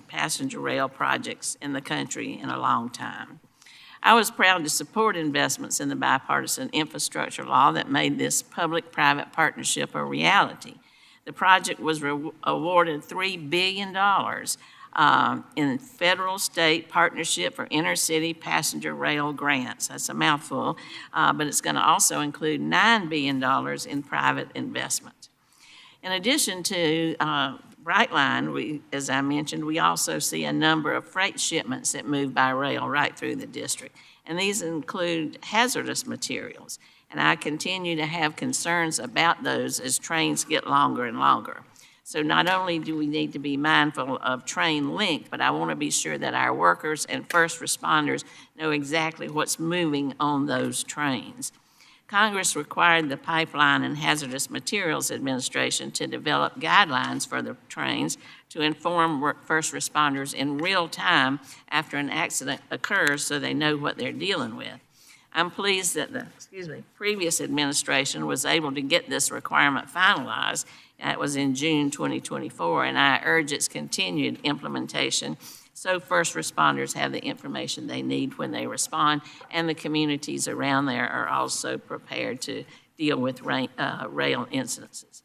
passenger rail projects in the country in a long time. I was proud to support investments in the bipartisan infrastructure law that made this public-private partnership a reality. The project was awarded $3 billion in federal state partnership for inner-city passenger rail grants. That's a mouthful, but it's going to also include $9 billion in private investment. In addition to Brightline, as I mentioned, we also see a number of freight shipments that move by rail right through the district, and these include hazardous materials. And I continue to have concerns about those as trains get longer and longer. So not only do we need to be mindful of train length, but I want to be sure that our workers and first responders know exactly what's moving on those trains. Congress required the Pipeline and Hazardous Materials Administration to develop guidelines for the trains to inform first responders in real time after an accident occurs so they know what they're dealing with. I'm pleased that the previous administration was able to get this requirement finalized. That was in June 2024, and I urge its continued implementation so first responders have the information they need when they respond, and the communities around there are also prepared to deal with rail incidences.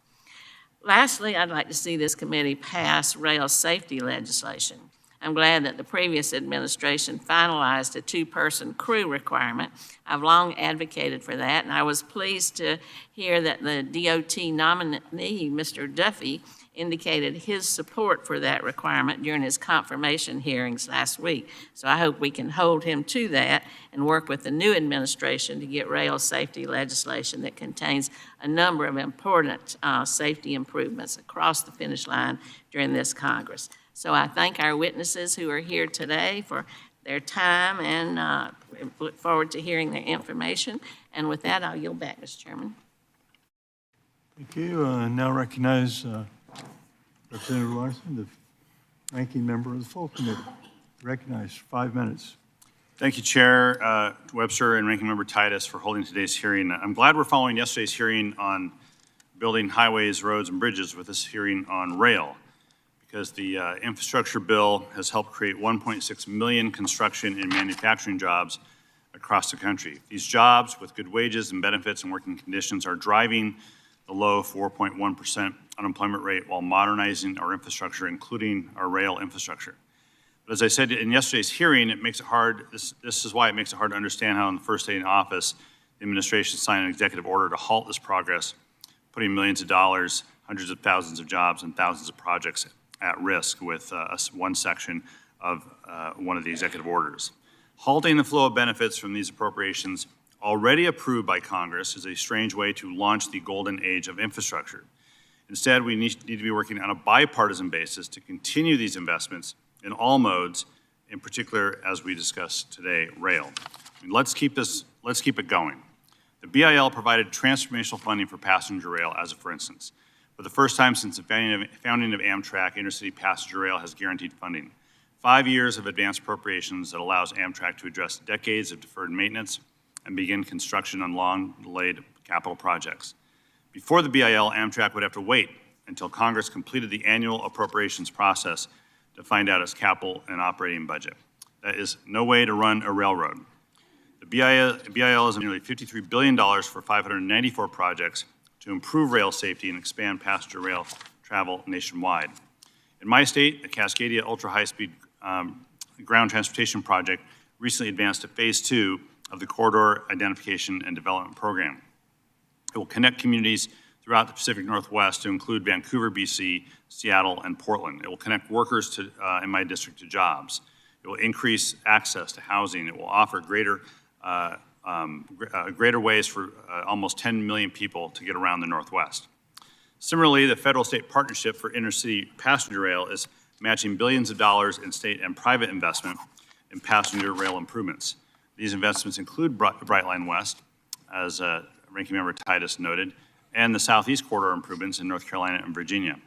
Lastly, I'd like to see this committee pass rail safety legislation. I'm glad that the previous administration finalized a two-person crew requirement. I've long advocated for that, and I was pleased to hear that the DOT nominee, Mr. Duffy, indicated his support for that requirement during his confirmation hearings last week. So I hope we can hold him to that and work with the new administration to get rail safety legislation that contains a number of important safety improvements across the finish line during this Congress. So I thank our witnesses who are here today for their time, and look forward to hearing their information. And with that, I'll yield back, Mr. Chairman. Thank you. Now recognize Representative Larson, the ranking member of the full committee. Recognized, 5 minutes. Thank you, Chair Webster and Ranking Member Titus, for holding today's hearing. I'm glad we're following yesterday's hearing on building highways, roads, and bridges with this hearing on rail, because the infrastructure bill has helped create 1.6 million construction and manufacturing jobs across the country. These jobs, with good wages and benefits and working conditions, are driving the low 4.1% unemployment rate while modernizing our infrastructure, including our rail infrastructure. But as I said in yesterday's hearing, it makes it hard, this is why it makes it hard to understand how on the first day in office, the administration signed an executive order to halt this progress, putting millions of dollars, hundreds of thousands of jobs, and thousands of projects at risk with one section of one of the executive orders. Halting the flow of benefits from these appropriations already approved by Congress is a strange way to launch the golden age of infrastructure. Instead, we need to be working on a bipartisan basis to continue these investments in all modes, in particular, as we discussed today, rail. I mean, let's keep it going. The BIL provided transformational funding for passenger rail, as for instance. For the first time since the founding of Amtrak, intercity passenger rail has guaranteed funding. 5 years of advanced appropriations that allows Amtrak to address decades of deferred maintenance and begin construction on long-delayed capital projects. Before the BIL, Amtrak would have to wait until Congress completed the annual appropriations process to find out its capital and operating budget. That is no way to run a railroad. The BIL is nearly $53 billion for 594 projects to improve rail safety and expand passenger rail travel nationwide. In my state, the Cascadia Ultra High-Speed Ground Transportation Project recently advanced to phase 2 of the Corridor Identification and Development Program. It will connect communities throughout the Pacific Northwest to include Vancouver, BC, Seattle, and Portland. It will connect workers in my district to jobs. It will increase access to housing. It will offer greater ways for almost 10 million people to get around the Northwest. Similarly, the federal-state partnership for intercity passenger rail is matching billions of dollars in state and private investment in passenger rail improvements. These investments include Brightline West, as Ranking Member Titus noted, and the Southeast Corridor improvements in North Carolina and Virginia.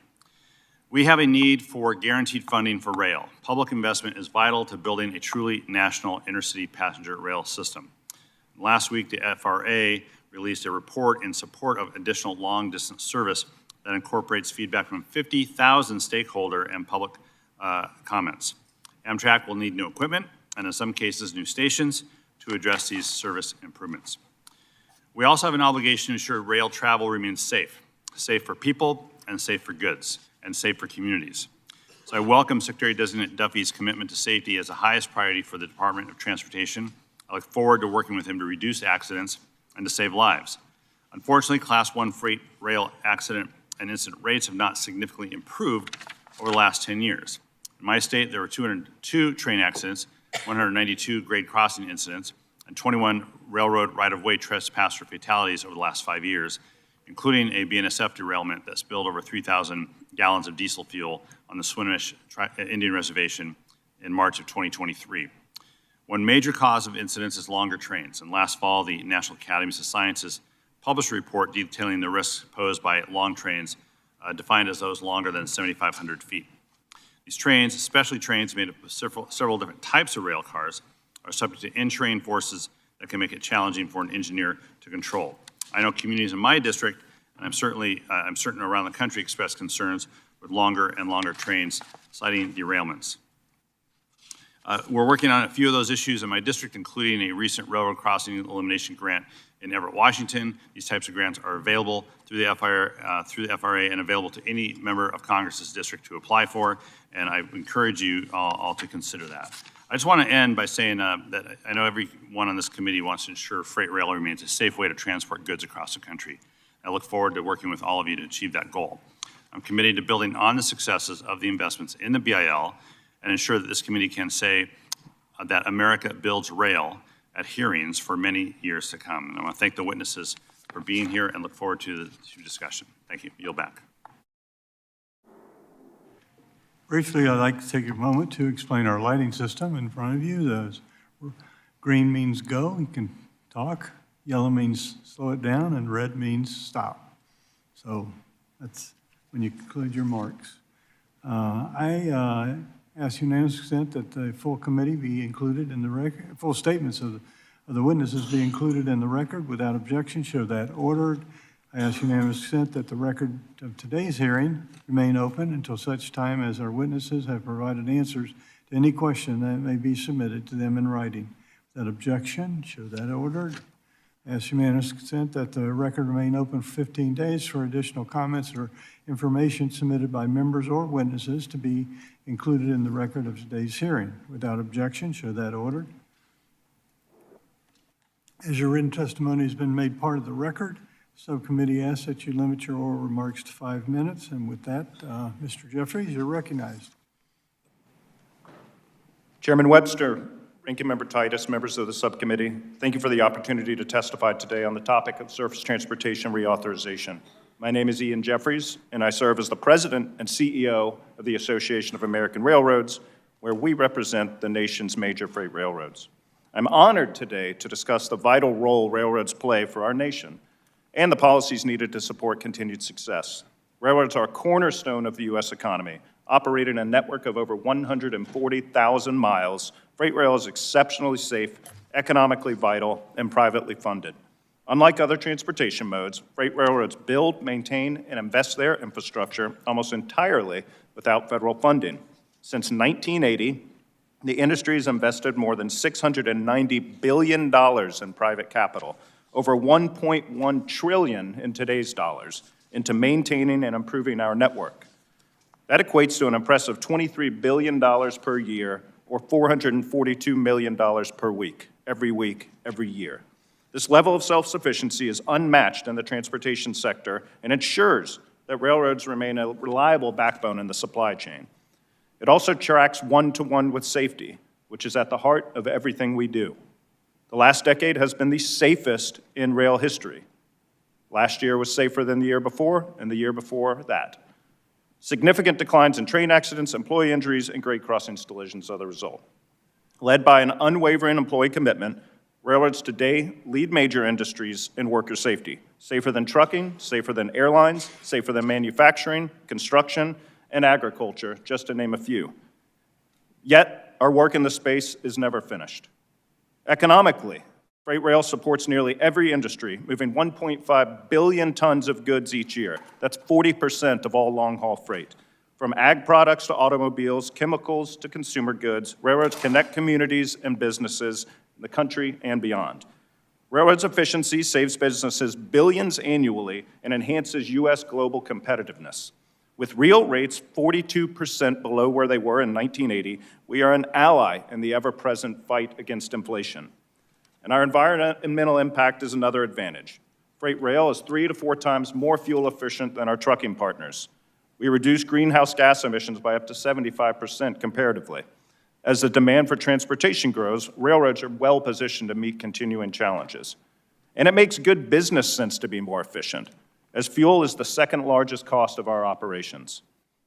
We have a need for guaranteed funding for rail. Public investment is vital to building a truly national intercity passenger rail system. Last week, the FRA released a report in support of additional long-distance service that incorporates feedback from 50,000 stakeholder and public comments. Amtrak will need new equipment and in some cases new stations to address these service improvements. We also have an obligation to ensure rail travel remains safe for people and safe for goods and safe for communities. So I welcome Secretary-Designate Duffy's commitment to safety as the highest priority for the Department of Transportation. I look forward to working with him to reduce accidents and to save lives. Unfortunately, Class 1 freight rail accident and incident rates have not significantly improved over the last 10 years. In my state, there were 202 train accidents, 192 grade crossing incidents, and 21 railroad right-of-way trespass or fatalities over the last 5 years, including a BNSF derailment that spilled over 3,000 gallons of diesel fuel on the Swinomish Indian Reservation in March of 2023. One major cause of incidents is longer trains, and last fall, the National Academies of Sciences published a report detailing the risks posed by long trains, defined as those longer than 7,500 feet. These trains, especially trains made up of several different types of rail cars, are subject to in-train forces that can make it challenging for an engineer to control. I know communities in my district, and I'm certain around the country, express concerns with longer and longer trains, citing derailments. We're working on a few of those issues in my district, including a recent railroad crossing elimination grant in Everett, Washington. These types of grants are available through the FRA and available to any member of Congress's district to apply for, and I encourage you all to consider that. I just want to end by saying that I know everyone on this committee wants to ensure freight rail remains a safe way to transport goods across the country. I look forward to working with all of you to achieve that goal. I'm committed to building on the successes of the investments in the BIL and ensure that this committee can say that America builds rail at hearings for many years to come. And I want to thank the witnesses for being here and look forward to the discussion. Thank you. Yield back. Briefly, I'd like to take a moment to explain our lighting system in front of you. The green means go, you can talk. Yellow means slow it down, and red means stop. So that's when you conclude your marks. I ask unanimous consent that the full committee be included in the record, full statements of the witnesses be included in the record without objection. Show that ordered. I ask unanimous consent that the record of today's hearing remain open until such time as our witnesses have provided answers to any question that may be submitted to them in writing. Without objection, show that ordered. I ask unanimous consent that the record remain open for 15 days for additional comments or information submitted by members or witnesses to be included in the record of today's hearing. Without objection, show that ordered. As your written testimony has been made part of the record, subcommittee asks that you limit your oral remarks to 5 minutes. And with that, Mr. Jeffries, you're recognized. Chairman Webster, Ranking Member Titus, members of the subcommittee, thank you for the opportunity to testify today on the topic of surface transportation reauthorization. My name is Ian Jeffries, and I serve as the president and CEO of the Association of American Railroads, where we represent the nation's major freight railroads. I'm honored today to discuss the vital role railroads play for our nation and the policies needed to support continued success. Railroads are a cornerstone of the U.S. economy. Operating a network of over 140,000 miles, freight rail is exceptionally safe, economically vital, and privately funded. Unlike other transportation modes, freight railroads build, maintain, and invest their infrastructure almost entirely without federal funding. Since 1980, the industry has invested more than $690 billion in private capital, over $1.1 trillion in today's dollars, into maintaining and improving our network. That equates to an impressive $23 billion per year, or $442 million per week, every year. This level of self-sufficiency is unmatched in the transportation sector and ensures that railroads remain a reliable backbone in the supply chain. It also tracks one-to-one with safety, which is at the heart of everything we do. The last decade has been the safest in rail history. Last year was safer than the year before, and the year before that. Significant declines in train accidents, employee injuries, and grade crossings collisions are the result. Led by an unwavering employee commitment, railroads today lead major industries in worker safety. Safer than trucking, safer than airlines, safer than manufacturing, construction, and agriculture, just to name a few. Yet, our work in this space is never finished. Economically, freight rail supports nearly every industry, moving 1.5 billion tons of goods each year. That's 40% of all long-haul freight. From ag products to automobiles, chemicals to consumer goods, railroads connect communities and businesses in the country and beyond. Railroads' efficiency saves businesses billions annually and enhances U.S. global competitiveness. With real rates 42% below where they were in 1980, we are an ally in the ever-present fight against inflation. And our environmental impact is another advantage. Freight rail is 3 to 4 times more fuel efficient than our trucking partners. We reduce greenhouse gas emissions by up to 75% comparatively. As the demand for transportation grows, railroads are well positioned to meet continuing challenges. And it makes good business sense to be more efficient, as fuel is the second largest cost of our operations.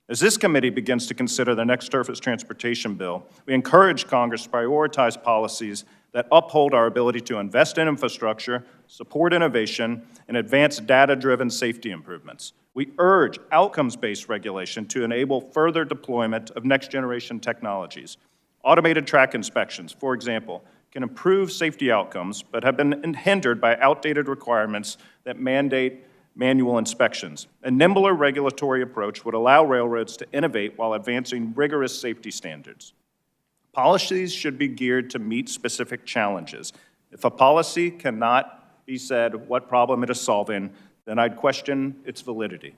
As this committee begins to consider the next surface transportation bill, we encourage Congress to prioritize policies that uphold our ability to invest in infrastructure, support innovation, and advance data-driven safety improvements. We urge outcomes-based regulation to enable further deployment of next-generation technologies. Automated track inspections, for example, can improve safety outcomes, but have been hindered by outdated requirements that mandate manual inspections. A nimbler regulatory approach would allow railroads to innovate while advancing rigorous safety standards. Policies should be geared to meet specific challenges. If a policy cannot be said what problem it is solving, then I'd question its validity.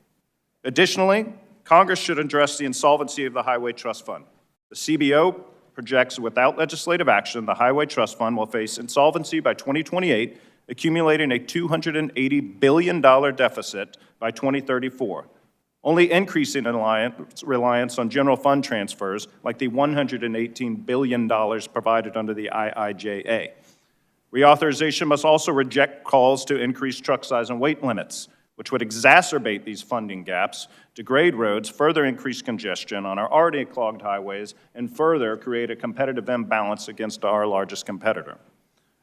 Additionally, Congress should address the insolvency of the Highway Trust Fund. The CBO projects without legislative action, the Highway Trust Fund will face insolvency by 2028, accumulating a $280 billion deficit by 2034, only increasing reliance on general fund transfers like the $118 billion provided under the IIJA. Reauthorization must also reject calls to increase truck size and weight limits, which would exacerbate these funding gaps, degrade roads, further increase congestion on our already clogged highways, and further create a competitive imbalance against our largest competitor.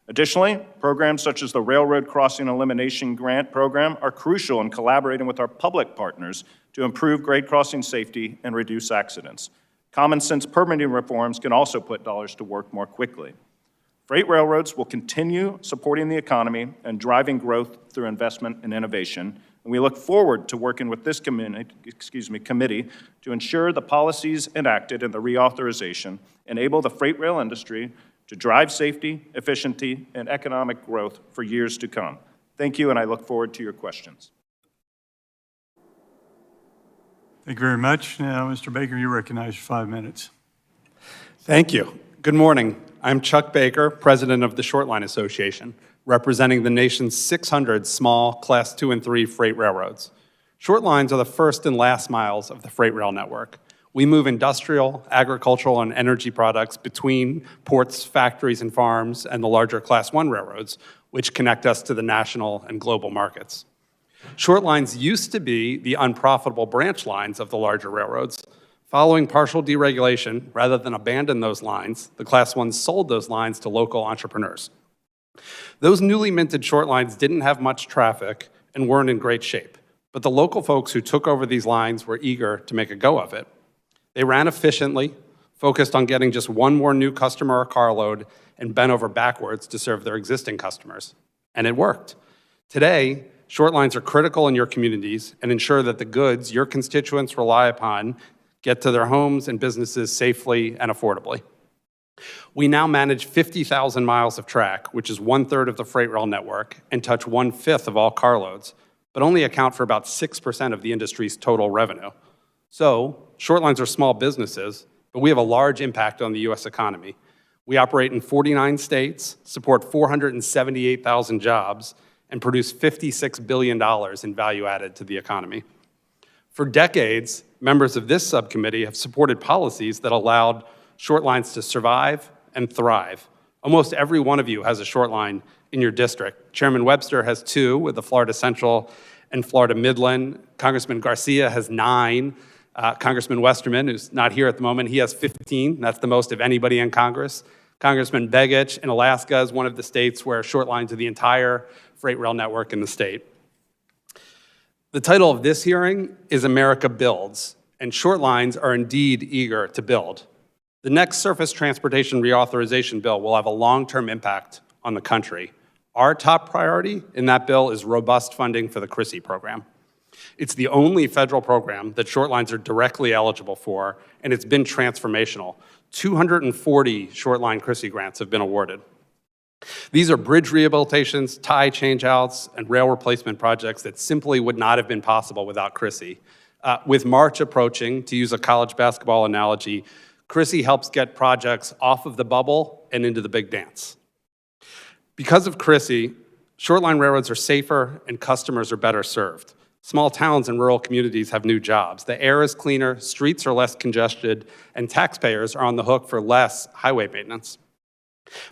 Additionally, programs such as the Railroad Crossing Elimination Grant Program are crucial in collaborating with our public partners to improve grade crossing safety and reduce accidents. Common sense permitting reforms can also put dollars to work more quickly. Freight railroads will continue supporting the economy and driving growth through investment and innovation, and we look forward to working with this committee to ensure the policies enacted in the reauthorization enable the freight rail industry to drive safety, efficiency, and economic growth for years to come. Thank you, and I look forward to your questions. Thank you very much. Now, Mr. Baker, you're recognized for 5 minutes. Thank you. Good morning. I'm Chuck Baker, president of the Short Line Association, representing the nation's 600 small Class 2 and 3 freight railroads. Short lines are the first and last miles of the freight rail network. We move industrial, agricultural, and energy products between ports, factories, and farms, and the larger Class 1 railroads, which connect us to the national and global markets. Short lines used to be the unprofitable branch lines of the larger railroads. Following partial deregulation, rather than abandon those lines, the Class 1s sold those lines to local entrepreneurs. Those newly minted short lines didn't have much traffic and weren't in great shape, but the local folks who took over these lines were eager to make a go of it. They ran efficiently, focused on getting just one more new customer or carload, and bent over backwards to serve their existing customers. And it worked. Today, short lines are critical in your communities and ensure that the goods your constituents rely upon get to their homes and businesses safely and affordably. We now manage 50,000 miles of track, which is 1/3 of the freight rail network, and touch 1/5 of all carloads, but only account for about 6% of the industry's total revenue. So, short lines are small businesses, but we have a large impact on the U.S. economy. We operate in 49 states, support 478,000 jobs, and produce $56 billion in value added to the economy. For decades, members of this subcommittee have supported policies that allowed short lines to survive and thrive. Almost every one of you has a short line in your district. Chairman Webster has 2 with the Florida Central and Florida Midland. Congressman Garcia has 9. Congressman Westerman, who's not here at the moment, he has 15. That's the most of anybody in Congress. Congressman Begich in Alaska is one of the states where short lines are the entire freight rail network in the state. The title of this hearing is America Builds, and short lines are indeed eager to build. The next surface transportation reauthorization bill will have a long-term impact on the country. Our top priority in that bill is robust funding for the CRISI program. It's the only federal program that short lines are directly eligible for, and it's been transformational. 240 short line CRISI grants have been awarded. These are bridge rehabilitations, tie changeouts, and rail replacement projects that simply would not have been possible without CRISI. With March approaching, to use a college basketball analogy, CRISI helps get projects off of the bubble and into the big dance. Because of CRISI, short line railroads are safer and customers are better served. Small towns and rural communities have new jobs. The air is cleaner, streets are less congested, and taxpayers are on the hook for less highway maintenance.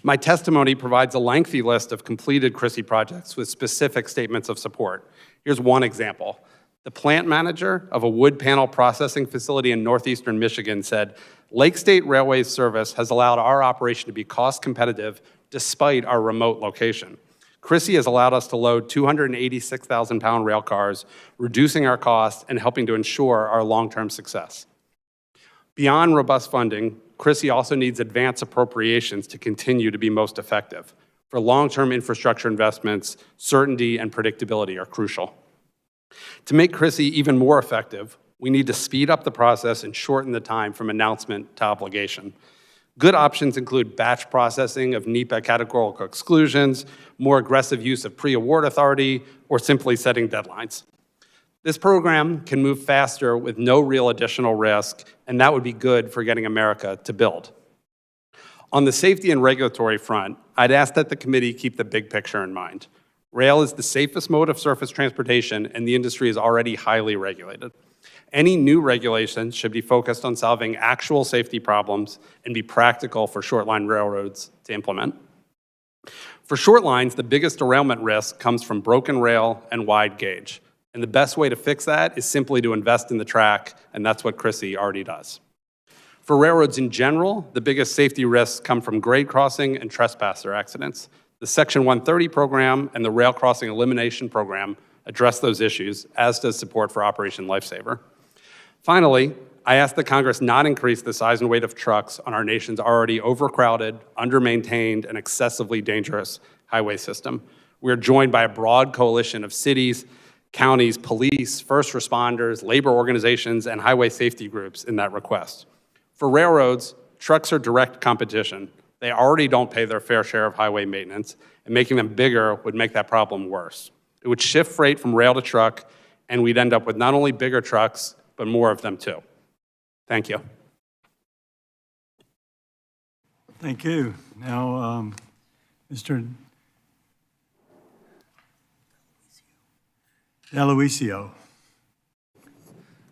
My testimony provides a lengthy list of completed CRISI projects with specific statements of support. Here's one example. The plant manager of a wood panel processing facility in northeastern Michigan said, Lake State Railway's service has allowed our operation to be cost competitive despite our remote location. CRISI has allowed us to load 286,000-pound rail cars, reducing our costs and helping to ensure our long-term success. Beyond robust funding, CRISI also needs advance appropriations to continue to be most effective. For long-term infrastructure investments, certainty and predictability are crucial. To make CRISI even more effective, we need to speed up the process and shorten the time from announcement to obligation. Good options include batch processing of NEPA categorical exclusions, more aggressive use of pre-award authority, or simply setting deadlines. This program can move faster with no real additional risk, and that would be good for getting America to build. On the safety and regulatory front, I'd ask that the committee keep the big picture in mind. Rail is the safest mode of surface transportation, and the industry is already highly regulated. Any new regulations should be focused on solving actual safety problems and be practical for short-line railroads to implement. For short lines, the biggest derailment risk comes from broken rail and wide gauge. And the best way to fix that is simply to invest in the track, and that's what CRISI already does. For railroads in general, the biggest safety risks come from grade crossing and trespasser accidents. The Section 130 program and the Rail Crossing Elimination Program address those issues, as does support for Operation Lifesaver. Finally, I ask that Congress not increase the size and weight of trucks on our nation's already overcrowded, under-maintained, and excessively dangerous highway system. We are joined by a broad coalition of cities, counties, police, first responders, labor organizations, and highway safety groups in that request. For railroads, trucks are direct competition. They already don't pay their fair share of highway maintenance, and making them bigger would make that problem worse. It would shift freight from rail to truck, and we'd end up with not only bigger trucks, but more of them too. Thank you. Thank you. Now, Mr. Delawisio.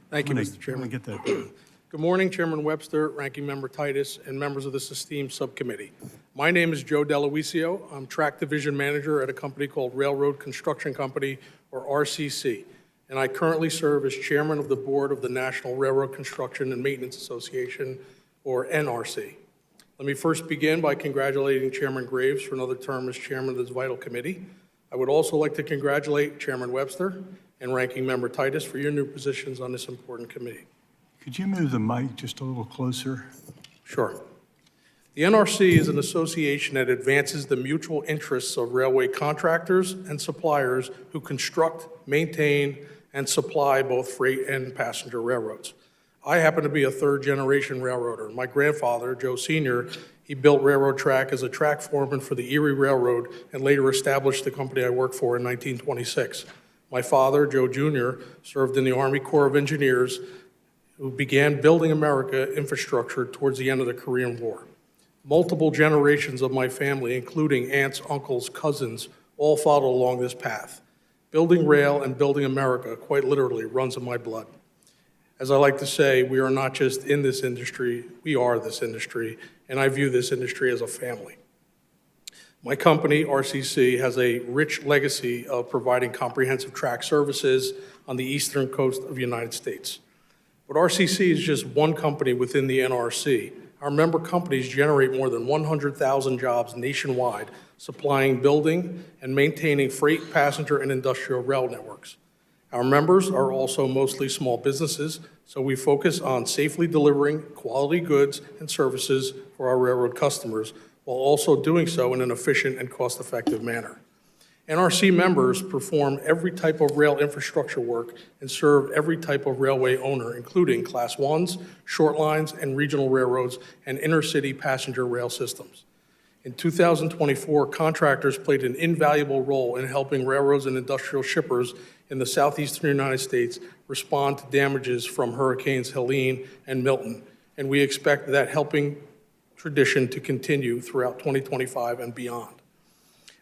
Thank you, Mr. Chairman. Let me get that. Good morning, Chairman Webster, Ranking Member Titus, and members of this esteemed subcommittee. My name is Joe Delawisio. I'm Track Division Manager at a company called Railroad Construction Company, or RCC, and I currently serve as Chairman of the Board of the National Railroad Construction and Maintenance Association, or NRC. Let me first begin by congratulating Chairman Graves for another term as Chairman of this vital committee. I would also like to congratulate Chairman Webster and Ranking Member Titus for your new positions on this important committee. Could you move the mic just a little closer? Sure. The NRC is an association that advances the mutual interests of railway contractors and suppliers who construct, maintain, and supply both freight and passenger railroads. I happen to be a third-generation railroader. My grandfather, Joe Sr., he built railroad track as a track foreman for the Erie Railroad and later established the company I worked for in 1926. My father, Joe Jr., served in the Army Corps of Engineers, who began building America infrastructure towards the end of the Korean War. Multiple generations of my family, including aunts, uncles, cousins, all followed along this path. Building rail and building America, quite literally, runs in my blood. As I like to say, we are not just in this industry, we are this industry, and I view this industry as a family. My company, RCC, has a rich legacy of providing comprehensive track services on the eastern coast of the United States. But RCC is just one company within the NRC. Our member companies generate more than 100,000 jobs nationwide, supplying, building, and maintaining freight, passenger, and industrial rail networks. Our members are also mostly small businesses, so we focus on safely delivering quality goods and services for our railroad customers, while also doing so in an efficient and cost-effective manner. NRC members perform every type of rail infrastructure work and serve every type of railway owner, including Class 1s, short lines, and regional railroads, and intercity passenger rail systems. In 2024, contractors played an invaluable role in helping railroads and industrial shippers in the southeastern United States respond to damages from Hurricanes Helene and Milton, and we expect that helping tradition to continue throughout 2025 and beyond.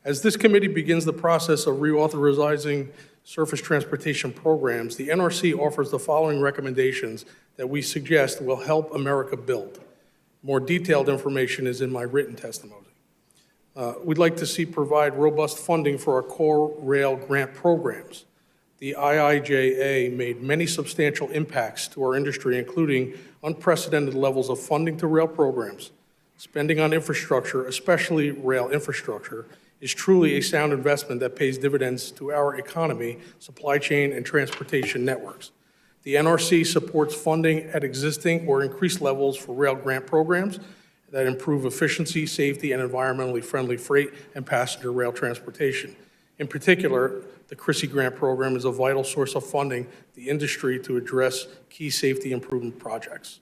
As this committee begins the process of reauthorizing surface transportation programs, the NRC offers the following recommendations that we suggest will help America build. More detailed information is in my written testimony. We'd like to see provide robust funding for our core rail grant programs. The IIJA made many substantial impacts to our industry, including unprecedented levels of funding to rail programs. Spending on infrastructure, especially rail infrastructure, is truly a sound investment that pays dividends to our economy, supply chain, and transportation networks. The NRC supports funding at existing or increased levels for rail grant programs that improve efficiency, safety, and environmentally friendly freight and passenger rail transportation. In particular, the CRISI grant program is a vital source of funding the industry to address key safety improvement projects.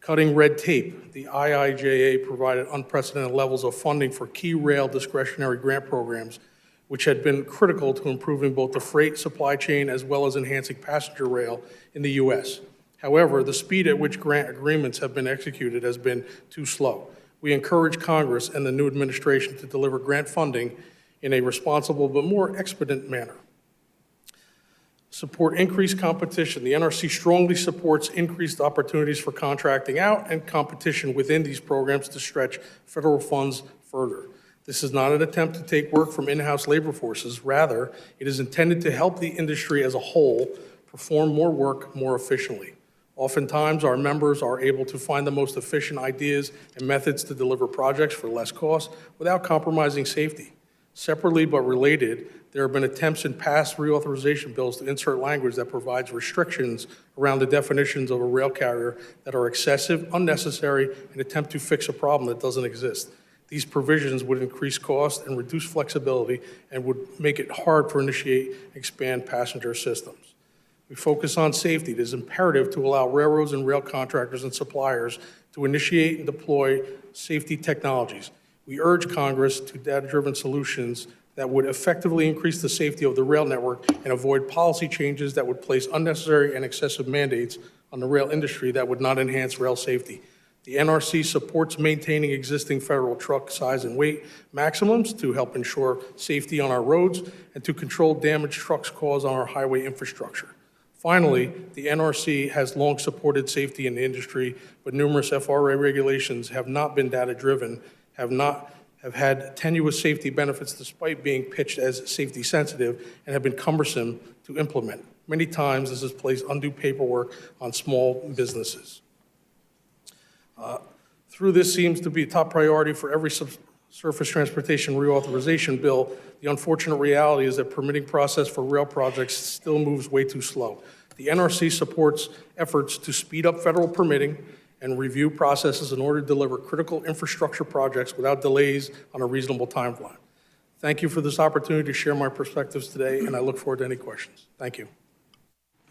Cutting red tape, the IIJA provided unprecedented levels of funding for key rail discretionary grant programs, which had been critical to improving both the freight supply chain as well as enhancing passenger rail in the U.S. However, the speed at which grant agreements have been executed has been too slow. We encourage Congress and the new administration to deliver grant funding in a responsible but more expedient manner. Support increased competition. The NRC strongly supports increased opportunities for contracting out and competition within these programs to stretch federal funds further. This is not an attempt to take work from in-house labor forces. Rather, it is intended to help the industry as a whole perform more work more efficiently. Oftentimes, our members are able to find the most efficient ideas and methods to deliver projects for less cost without compromising safety. Separately but related, there have been attempts in past reauthorization bills to insert language that provides restrictions around the definitions of a rail carrier that are excessive, unnecessary, and attempt to fix a problem that doesn't exist. These provisions would increase cost and reduce flexibility and would make it hard to initiate and expand passenger systems. We focus on safety. It is imperative to allow railroads and rail contractors and suppliers to initiate and deploy safety technologies. We urge Congress to data-driven solutions that would effectively increase the safety of the rail network and avoid policy changes that would place unnecessary and excessive mandates on the rail industry that would not enhance rail safety. The NRC supports maintaining existing federal truck size and weight maximums to help ensure safety on our roads and to control damage trucks cause on our highway infrastructure. Finally, the NRC has long supported safety in the industry, but numerous FRA regulations have not been data-driven, have had tenuous safety benefits despite being pitched as safety sensitive, and have been cumbersome to implement. Many times, this has placed undue paperwork on small businesses. Through this seems to be a top priority for every surface transportation reauthorization bill. The unfortunate reality is that permitting process for rail projects still moves way too slow. The NRC supports efforts to speed up federal permitting and review processes in order to deliver critical infrastructure projects without delays on a reasonable timeline. Thank you for this opportunity to share my perspectives today, and I look forward to any questions. Thank you.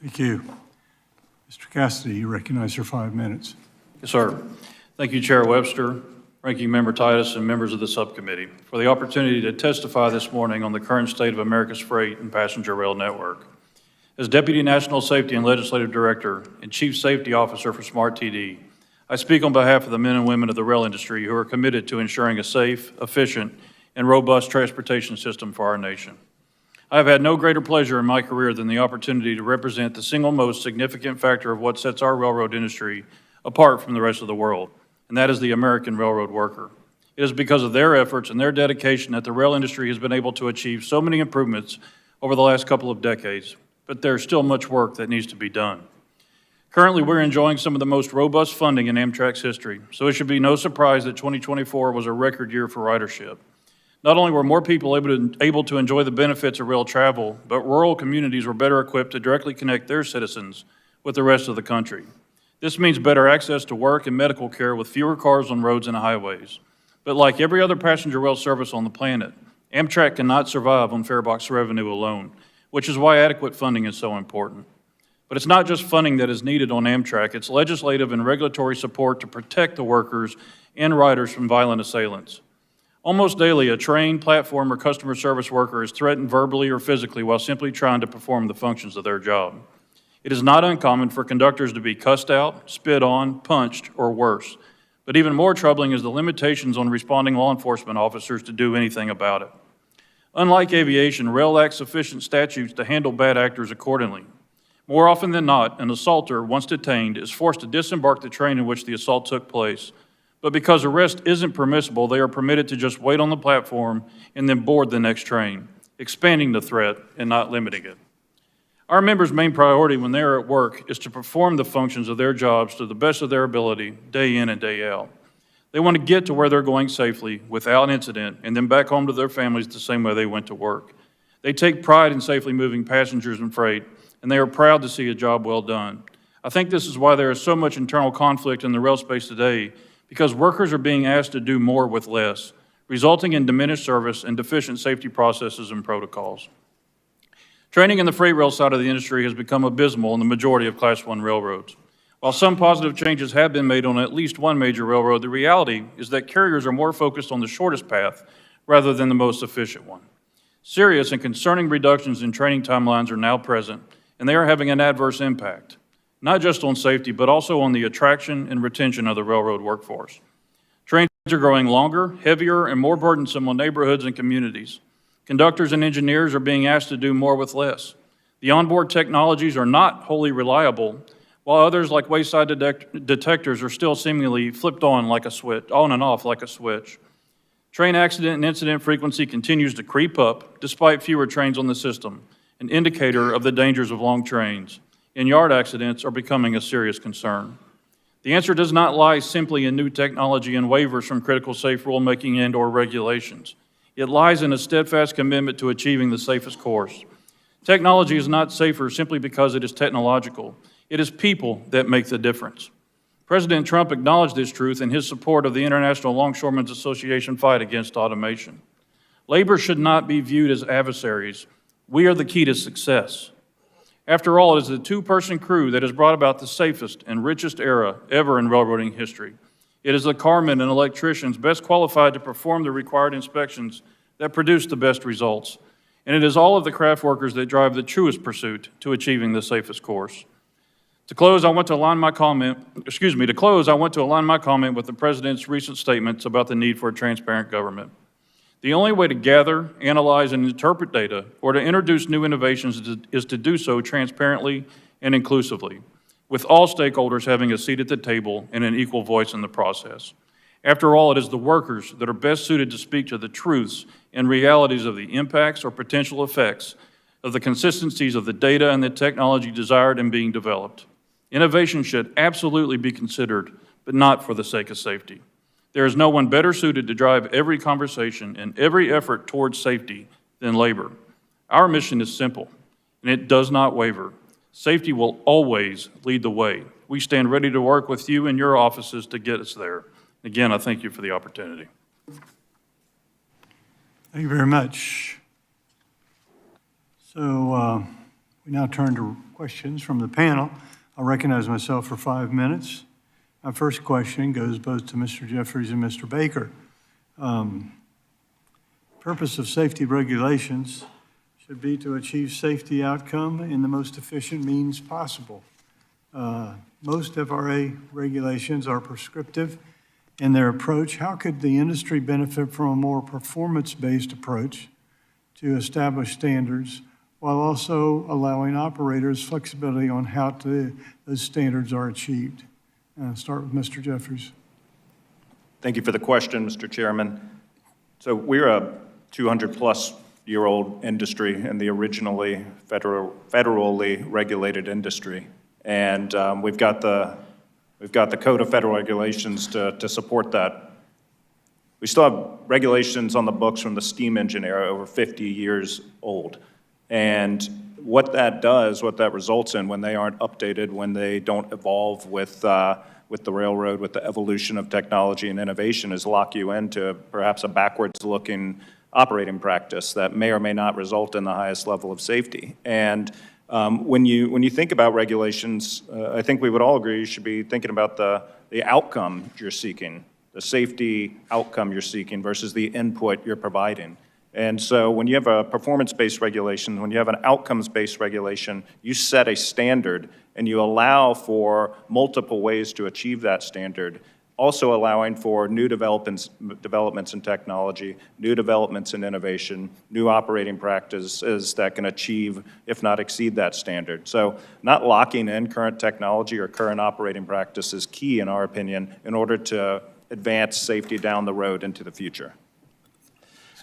Thank you. Mr. Cassidy, you recognize your 5 minutes. Yes, sir. Thank you, Chair Webster, Ranking Member Titus, and members of the subcommittee for the opportunity to testify this morning on the current state of America's freight and passenger rail network. As Deputy National Safety and Legislative Director and Chief Safety Officer for SMART TD, I speak on behalf of the men and women of the rail industry who are committed to ensuring a safe, efficient, and robust transportation system for our nation. I have had no greater pleasure in my career than the opportunity to represent the single most significant factor of what sets our railroad industry apart from the rest of the world, and that is the American railroad worker. It is because of their efforts and their dedication that the rail industry has been able to achieve so many improvements over the last couple of decades, but there's still much work that needs to be done. Currently, we're enjoying some of the most robust funding in Amtrak's history, so it should be no surprise that 2024 was a record year for ridership. Not only were more people able to enjoy the benefits of rail travel, but rural communities were better equipped to directly connect their citizens with the rest of the country. This means better access to work and medical care with fewer cars on roads and highways. But like every other passenger rail service on the planet, Amtrak cannot survive on farebox revenue alone, which is why adequate funding is so important. But it's not just funding that is needed on Amtrak, it's legislative and regulatory support to protect the workers and riders from violent assailants. Almost daily, a train, platform, or customer service worker is threatened verbally or physically while simply trying to perform the functions of their job. It is not uncommon for conductors to be cussed out, spit on, punched, or worse. But even more troubling is the limitations on responding law enforcement officers to do anything about it. Unlike aviation, rail lacks sufficient statutes to handle bad actors accordingly. More often than not, an assaulter, once detained, is forced to disembark the train in which the assault took place. But because arrest isn't permissible, they are permitted to just wait on the platform and then board the next train, expanding the threat and not limiting it. Our members' main priority when they are at work is to perform the functions of their jobs to the best of their ability, day in and day out. They want to get to where they're going safely, without incident, and then back home to their families the same way they went to work. They take pride in safely moving passengers and freight, and they are proud to see a job well done. I think this is why there is so much internal conflict in the rail space today, because workers are being asked to do more with less, resulting in diminished service and deficient safety processes and protocols. Training in the freight rail side of the industry has become abysmal in the majority of Class I railroads. While some positive changes have been made on at least one major railroad, the reality is that carriers are more focused on the shortest path rather than the most efficient one. Serious and concerning reductions in training timelines are now present, and they are having an adverse impact, not just on safety, but also on the attraction and retention of the railroad workforce. Trains are growing longer, heavier, and more burdensome on neighborhoods and communities. Conductors and engineers are being asked to do more with less. The onboard technologies are not wholly reliable, while others like wayside detectors are still seemingly flipped on like a switch, on and off like a switch. Train accident and incident frequency continues to creep up despite fewer trains on the system, an indicator of the dangers of long trains, and yard accidents are becoming a serious concern. The answer does not lie simply in new technology and waivers from critical safe rulemaking and/or regulations. It lies in a steadfast commitment to achieving the safest course. Technology is not safer simply because it is technological. It is people that make the difference. President Trump acknowledged this truth in his support of the International Longshoremen's Association fight against automation. Labor should not be viewed as adversaries. We are the key to success. After all, it is the two-person crew that has brought about the safest and richest era ever in railroading history. It is the carmen and electricians best qualified to perform the required inspections that produce the best results. And it is all of the craft workers that drive the truest pursuit to achieving the safest course. To close, I want to align my comment with the President's recent statements about the need for a transparent government. The only way to gather, analyze, and interpret data, or to introduce new innovations is to do so transparently and inclusively, with all stakeholders having a seat at the table and an equal voice in the process. After all, it is the workers that are best suited to speak to the truths and realities of the impacts or potential effects of the consistencies of the data and the technology desired and being developed. Innovation should absolutely be considered, but not for the sake of safety. There is no one better suited to drive every conversation and every effort towards safety than labor. Our mission is simple, and it does not waver. Safety will always lead the way. We stand ready to work with you and your offices to get us there. Again, I thank you for the opportunity. Thank you very much. So we now turn to questions from the panel. I'll recognize myself for 5 minutes. My first question goes both to Mr. Jeffries and Mr. Baker. Purpose of safety regulations should be to achieve safety outcome in the most efficient means possible. Most FRA regulations are prescriptive in their approach. How could the industry benefit from a more performance-based approach to establish standards while also allowing operators flexibility on how those standards are achieved? Start with Mr. Jeffries. Thank you for the question, Mr. Chairman. So we're a 200-plus-year-old industry in the originally federally regulated industry, and we've got the Code of Federal Regulations to support that. We still have regulations on the books from the steam engine era, over 50 years old. And what that results in when they aren't updated, when they don't evolve with the railroad, with the evolution of technology and innovation, is lock you into perhaps a backwards-looking operating practice that may or may not result in the highest level of safety. And when you think about regulations, I think we would all agree you should be thinking about the outcome you're seeking, the safety outcome you're seeking versus the input you're providing. And so when you have a performance-based regulation, when you have an outcomes-based regulation, you set a standard and you allow for multiple ways to achieve that standard, also allowing for new developments in technology, new developments in innovation, new operating practices that can achieve, if not exceed, that standard. So not locking in current technology or current operating practice is key, in our opinion, in order to advance safety down the road into the future.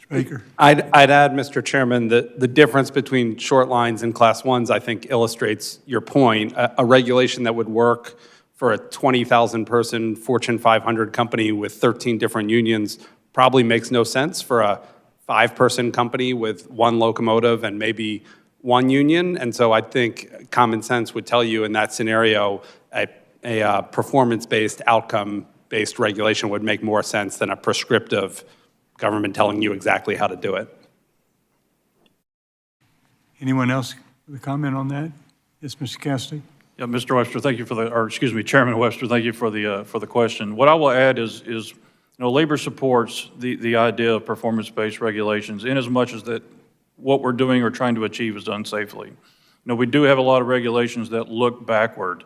Baker. I'd add, Mr. Chairman, that the difference between short lines and class ones, I think, illustrates your point. A regulation that would work for a 20,000 person Fortune 500 company with 13 different unions probably makes no sense for a 5-person company with 1 locomotive and maybe 1 union. And so I think common sense would tell you in that scenario, a performance-based, outcome-based regulation would make more sense than a prescriptive government telling you exactly how to do it. Anyone else with a comment on that? Yes, Mr. Cassidy. Yeah, Mr. Webster, thank you for Chairman Webster, thank you for the question. What I will add is labor supports the idea of performance-based regulations in as much as that what we're doing or trying to achieve is done safely. We do have a lot of regulations that look backward,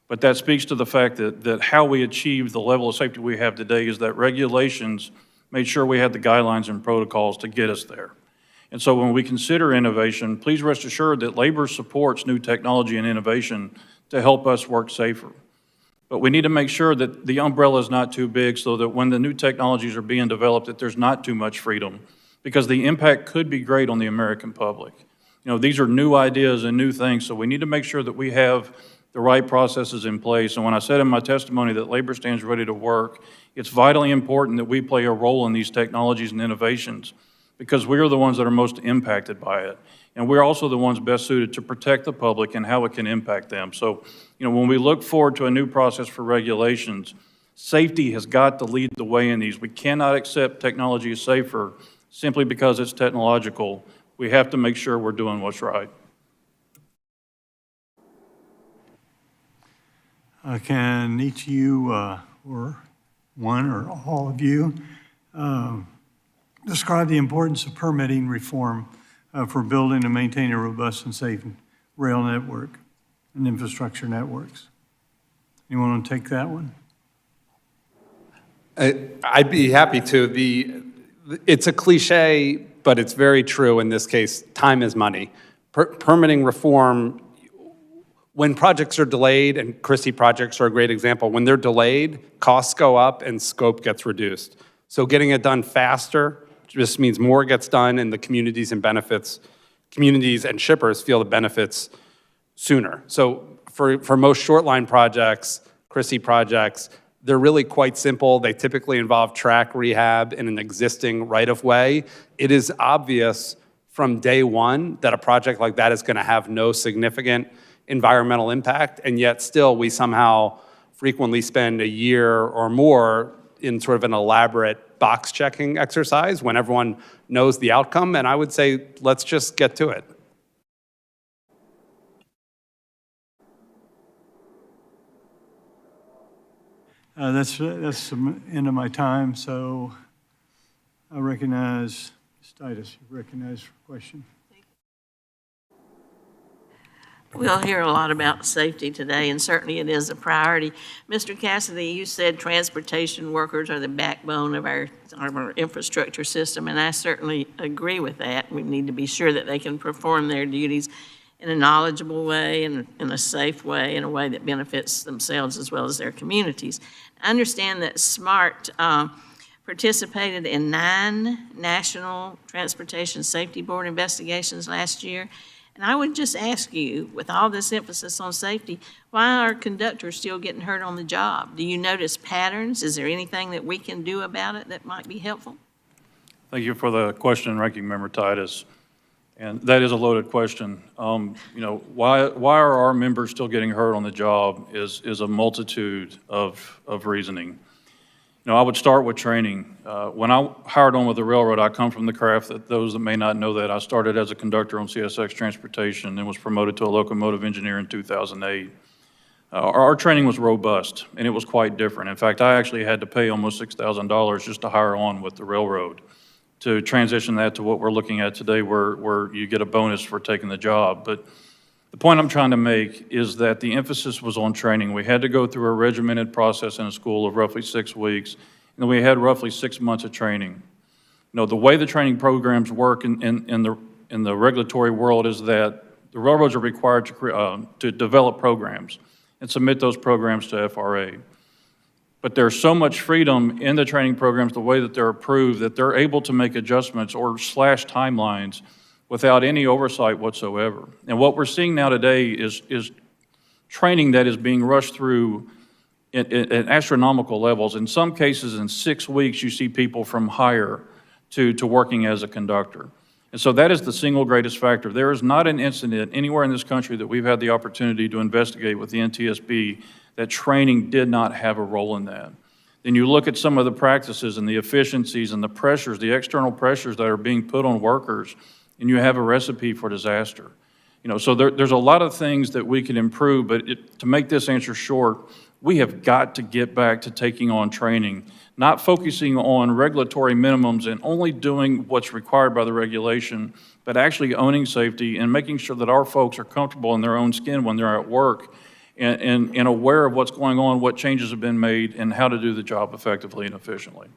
but that speaks to the fact that how we achieve the level of safety we have today is that regulations made sure we had the guidelines and protocols to get us there. And so when we consider innovation, please rest assured that labor supports new technology and innovation to help us work safer. But we need to make sure that the umbrella is not too big so that when the new technologies are being developed, that there's not too much freedom, because the impact could be great on the American public. These are new ideas and new things, so we need to make sure that we have the right processes in place. And when I said in my testimony that labor stands ready to work, it's vitally important that we play a role in these technologies and innovations, because we are the ones that are most impacted by it. And we're also the ones best suited to protect the public and how it can impact them. So, when we look forward to a new process for regulations, safety has got to lead the way in these. We cannot accept technology is safer simply because it's technological. We have to make sure we're doing what's right. Can each of you, or one or all of you, describe the importance of permitting reform for building and maintaining a robust and safe rail network and infrastructure networks? Anyone want to take that one? I'd be happy to. It's a cliche, but it's very true in this case. Time is money. Permitting reform, when projects are delayed, and Christie projects are a great example, when they're delayed, costs go up and scope gets reduced. So getting it done faster just means more gets done, and the communities and shippers feel the benefits sooner. So for most short line projects, Christie projects, they're really quite simple. They typically involve track rehab in an existing right-of-way. It is obvious from day one that a project like that is going to have no significant environmental impact, and yet still we somehow frequently spend a year or more in sort of an elaborate box-checking exercise when everyone knows the outcome, and I would say let's just get to it. That's the end of my time, so I recognize Ms. Titus. You recognize for a question. We'll hear a lot about safety today, and certainly it is a priority. Mr. Cassidy, you said transportation workers are the backbone of our infrastructure system, and I certainly agree with that. We need to be sure that they can perform their duties in a knowledgeable way and in a safe way, in a way that benefits themselves as well as their communities. I understand that SMART participated in 9 National Transportation Safety Board investigations last year. And I would just ask you, with all this emphasis on safety, why are conductors still getting hurt on the job? Do you notice patterns? Is there anything that we can do about it that might be helpful? Thank you for the question, Ranking Member Titus. And that is a loaded question. Why are our members still getting hurt on the job is a multitude of reasoning. I would start with training. When I hired on with the railroad, I come from the craft that those that may not know that I started as a conductor on CSX Transportation and was promoted to a locomotive engineer in 2008. Our training was robust, and it was quite different. In fact, I actually had to pay almost $6,000 just to hire on with the railroad to transition that to what we're looking at today, where you get a bonus for taking the job. But the point I'm trying to make is that the emphasis was on training. We had to go through a regimented process in a school of roughly 6 weeks, and we had roughly 6 months of training. The way the training programs work in the regulatory world is that the railroads are required to develop programs and submit those programs to FRA. But there's so much freedom in the training programs, the way that they're approved, that they're able to make adjustments or slash timelines without any oversight whatsoever. And what we're seeing now today is training that is being rushed through at astronomical levels. In some cases, in 6 weeks, you see people from hire to working as a conductor. And so that is the single greatest factor. There is not an incident anywhere in this country that we've had the opportunity to investigate with the NTSB that training did not have a role in that. Then you look at some of the practices and the efficiencies and the pressures, the external pressures that are being put on workers, and you have a recipe for disaster. So there's a lot of things that we can improve, but to make this answer short, we have got to get back to taking on training, not focusing on regulatory minimums and only doing what's required by the regulation, but actually owning safety and making sure that our folks are comfortable in their own skin when they're at work and aware of what's going on, what changes have been made, and how to do the job effectively and efficiently.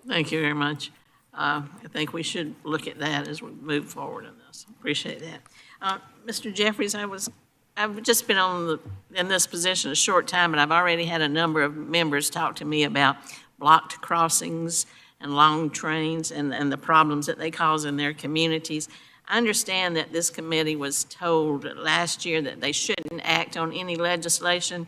Thank you very much. I think we should look at that as we move forward in this. Appreciate that. Mr. Jeffries, I've just been in this position a short time, but I've already had a number of members talk to me about blocked crossings and long trains and the problems that they cause in their communities. I understand that this committee was told last year that they shouldn't act on any legislation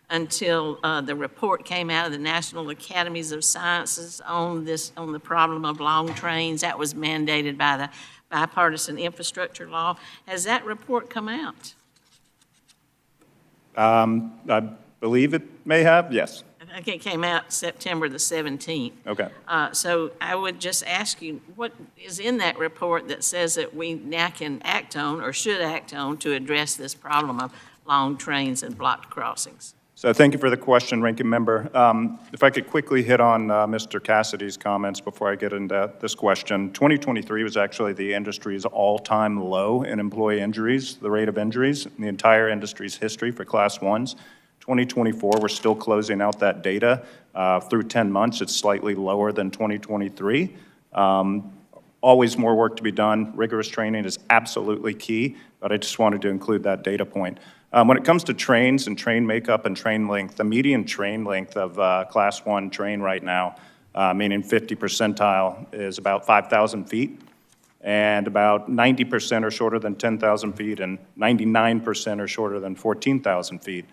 until the report came out of the National Academies of Sciences on the problem of long trains. That was mandated by the bipartisan infrastructure law. Has that report come out? I believe it may have, yes. I think it came out September the 17th. Okay. So I would just ask you, what is in that report that says that we now can act on or should act on to address this problem of long trains and blocked crossings? So thank you for the question, Ranking Member. If I could quickly hit on Mr. Cassidy's comments before I get into this question. 2023 was actually the industry's all-time low in employee injuries, the rate of injuries in the entire industry's history for Class 1s. 2024, we're still closing out that data. Through 10 months, it's slightly lower than 2023. Always more work to be done. Rigorous training is absolutely key, but I just wanted to include that data point. When it comes to trains and train makeup and train length, the median train length of Class 1 train right now, meaning 50 percentile, is about 5,000 feet, and about 90% are shorter than 10,000 feet, and 99% are shorter than 14,000 feet.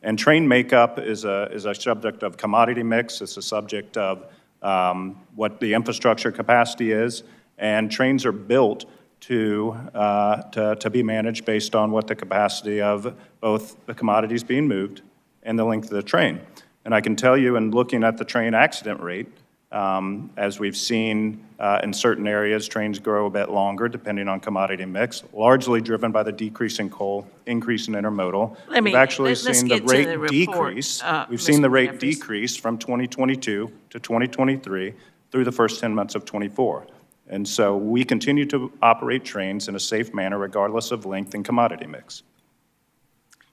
And train makeup is a subject of commodity mix. It's a subject of what the infrastructure capacity is, and trains are built to be managed based on what the capacity of both the commodities being moved and the length of the train. And I can tell you, in looking at the train accident rate, as we've seen in certain areas, trains grow a bit longer depending on commodity mix, largely driven by the decrease in coal, increase in intermodal. We've actually seen the rate decrease. We've seen the rate decrease from 2022 to 2023 through the first 10 months of 24. And so we continue to operate trains in a safe manner regardless of length and commodity mix.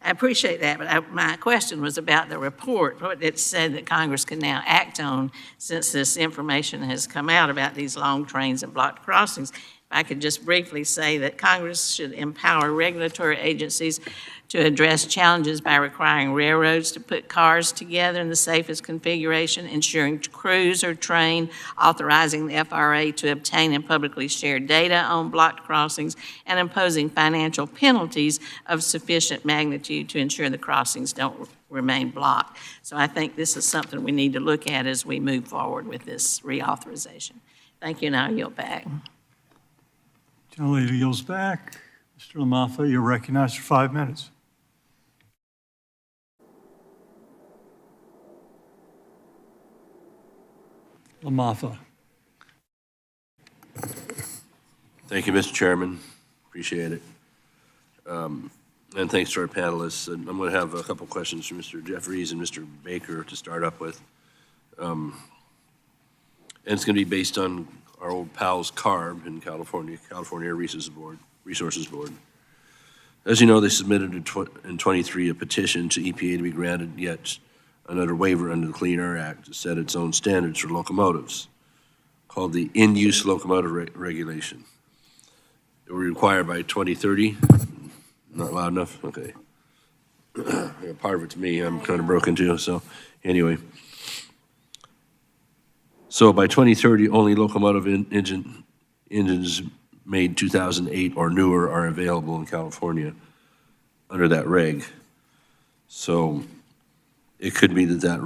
I appreciate that, but my question was about the report, what it said that Congress can now act on since this information has come out about these long trains and blocked crossings. If I could just briefly say that Congress should empower regulatory agencies to address challenges by requiring railroads to put cars together in the safest configuration, ensuring crews are trained, authorizing the FRA to obtain and publicly share data on blocked crossings, and imposing financial penalties of sufficient magnitude to ensure the crossings don't remain blocked. So I think this is something we need to look at as we move forward with this reauthorization. Thank you, and I'll yield back. Gentlelady yields back. Mr. LaMalfa, you're recognized for 5 minutes. LaMatha. Thank you, Mr. Chairman. Appreciate it. And thanks to our panelists. And I'm going to have a couple questions for Mr. Jeffries and Mr. Baker to start up with. And it's going to be based on our old pals CARB in California Resources Board. As you know, they submitted in 23 a petition to EPA to be granted yet another waiver under the Clean Air Act to set its own standards for locomotives, called the In-Use Locomotive Regulation. It will require by 2030. Not loud enough? Okay. Part of it's me. I'm kind of broken too. So anyway. So by 2030, only locomotive engines made 2008 or newer are available in California under that reg. So it could be that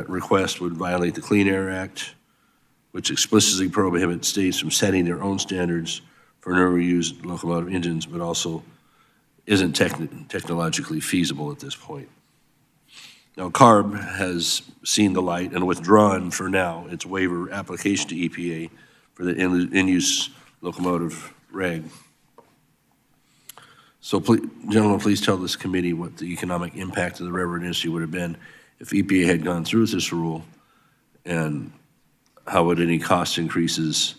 request would violate the Clean Air Act, which explicitly prohibits states from setting their own standards for newer used locomotive engines, but also isn't technologically feasible at this point. Now, CARB has seen the light and withdrawn for now its waiver application to EPA for the in-use locomotive reg. So, gentlemen, please tell this committee what the economic impact of the railroad industry would have been if EPA had gone through with this rule, and how would any cost increases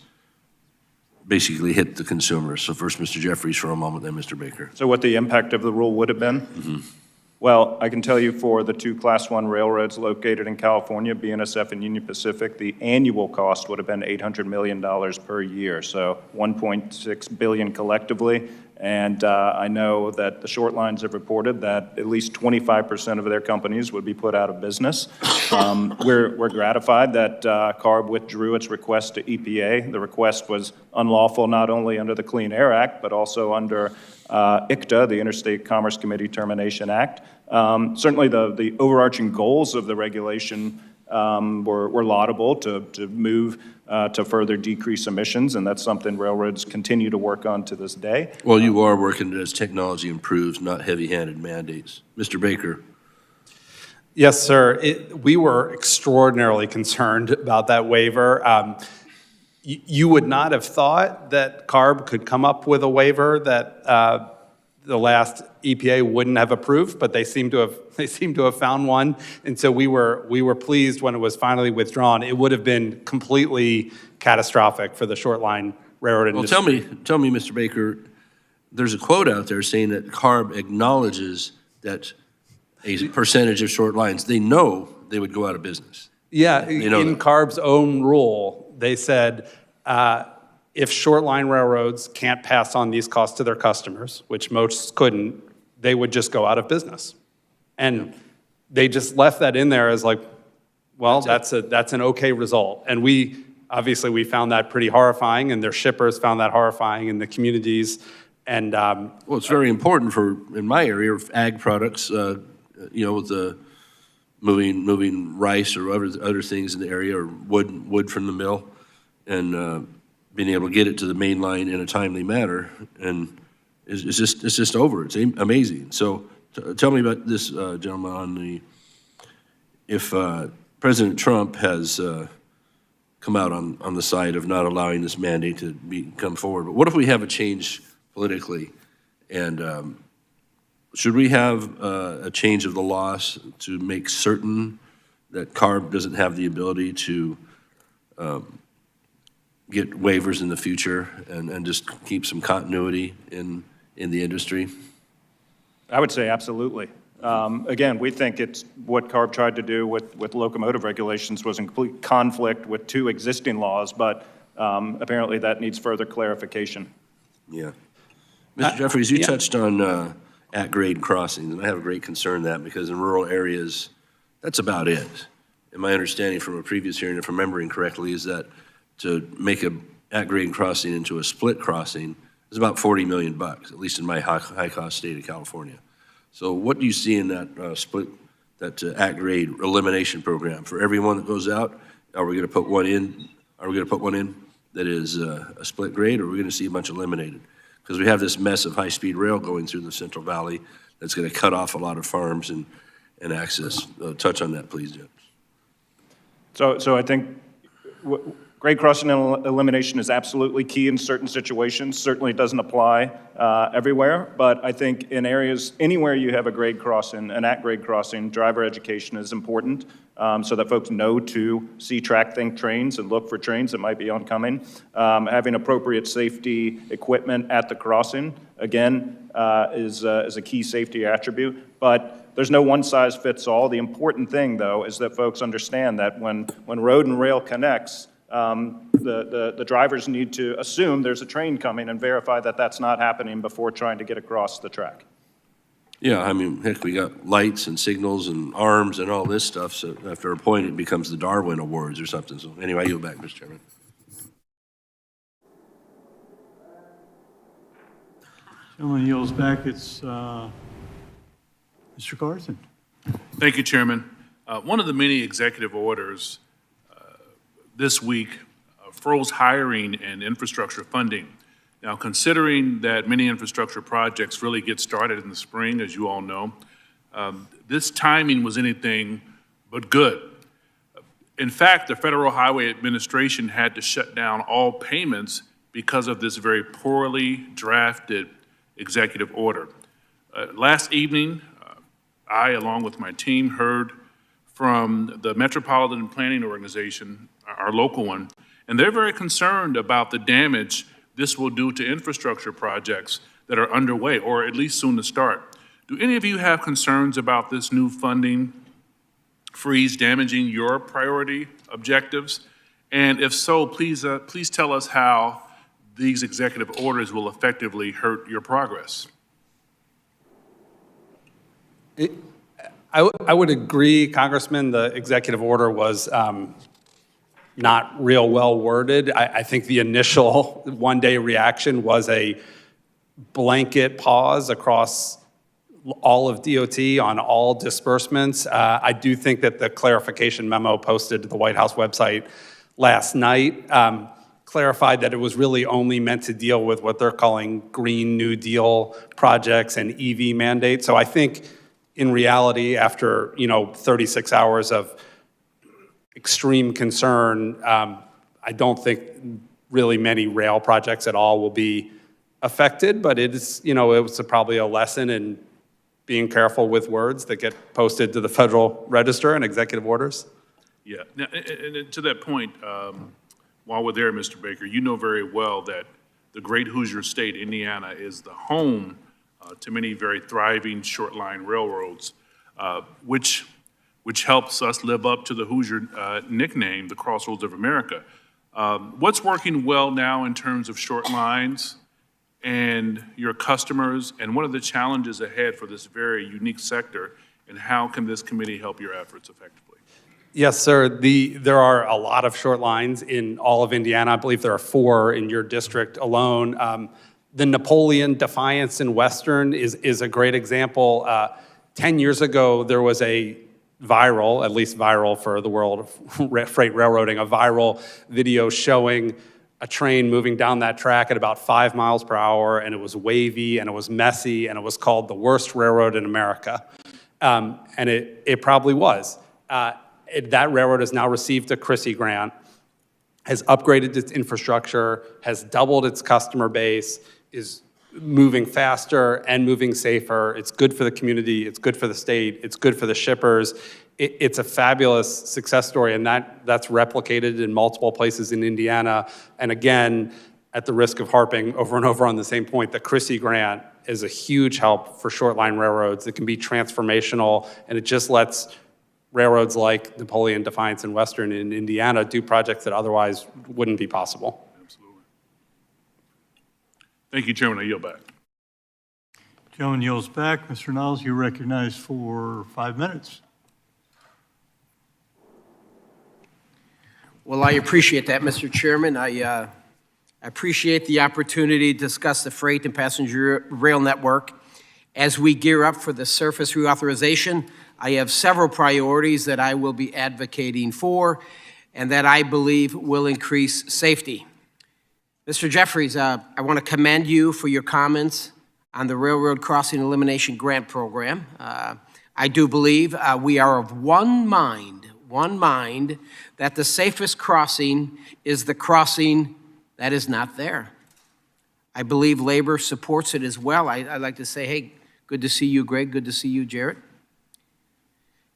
basically hit the consumer. So first, Mr. Jeffries for a moment, then Mr. Baker. So what the impact of the rule would have been? Mm-hmm. Well, I can tell you for the two Class 1 railroads located in California, BNSF and Union Pacific, the annual cost would have been $800 million per year, so $1.6 billion collectively. And I know that the short lines have reported that at least 25% of their companies would be put out of business. We're gratified that CARB withdrew its request to EPA. The request was unlawful not only under the Clean Air Act, but also under ICTA, the Interstate Commerce Committee Termination Act. Certainly the overarching goals of the regulation were laudable to move to further decrease emissions, and that's something railroads continue to work on to this day. Well, you are working as technology improves, not heavy-handed mandates. Mr. Baker. Yes, sir. We were extraordinarily concerned about that waiver. You would not have thought that CARB could come up with a waiver that the last EPA wouldn't have approved, but they seem to have found one, and so we were pleased when it was finally withdrawn. It would have been completely catastrophic for the short line railroad industry. Well, tell me, Mr. Baker, there's a quote out there saying that CARB acknowledges that a percentage of short lines, they know they would go out of business. Yeah, in CARB's own rule, they said if short line railroads can't pass on these costs to their customers, which most couldn't, they would just go out of business. And they just left that in there as like, well, that's an okay result. And we found that pretty horrifying, and their shippers found that horrifying in the communities. And well, it's very important in my area, ag products, with the moving rice or other things in the area, or wood from the mill, and being able to get it to the main line in a timely manner, and it's just over. It's amazing. So tell me about this, gentleman, on if President Trump has come out on the side of not allowing this mandate to come forward, but what if we have a change politically, and should we have a change of the laws to make certain that CARB doesn't have the ability to get waivers in the future and just keep some continuity in the industry? I would say absolutely. Again, we think it's what CARB tried to do with locomotive regulations was in complete conflict with two existing laws, but apparently that needs further clarification. Yeah. Mr. Jeffries, you touched on at-grade crossings, and I have a great concern in that because in rural areas, that's about it. And my understanding from a previous hearing, if I'm remembering correctly, is that to make a at-grade crossing into a split crossing is about $40 million, at least in my high-cost state of California. So what do you see in that at-grade elimination program? For everyone that goes out, are we going to put one in? Are we going to put one in that is a split grade, or are we going to see a bunch eliminated? Because we have this mess of high-speed rail going through the Central Valley that's going to cut off a lot of farms and access. Touch on that, please, Jim. So I think Grade crossing elimination is absolutely key in certain situations. Certainly it doesn't apply everywhere, but I think in areas, anywhere you have a grade crossing, an at-grade crossing, driver education is important so that folks know to see, track, think trains and look for trains that might be oncoming. Having appropriate safety equipment at the crossing, again, is a key safety attribute, but there's no one-size-fits-all. The important thing, though, is that folks understand that when road and rail connects, the drivers need to assume there's a train coming and verify that that's not happening before trying to get across the track. Yeah, I mean, heck, we got lights and signals and arms and all this stuff, so after a point, it becomes the Darwin Awards or something. So anyway, I yield back, Mr. Chairman. Gentleman yields back. It's Mr. Carson. Thank you, Chairman. One of the many executive orders this week froze hiring and infrastructure funding. Now, considering that many infrastructure projects really get started in the spring, as you all know, this timing was anything but good. In fact, the Federal Highway Administration had to shut down all payments because of this very poorly drafted executive order. Last evening, I, along with my team, heard from the Metropolitan Planning Organization, our local one, and they're very concerned about the damage this will do to infrastructure projects that are underway, or at least soon to start. Do any of you have concerns about this new funding freeze damaging your priority objectives? And if so, please tell us how these executive orders will effectively hurt your progress. I would agree, Congressman, the executive order was not real well worded. I think the initial one-day reaction was a blanket pause across all of DOT on all disbursements. I do think that the clarification memo posted to the White House website last night clarified that it was really only meant to deal with what they're calling Green New Deal projects and EV mandates. So I think in reality, after 36 hours of extreme concern, I don't think really many rail projects at all will be affected, but it was probably a lesson in being careful with words that get posted to the Federal Register and executive orders. Yeah, now, and to that point, while we're there, Mr. Baker, you know very well that the great Hoosier state, Indiana, is the home to many very thriving short-line railroads, which helps us live up to the Hoosier nickname, the Crossroads of America. What's working well now in terms of short lines and your customers, and what are the challenges ahead for this very unique sector, and how can this committee help your efforts effectively? Yes, sir. There are a lot of short lines in all of Indiana. I believe there are 4 in your district alone. The Napoleon, Defiance, and Western is a great example. 10 years ago, there was a viral, at least viral for the world of freight railroading, a viral video showing a train moving down that track at about 5 miles per hour, and it was wavy, and it was messy, and it was called the worst railroad in America. And it probably was. That railroad has now received a Chrissy grant, has upgraded its infrastructure, has doubled its customer base, is moving faster and moving safer. It's good for the community, it's good for the state, it's good for the shippers. It's a fabulous success story, and that's replicated in multiple places in Indiana. And again, at the risk of harping over and over on the same point, the Chrissy grant is a huge help for short-line railroads. It can be transformational, and it just lets railroads like Napoleon, Defiance, and Western in Indiana do projects that otherwise wouldn't be possible. Absolutely. Thank you, Chairman. I yield back. Gentleman yields back. Mr. Niles, you're recognized for 5 minutes. Well, I appreciate that, Mr. Chairman. I appreciate the opportunity to discuss the freight and passenger rail network. As we gear up for the surface reauthorization, I have several priorities that I will be advocating for and that I believe will increase safety. Mr. Jeffries, I want to commend you for your comments on the Railroad Crossing Elimination Grant Program. I do believe we are of one mind one mind, that the safest crossing is the crossing that is not there. I believe labor supports it as well. I'd like to say, hey, good to see you, Greg. Good to see you, Jarrett.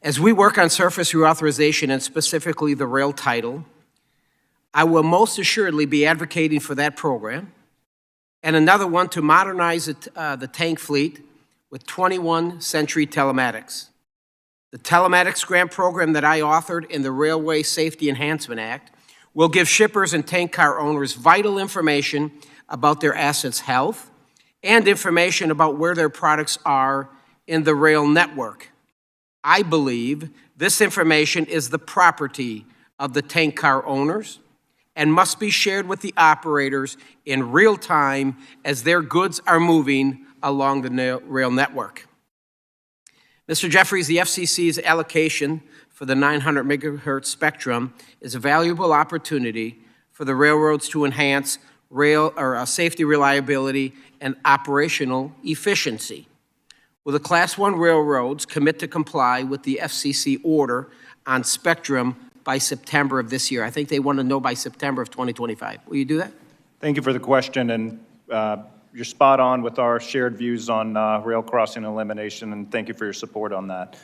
As we work on surface reauthorization and specifically the rail title, I will most assuredly be advocating for that program and another one to modernize the tank fleet with 21st century telematics. The telematics grant program that I authored in the Railway Safety Enhancement Act will give shippers and tank car owners vital information about their assets' health and information about where their products are in the rail network. I believe this information is the property of the tank car owners and must be shared with the operators in real time as their goods are moving along the rail network. Mr. Jeffries, the FCC's allocation for the 900 megahertz spectrum is a valuable opportunity for the railroads to enhance safety, reliability, and operational efficiency. Will the Class 1 railroads commit to comply with the FCC order on spectrum by September of this year? I think they want to know by September of 2025. Will you do that? Thank you for the question, and you're spot on with our shared views on rail crossing elimination, and thank you for your support on that.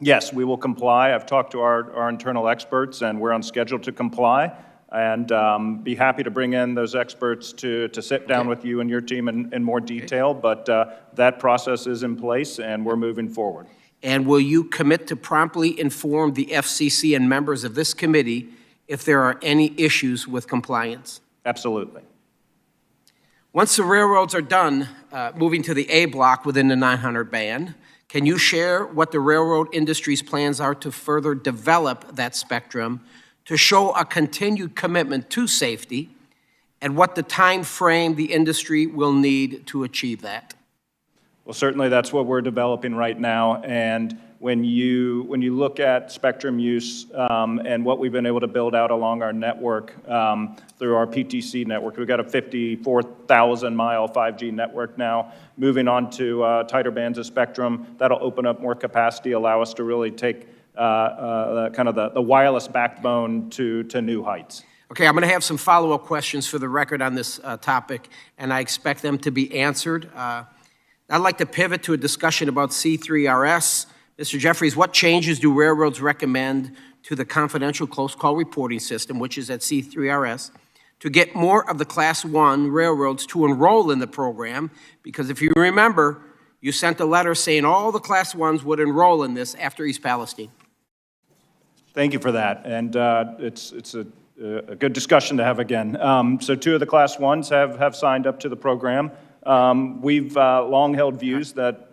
Yes, we will comply. I've talked to our internal experts, and we're on schedule to comply, and be happy to bring in those experts to sit down with you and your team in more detail, but that process is in place, and we're moving forward. And will you commit to promptly inform the FCC and members of this committee if there are any issues with compliance? Absolutely. Once the railroads are done moving to the A block within the 900 band, can you share what the railroad industry's plans are to further develop that spectrum to show a continued commitment to safety and what the time frame the industry will need to achieve that? Well, certainly that's what we're developing right now, and when you look at spectrum use and what we've been able to build out along our network through our PTC network, we've got a 54,000-mile 5G network now, moving on to tighter bands of spectrum. That'll open up more capacity, allow us to really take kind of the wireless backbone to new heights. Okay, I'm going to have some follow-up questions for the record on this topic, and I expect them to be answered. I'd like to pivot to a discussion about C3RS. Mr. Jeffries, what changes do railroads recommend to the confidential close call reporting system, which is at C3RS, to get more of the Class 1 railroads to enroll in the program? Because if you remember, you sent a letter saying all the Class 1s would enroll in this after East Palestine. Thank you for that, and it's a good discussion to have again. So 2 of the Class 1s have signed up to the program. We've long held views that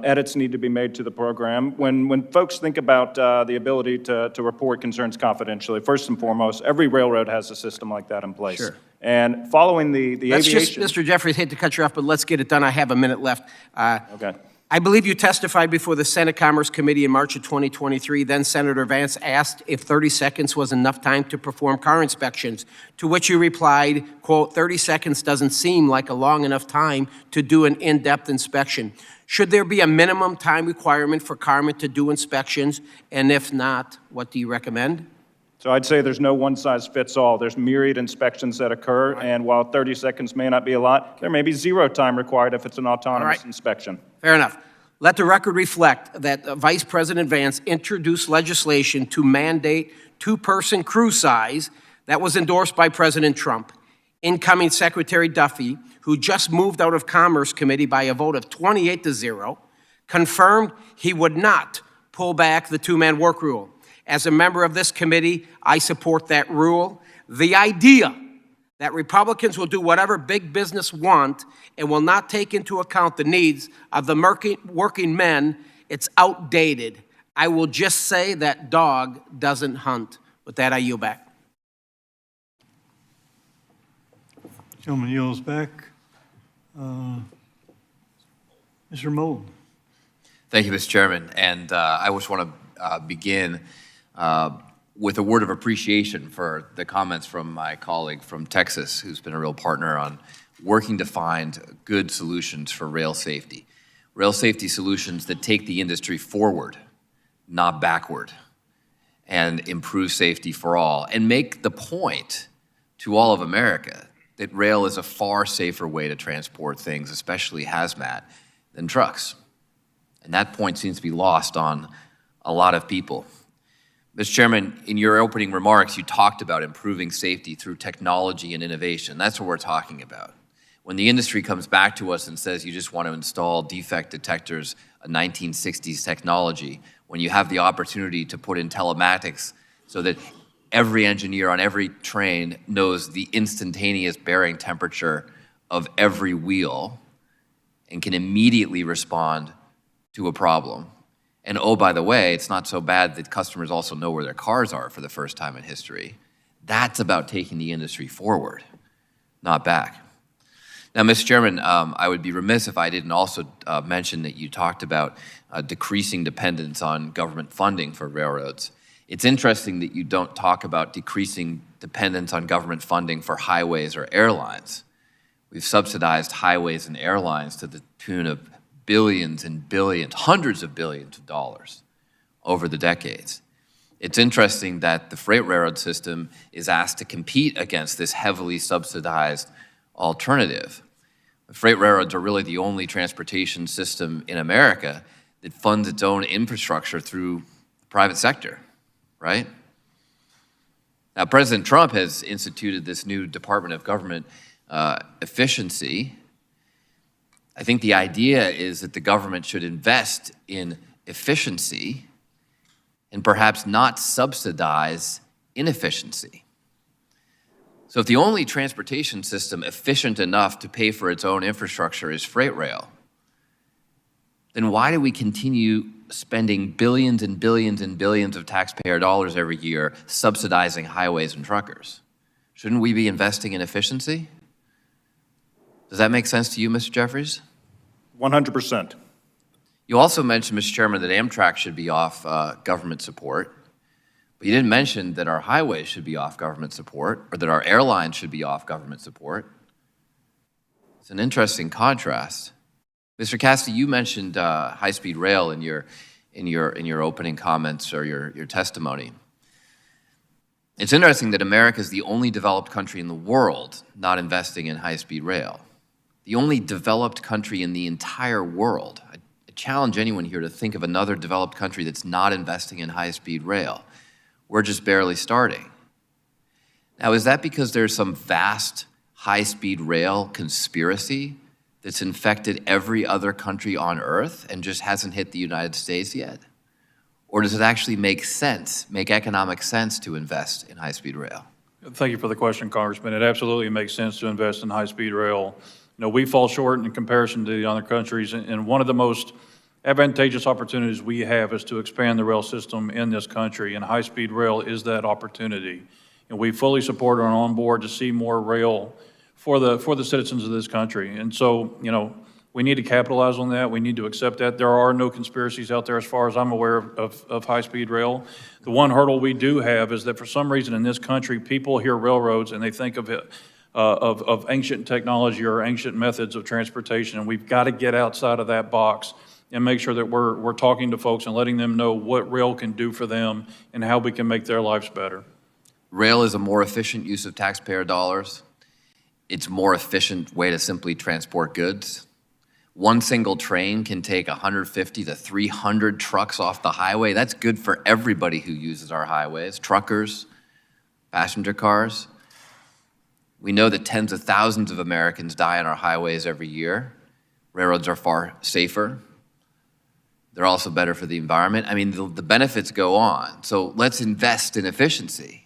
edits need to be made to the program. When folks think about the ability to report concerns confidentially, first and foremost, every railroad has a system like that in place. Sure. And following the aviation... Mr. Jeffries, hate to cut you off, but let's get it done. I have a minute left. Okay. I believe you testified before the Senate Commerce Committee in March of 2023. Then Senator Vance asked if 30 seconds was enough time to perform car inspections, to which you replied, quote, 30 seconds doesn't seem like a long enough time to do an in-depth inspection. Should there be a minimum time requirement for carmen to do inspections? And if not, what do you recommend? So I'd say there's no one-size-fits-all. There's myriad inspections that occur, and while 30 seconds may not be a lot, there may be 0 time required if it's an autonomous inspection. Fair enough. Let the record reflect that Vice President Vance introduced legislation to mandate 2-person crew size that was endorsed by President Trump. Incoming Secretary Duffy, who just moved out of Commerce Committee by a vote of 28-0, confirmed he would not pull back the 2-man work rule. As a member of this committee, I support that rule. The idea that Republicans will do whatever big business want and will not take into account the needs of the working men, it's outdated. I will just say that dog doesn't hunt. With that, I yield back. Gentleman yields back. Mr. Mould. Thank you, Mr. Chairman. And I just want to begin with a word of appreciation for the comments from my colleague from Texas, who's been a real partner on working to find good solutions for rail safety solutions that take the industry forward, not backward, and improve safety for all, and make the point to all of America that rail is a far safer way to transport things, especially hazmat, than trucks. And that point seems to be lost on a lot of people. Mr. Chairman, in your opening remarks, you talked about improving safety through technology and innovation. That's what we're talking about. When the industry comes back to us and says you just want to install defect detectors, a 1960s technology, when you have the opportunity to put in telematics so that every engineer on every train knows the instantaneous bearing temperature of every wheel and can immediately respond to a problem. And oh, by the way, it's not so bad that customers also know where their cars are for the first time in history. That's about taking the industry forward, not back. Now, Mr. Chairman, I would be remiss if I didn't also mention that you talked about decreasing dependence on government funding for railroads. It's interesting that you don't talk about decreasing dependence on government funding for highways or airlines. We've subsidized highways and airlines to the tune of billions and billions, hundreds of billions of dollars over the decades. It's interesting that the freight railroad system is asked to compete against this heavily subsidized alternative. The freight railroads are really the only transportation system in America that funds its own infrastructure through the private sector, right? Now, President Trump has instituted this new Department of Government Efficiency. I think the idea is that the government should invest in efficiency and perhaps not subsidize inefficiency. So if the only transportation system efficient enough to pay for its own infrastructure is freight rail, then why do we continue spending billions and billions and billions of taxpayer dollars every year subsidizing highways and truckers? Shouldn't we be investing in efficiency? Does that make sense to you, Mr. Jeffries? 100%. You also mentioned, Mr. Chairman, that Amtrak should be off government support, but you didn't mention that our highways should be off government support or that our airlines should be off government support. It's an interesting contrast. Mr. Cassidy, you mentioned high-speed rail in your opening comments or your testimony. It's interesting that America is the only developed country in the world not investing in high-speed rail. The only developed country in the entire world. I challenge anyone here to think of another developed country that's not investing in high-speed rail. We're just barely starting. Now, is that because there's some vast high-speed rail conspiracy that's infected every other country on Earth and just hasn't hit the United States yet? Or does it actually make sense, make economic sense to invest in high-speed rail? Thank you for the question, Congressman. It absolutely makes sense to invest in high-speed rail. You know, we fall short in comparison to the other countries, and one of the most advantageous opportunities we have is to expand the rail system in this country, and high-speed rail is that opportunity. And we fully support and are on board to see more rail for the citizens of this country. And so, you know, we need to capitalize on that. We need to accept that. There are no conspiracies out there as far as I'm aware of high-speed rail. The one hurdle we do have is that for some reason in this country, people hear railroads and they think of it of ancient technology or ancient methods of transportation, and we've got to get outside of that box and make sure that we're talking to folks and letting them know what rail can do for them and how we can make their lives better. Rail is a more efficient use of taxpayer dollars. It's a more efficient way to simply transport goods. One single train can take 150 to 300 trucks off the highway. That's good for everybody who uses our highways, truckers, passenger cars. We know that tens of thousands of Americans die on our highways every year. Railroads are far safer. They're also better for the environment. I mean, the benefits go on. So let's invest in efficiency.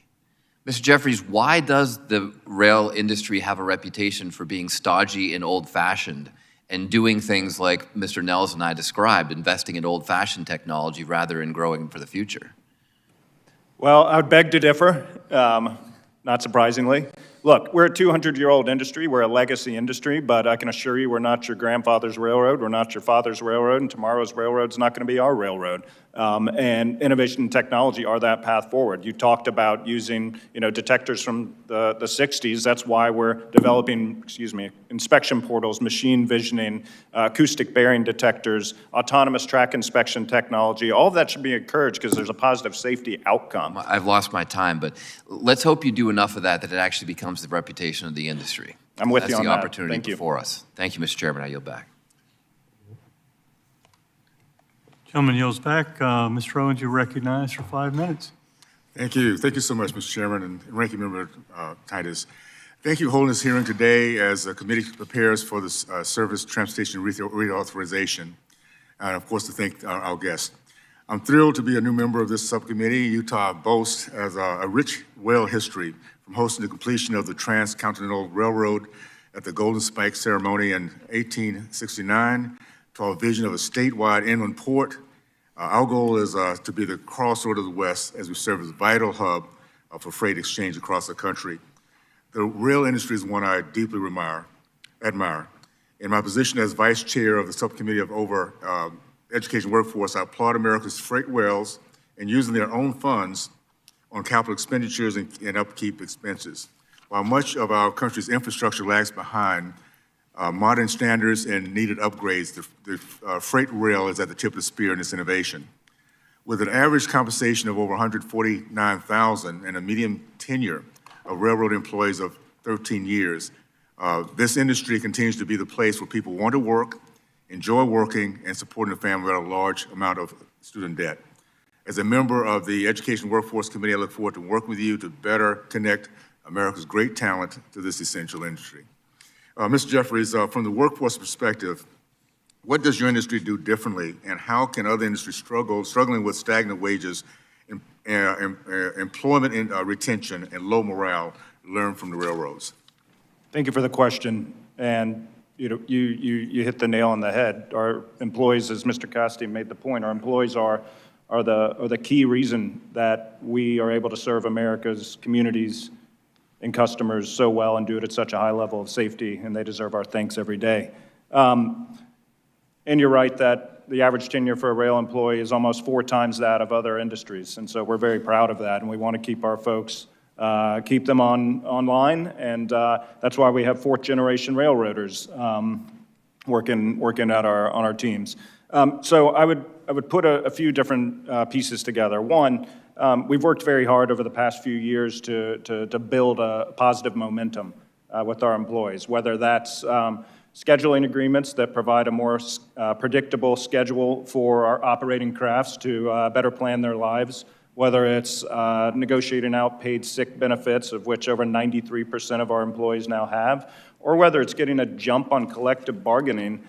Mr. Jeffries, why does the rail industry have a reputation for being stodgy and old-fashioned and doing things like Mr. Nels and I described, investing in old-fashioned technology rather than growing for the future? Well, I would beg to differ. not surprisingly. Look, we're a 200-year-old industry. We're a legacy industry, but I can assure you we're not your grandfather's railroad. We're not your father's railroad, and tomorrow's railroad's not going to be our railroad. And innovation and technology are that path forward. You talked about using, detectors from the 60s. That's why we're developing, inspection portals, machine visioning, acoustic bearing detectors, autonomous track inspection technology. All of that should be encouraged because there's a positive safety outcome. I've lost my time, but let's hope you do enough of that it actually becomes the reputation of the industry. I'm with you on that. That's the opportunity Thank you. before us. Thank you, Mr. Chairman. I yield back. Gentleman yields back. Mr. Owens, you're recognized for 5 minutes. Thank you. Thank you so much, Mr. Chairman and Ranking Member Titus. Thank you for holding this hearing today as the committee prepares for the Surface Transportation Reauthorization, and of course to thank our guests. I'm thrilled to be a new member of this subcommittee. Utah boasts as a rich rail history, from hosting the completion of the Transcontinental Railroad at the Golden Spike ceremony in 1869 to our vision of a statewide inland port. Our goal is to be the crossroad of the West as we serve as a vital hub for freight exchange across the country. The rail industry is one I deeply admire. In my position as vice chair of the subcommittee of education workforce, I applaud America's freight rails in using their own funds on capital expenditures and upkeep expenses. While much of our country's infrastructure lags behind modern standards and needed upgrades, the freight rail is at the tip of the spear in this innovation. With an average compensation of over $149,000 and a median tenure of railroad employees of 13 years, this industry continues to be the place where people want to work, enjoy working, and supporting a family without a large amount of student debt. As a member of the Education Workforce Committee, I look forward to working with you to better connect America's great talent to this essential industry. Mr. Jeffries, from the workforce perspective, what does your industry do differently, and how can other industries struggling with stagnant wages, employment and retention, and low morale learn from the railroads? Thank you for the question. And you hit the nail on the head. Our employees, as Mr. Costi made the point, our employees are the key reason that we are able to serve America's communities and customers so well and do it at such a high level of safety, and they deserve our thanks every day. And you're right that the average tenure for a rail employee is almost 4 times that of other industries, and so we're very proud of that, and we want to keep our folks, keep them online, and that's why we have 4th-generation railroaders working on our teams. So I would put a few different pieces together. One, we've worked very hard over the past few years to build a positive momentum with our employees, whether that's scheduling agreements that provide a more predictable schedule for our operating crafts to better plan their lives, whether it's negotiating out paid sick benefits, of which over 93% of our employees now have, or whether it's getting a jump on collective bargaining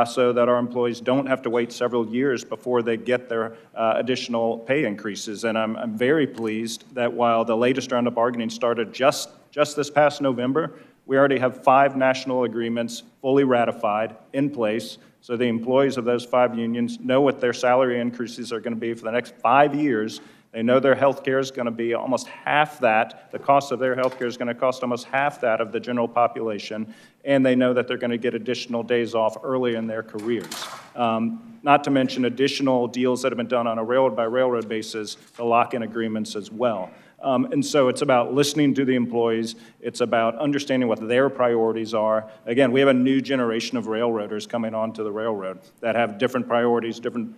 so that our employees don't have to wait several years before they get their additional pay increases. And I'm very pleased that while the latest round of bargaining started just this past November, we already have 5 national agreements fully ratified in place, so the employees of those 5 unions know what their salary increases are going to be for the next 5 years. They know their health care is going to be almost half that. The cost of their health care is going to cost almost half that of the general population, and they know that they're going to get additional days off early in their careers. Not to mention additional deals that have been done on a railroad-by-railroad basis to lock in agreements as well. And so it's about listening to the employees. It's about understanding what their priorities are. Again, we have a new generation of railroaders coming onto the railroad that have different priorities, different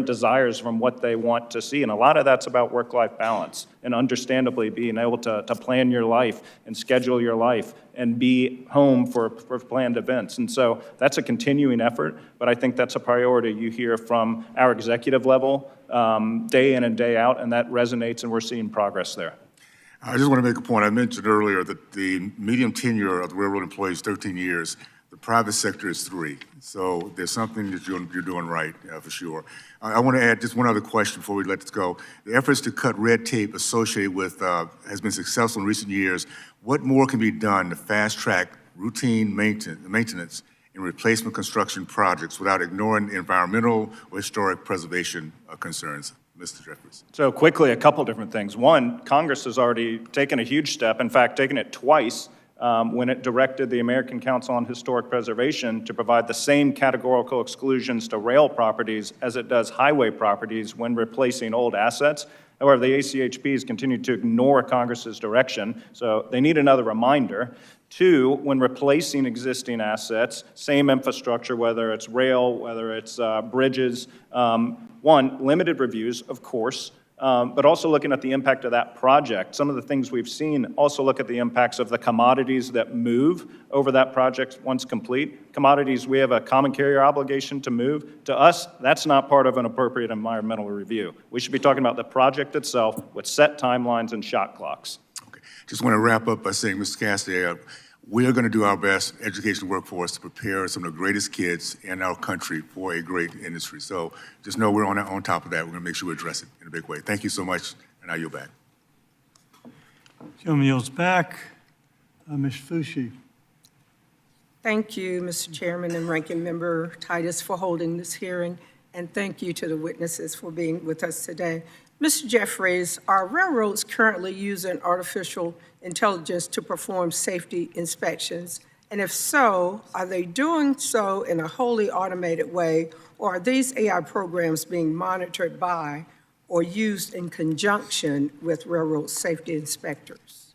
desires from what they want to see. And a lot of that's about work-life balance and understandably being able to plan your life and schedule your life and be home for planned events. And so that's a continuing effort, but I think that's a priority you hear from our executive level day in and day out, and that resonates, and we're seeing progress there. I just want to make a point. I mentioned earlier that the median tenure of the railroad employees is 13 years. The private sector is 3. So there's something that you're doing right, for sure. I want to add just one other question before we let this go. The efforts to cut red tape associated with has been successful in recent years. What more can be done to fast-track routine maintenance and replacement construction projects without ignoring environmental or historic preservation concerns? Mr. Jeffries. So quickly, a couple different things. One, Congress has already taken a huge step, in fact, taken it twice, when it directed the American Council on Historic Preservation to provide the same categorical exclusions to rail properties as it does highway properties when replacing old assets. However, the ACHP has continued to ignore Congress's direction, so they need another reminder. Two, when replacing existing assets, same infrastructure, whether it's rail, whether it's bridges. One, limited reviews, of course, but also looking at the impact of that project. Some of the things we've seen also look at the impacts of the commodities that move over that project once complete. Commodities, we have a common carrier obligation to move. To us, that's not part of an appropriate environmental review. We should be talking about the project itself with set timelines and shot clocks. Okay. Just want to wrap up by saying, Mr. Cassidy, we are going to do our best, education workforce, to prepare some of the greatest kids in our country for a great industry. So just know we're on top of that. We're going to make sure we address it in a big way. Thank you so much, and I yield back. Gentleman yields back. Ms. Fushi. Thank you, Mr. Chairman and Ranking Member Titus, for holding this hearing, and thank you to the witnesses for being with us today. Mr. Jeffries, are railroads currently using artificial intelligence to perform safety inspections? And if so, are they doing so in a wholly automated way, or are these AI programs being monitored by or used in conjunction with railroad safety inspectors?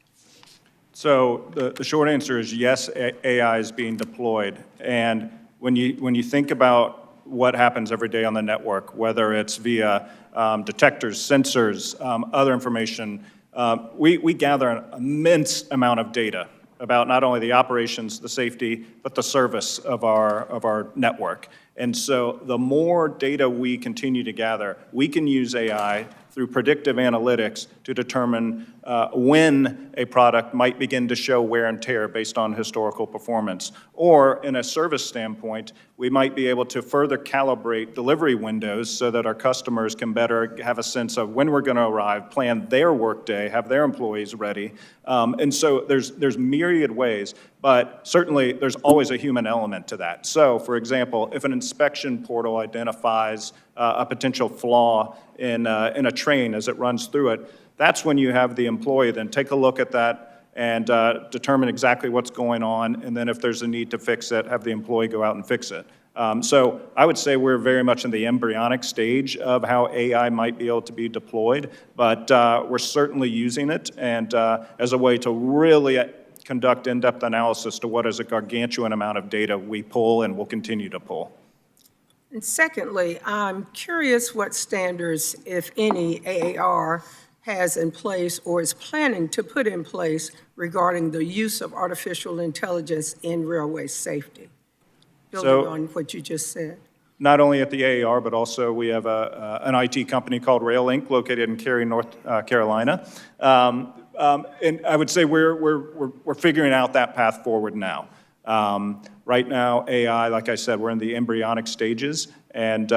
So the short answer is yes, AI is being deployed. And when you think about what happens every day on the network, whether it's via detectors, sensors, other information, we gather an immense amount of data about not only the operations, the safety, but the service of our network. And so the more data we continue to gather, we can use AI through predictive analytics to determine when a product might begin to show wear and tear based on historical performance. Or in a service standpoint, we might be able to further calibrate delivery windows so that our customers can better have a sense of when we're going to arrive, plan their workday, have their employees ready. And so there's myriad ways, but certainly there's always a human element to that. So, for example, if an inspection portal identifies a potential flaw in a train as it runs through it, that's when you have the employee then take a look at that and determine exactly what's going on, and then if there's a need to fix it, have the employee go out and fix it. So I would say we're very much in the embryonic stage of how AI might be able to be deployed, but we're certainly using it and as a way to really conduct in-depth analysis to what is a gargantuan amount of data we pull and will continue to pull. And secondly, I'm curious what standards, if any, AAR has in place or is planning to put in place regarding the use of artificial intelligence in railway safety, building on what you just said. Not only at the AAR, but also we have an IT company called Rail Inc. located in Cary, North Carolina. And I would say we're figuring out that path forward now. Right now, AI, like I said, we're in the embryonic stages, and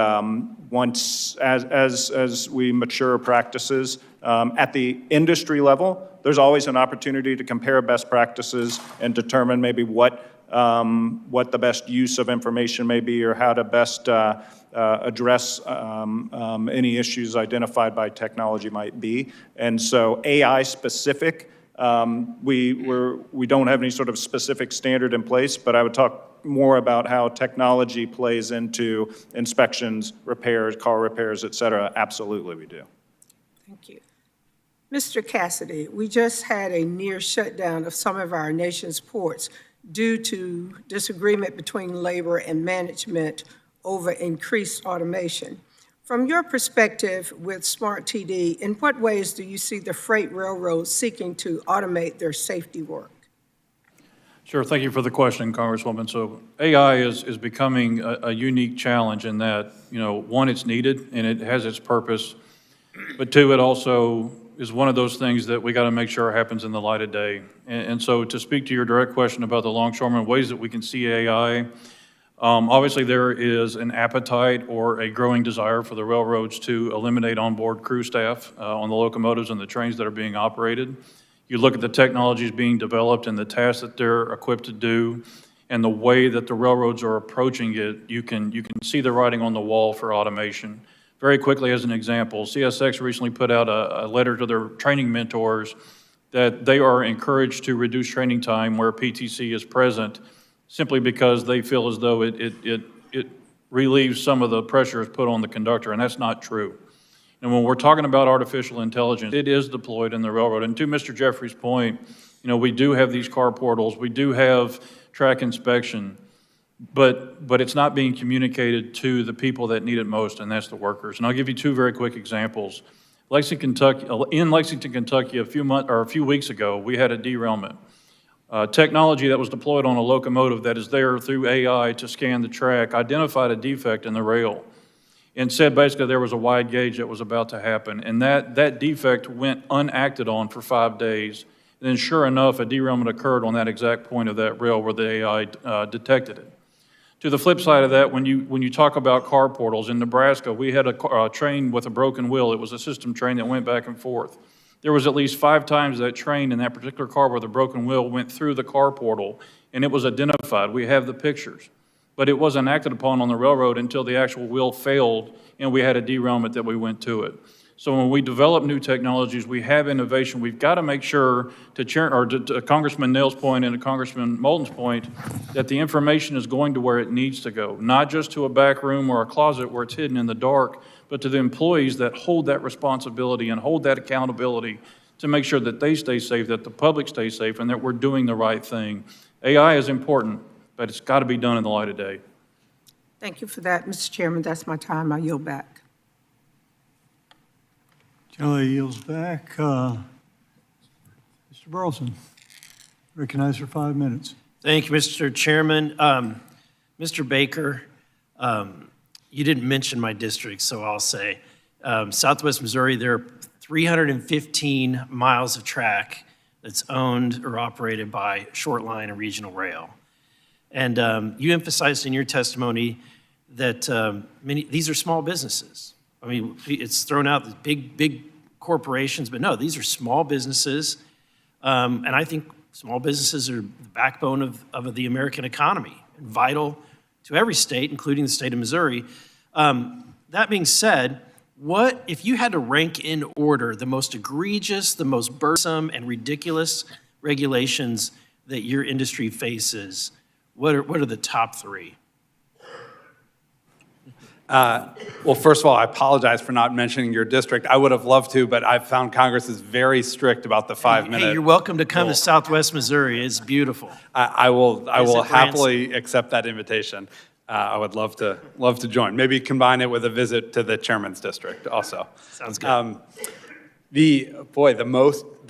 once, as we mature practices at the industry level, there's always an opportunity to compare best practices and determine maybe what the best use of information may be or how to best address any issues identified by technology might be. And so AI specific, we don't have any sort of specific standard in place, but I would talk more about how technology plays into inspections, repairs, car repairs, et cetera. Absolutely, we do. Thank you. Mr. Cassidy, we just had a near shutdown of some of our nation's ports due to disagreement between labor and management over increased automation. From your perspective with Smart TD, in what ways do you see the freight railroads seeking to automate their safety work? Sure, thank you for the question, Congresswoman. So AI is becoming a unique challenge in that, one, it's needed and it has its purpose, but two, it also is one of those things that we got to make sure happens in the light of day. And so to speak to your direct question about the longshoremen, ways that we can see AI, obviously there is an appetite or a growing desire for the railroads to eliminate onboard crew staff on the locomotives and the trains that are being operated. You look at the technologies being developed and the tasks that they're equipped to do and the way that the railroads are approaching it, you can see the writing on the wall for automation. Very quickly, as an example, CSX recently put out a letter to their training mentors that they are encouraged to reduce training time where PTC is present, simply because they feel as though it relieves some of the pressures put on the conductor, and that's not true. And when we're talking about artificial intelligence, it is deployed in the railroad. And to Mr. Jeffrey's point, we do have these car portals, we do have track inspection, but it's not being communicated to the people that need it most, and that's the workers. And I'll give you two very quick examples. In Lexington, Kentucky, a few weeks ago, we had a derailment. Technology that was deployed on a locomotive that is there through AI to scan the track identified a defect in the rail and said basically there was a wide gauge that was about to happen. And that defect went unacted on for 5 days. And then sure enough, a derailment occurred on that exact point of that rail where the AI detected it. To the flip side of that, when you talk about car portals, in Nebraska, we had a train with a broken wheel. It was a system train that went back and forth. There was at least 5 times that train in that particular car where the broken wheel went through the car portal, and it was identified. We have the pictures. But it wasn't acted upon on the railroad until the actual wheel failed, and we had a derailment that we went to it. So when we develop new technologies, we have innovation. We've got to make sure, to Congressman Nail's point and to Congressman Moulton's point, that the information is going to where it needs to go, not just to a back room or a closet where it's hidden in the dark, but to the employees that hold that responsibility and hold that accountability to make sure that they stay safe, that the public stays safe, and that we're doing the right thing. AI is important, but it's got to be done in the light of day. Thank you for that, Mr. Chairman. That's my time. I yield back. Kelly yields back. Mr. Burleson, recognized for 5 minutes. Thank you, Mr. Chairman. Mr. Baker, you didn't mention my district, so I'll say Southwest Missouri, there are 315 miles of track that's owned or operated by short line and regional rail. And you emphasized in your testimony that these are small businesses. I mean, it's thrown out as big corporations, but no, these are small businesses. And I think small businesses are the backbone of the American economy, and vital to every state, including the state of Missouri. That being said, what if you had to rank in order the most egregious, the most burdensome, and ridiculous regulations that your industry faces? What are the top 3? Well, first of all, I apologize for not mentioning your district. I would have loved to, but I've found Congress is very strict about the 5-minute. Hey, you're welcome to come to Southwest Missouri. It's beautiful. I will happily accept that invitation. I would love to join. Maybe combine it with a visit to the chairman's district also. Sounds good. The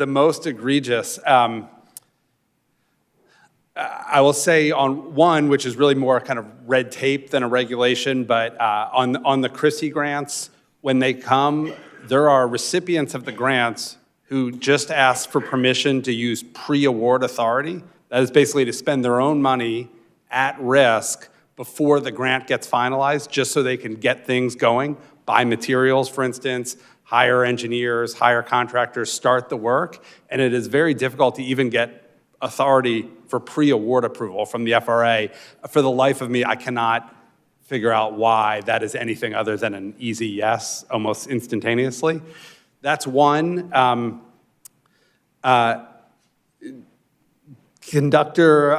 most egregious. I will say on one, which is really more kind of red tape than a regulation, but on the Christie grants, when they come, there are recipients of the grants who just ask for permission to use pre-award authority. That is basically to spend their own money at risk before the grant gets finalized, just so they can get things going, buy materials, for instance, hire engineers, hire contractors, start the work, and it is very difficult to even get authority for pre-award approval from the FRA. For the life of me, I cannot figure out why that is anything other than an easy yes, almost instantaneously. That's one. Dispatcher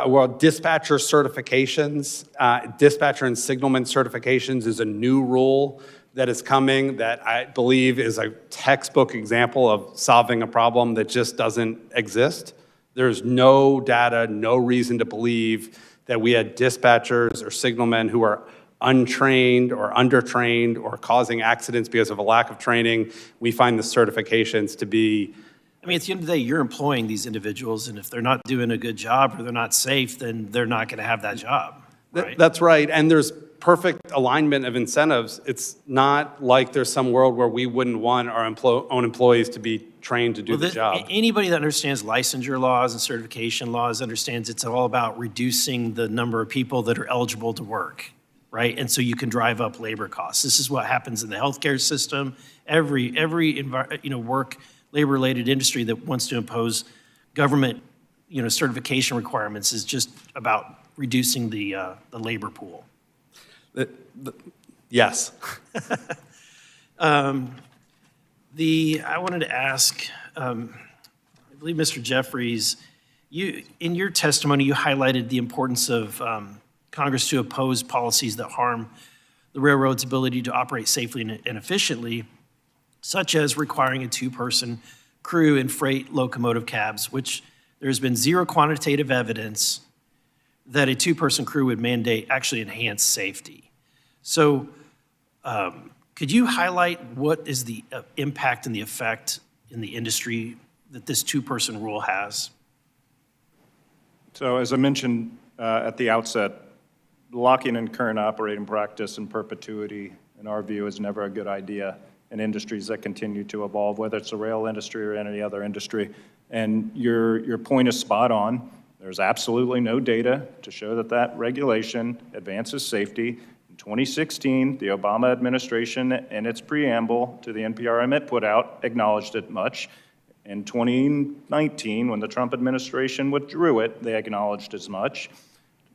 certifications, dispatcher and signalman certifications is a new rule that is coming that I believe is a textbook example of solving a problem that just doesn't exist. There's no data, no reason to believe that we had dispatchers or signalmen who are untrained or undertrained or causing accidents because of a lack of training. We find the certifications to be... I mean, at the end of the day, you're employing these individuals, and if they're not doing a good job or they're not safe, then they're not going to have that job, right? That's right, and there's perfect alignment of incentives. It's not like there's some world where we wouldn't want our own employees to be trained to do the job. Anybody that understands licensure laws and certification laws understands it's all about reducing the number of people that are eligible to work, right? And so you can drive up labor costs. This is what happens in the healthcare system. Every work labor-related industry that wants to impose government, certification requirements is just about reducing the labor pool. Yes. I wanted to ask, I believe Mr. Jeffries, in your testimony, you highlighted the importance of Congress to oppose policies that harm the railroad's ability to operate safely and efficiently, such as requiring a two-person crew in freight locomotive cabs, which there's been zero quantitative evidence that a two-person crew would mandate actually enhance safety. So could you highlight what is the impact and the effect in the industry that this two-person rule has? So as I mentioned at the outset, locking in current operating practice in perpetuity, in our view, is never a good idea in industries that continue to evolve, whether it's the rail industry or any other industry. And your point is spot on. There's absolutely no data to show that that regulation advances safety. In 2016, the Obama administration, in its preamble to the NPRM it put out, acknowledged it much. In 2019, when the Trump administration withdrew it, they acknowledged as much.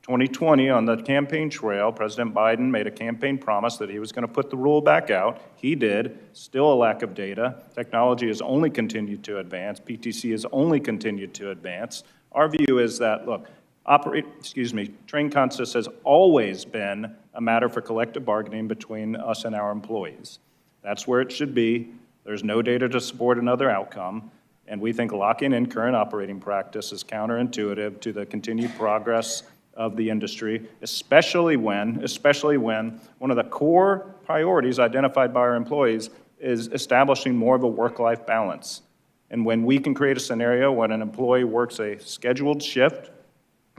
2020, on the campaign trail, President Biden made a campaign promise that he was going to put the rule back out. He did. Still a lack of data. Technology has only continued to advance. PTC has only continued to advance. Our view is that, look, train consist has always been a matter for collective bargaining between us and our employees. That's where it should be. There's no data to support another outcome. And we think locking in current operating practice is counterintuitive to the continued progress of the industry, especially when one of the core priorities identified by our employees is establishing more of a work-life balance. And when we can create a scenario when an employee works a scheduled shift,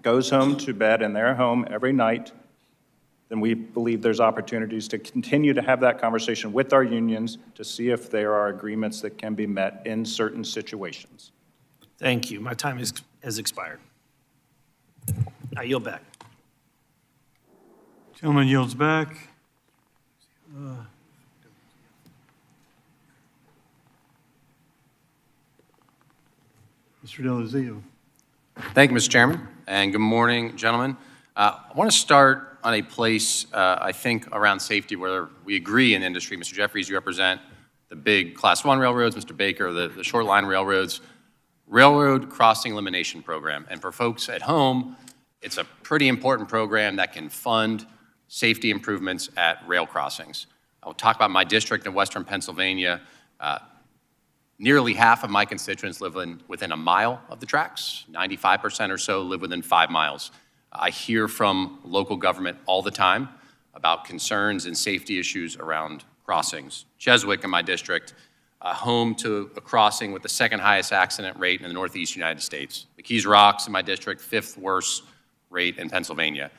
goes home to bed in their home every night, then we believe there's opportunities to continue to have that conversation with our unions to see if there are agreements that can be met in certain situations. Thank you. My time has expired. I yield back. Gentleman yields back. Mr. Delazio. Thank you, Mr. Chairman, and good morning, gentlemen. I want to start on a place, I think, around safety where we agree in industry. Mr. Jeffries, you represent the big Class 1 railroads, Mr. Baker, the short line railroads. Railroad Crossing Elimination Program. And for folks at home, it's a pretty important program that can fund safety improvements at rail crossings. I'll talk about my district in Western Pennsylvania. Nearly half of my constituents live within a mile of the tracks. 95% or so live within 5 miles. I hear from local government all the time about concerns and safety issues around crossings. Cheswick in my district, home to a crossing with the second highest accident rate in the Northeast United States. The Keys Rocks in my district, 5th worst rate in Pennsylvania.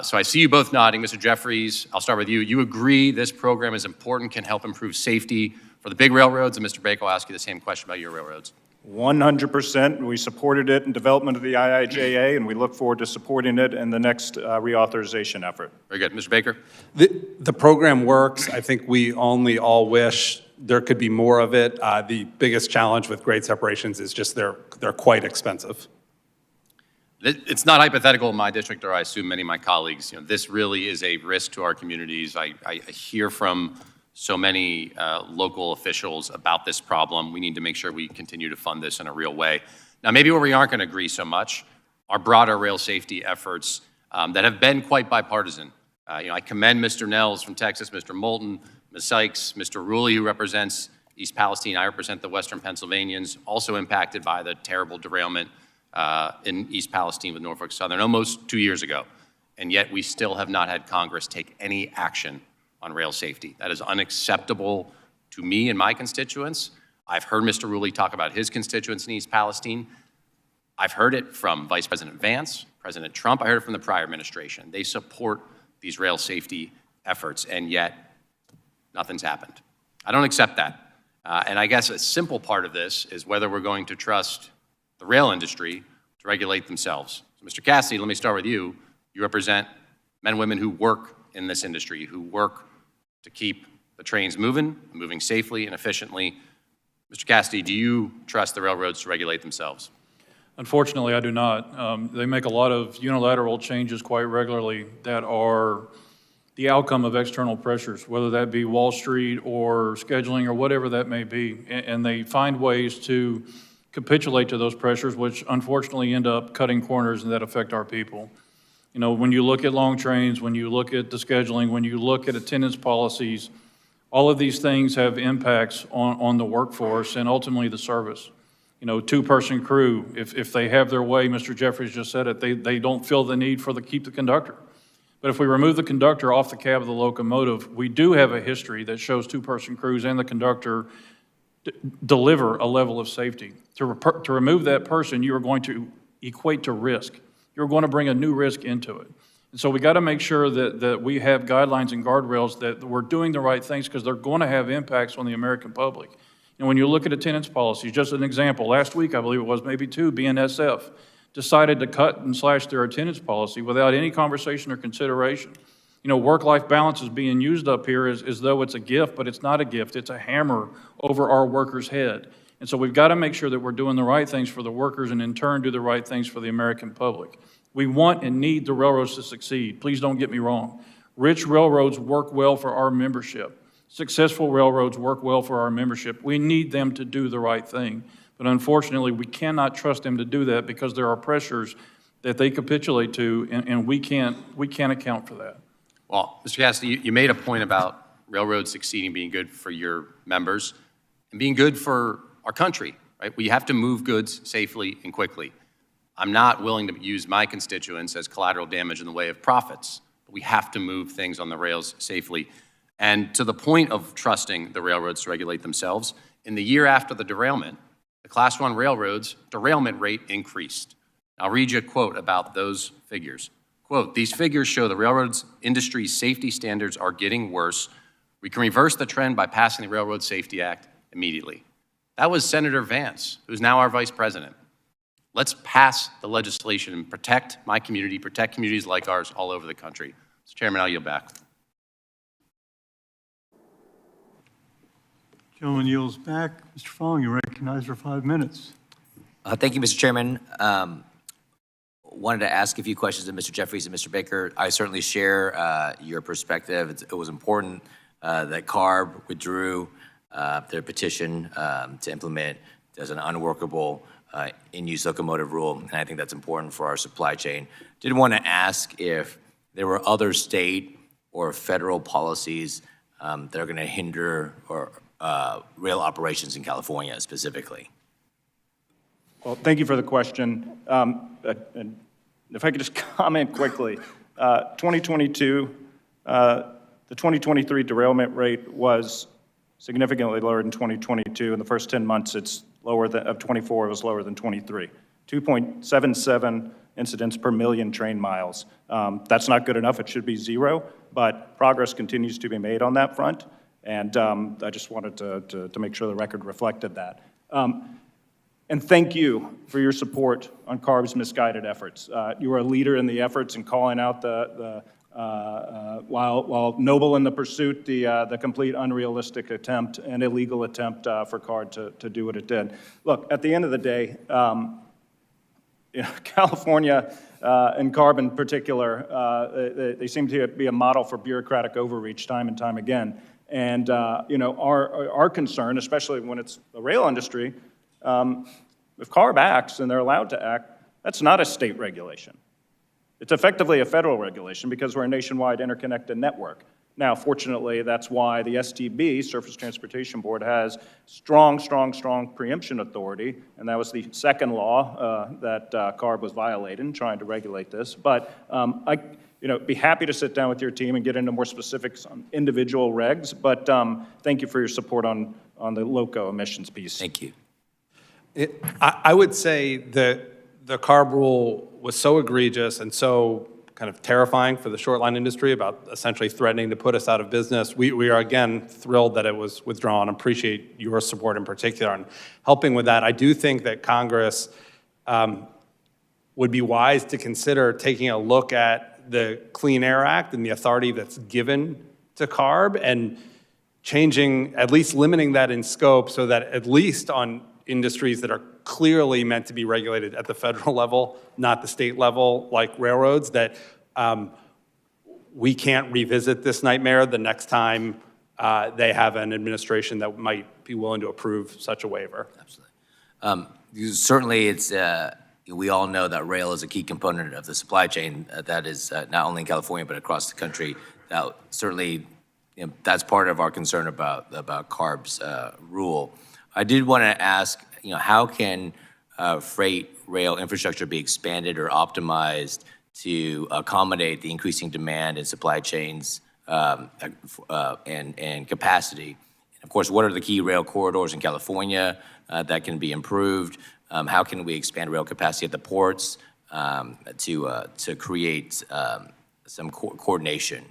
So I see you both nodding. Mr. Jeffries, I'll start with you. You agree this program is important, can help improve safety for the big railroads, and Mr. Baker, I'll ask you the same question about your railroads. 100%. We supported it in development of the IIJA, and we look forward to supporting it in the next reauthorization effort. Very good. Mr. Baker? The program works. I think we only all wish there could be more of it. The biggest challenge with grade separations is just they're quite expensive. It's not hypothetical in my district, or I assume many of my colleagues. You know, this really is a risk to our communities. I hear from so many local officials about this problem. We need to make sure we continue to fund this in a real way. Now, maybe where we aren't going to agree so much are broader rail safety efforts that have been quite bipartisan. I commend Mr. Nels from Texas, Mr. Moulton, Ms. Sykes, Mr. Rulli, who represents East Palestine. I represent the Western Pennsylvanians, also impacted by the terrible derailment in East Palestine with Norfolk Southern almost 2 years ago. And yet we still have not had Congress take any action on rail safety. That is unacceptable to me and my constituents. I've heard Mr. Rulli talk about his constituents in East Palestine. I've heard it from Vice President Vance, President Trump. I heard it from the prior administration. They support these rail safety efforts, and yet nothing's happened. I don't accept that. And I guess a simple part of this is whether we're going to trust the rail industry to regulate themselves. So Mr. Cassidy, let me start with you. You represent men and women who work in this industry, who work to keep the trains moving safely and efficiently. Mr. Cassidy, do you trust the railroads to regulate themselves? Unfortunately, I do not. They make a lot of unilateral changes quite regularly that are the outcome of external pressures, whether that be Wall Street or scheduling or whatever that may be. And they find ways to capitulate to those pressures, which unfortunately end up cutting corners and that affect our people. You know, when you look at long trains, when you look at the scheduling, when you look at attendance policies, all of these things have impacts on the workforce and ultimately the service. You know, two-person crew, if they have their way, Mr. Jeffries just said it, they don't feel the need for keep the conductor. But if we remove the conductor off the cab of the locomotive, we do have a history that shows two-person crews and the conductor deliver a level of safety. To remove that person, you are going to equate to risk. You're going to bring a new risk into it. And so we got to make sure that we have guidelines and guardrails that we're doing the right things because they're going to have impacts on the American public. And when you look at attendance policies, just an example, last week, I believe it was, maybe two, BNSF decided to cut and slash their attendance policy without any conversation or consideration. You know, work-life balance is being used up here as though it's a gift, but it's not a gift. It's a hammer over our workers' head. And so we've got to make sure that we're doing the right things for the workers and in turn do the right things for the American public. We want and need the railroads to succeed. Please don't get me wrong. Rich railroads work well for our membership. Successful railroads work well for our membership. We need them to do the right thing. But unfortunately, we cannot trust them to do that because there are pressures that they capitulate to, and we can't account for that. Well, Mr. Cassidy, you made a point about railroads succeeding being good for your members and being good for our country, right? We have to move goods safely and quickly. I'm not willing to use my constituents as collateral damage in the way of profits, but we have to move things on the rails safely. And to the point of trusting the railroads to regulate themselves, in the year after the derailment, the Class 1 railroads' derailment rate increased. I'll read you a quote about those figures. Quote, "These figures show the railroads industry's safety standards are getting worse. We can reverse the trend by passing the Railroad Safety Act immediately." That was Senator Vance, who's now our vice president. Let's pass the legislation and protect my community, protect communities like ours all over the country. Mr. Chairman, I'll yield back. Gentleman yields back. Mr. Fong, you're recognized for 5 minutes. Thank you, Mr. Chairman. Wanted to ask a few questions of Mr. Jeffries and Mr. Baker. I certainly share your perspective. It was important that CARB withdrew their petition to implement as an unworkable in-use locomotive rule, and I think that's important for our supply chain. Did want to ask if there were other state or federal policies that are going to hinder or rail operations in California specifically. Well, thank you for the question. And if I could just comment quickly, 2022, the 2023 derailment rate was significantly lower than 2022. In the first 10 months, it's lower than, of 24, it was lower than 23. 2.77 incidents per million train miles. That's not good enough. It should be 0, but progress continues to be made on that front. And I just wanted to make sure the record reflected that. And thank you for your support on CARB's misguided efforts. You are a leader in the efforts in calling out while noble in the pursuit, the complete unrealistic attempt and illegal attempt for CARB to do what it did. Look, at the end of the day, California and CARB in particular, they seem to be a model for bureaucratic overreach time and time again. And our concern, especially when it's the rail industry, if CARB acts and they're allowed to act, that's not a state regulation. It's effectively a federal regulation because we're a nationwide interconnected network. Now, fortunately, that's why the STB, Surface Transportation Board, has strong preemption authority, and that was the second law that CARB was violating, trying to regulate this. But I'd be happy to sit down with your team and get into more specifics on individual regs, but thank you for your support on the loco emissions piece. Thank you. I would say that the CARB rule was so egregious and so kind of terrifying for the short line industry about essentially threatening to put us out of business. We are, again, thrilled that it was withdrawn. Appreciate your support in particular on helping with that. I do think that Congress would be wise to consider taking a look at the Clean Air Act and the authority that's given to CARB and changing, at least limiting that in scope so that at least on industries that are clearly meant to be regulated at the federal level, not the state level, like railroads, that we can't revisit this nightmare the next time they have an administration that might be willing to approve such a waiver. Certainly, it's, we all know that rail is a key component of the supply chain that is not only in California but across the country. Now, certainly, that's part of our concern about CARB's rule. I did want to ask, how can freight rail infrastructure be expanded or optimized to accommodate the increasing demand in supply chains and capacity? Of course, what are the key rail corridors in California that can be improved? How can we expand rail capacity at the ports to create some coordination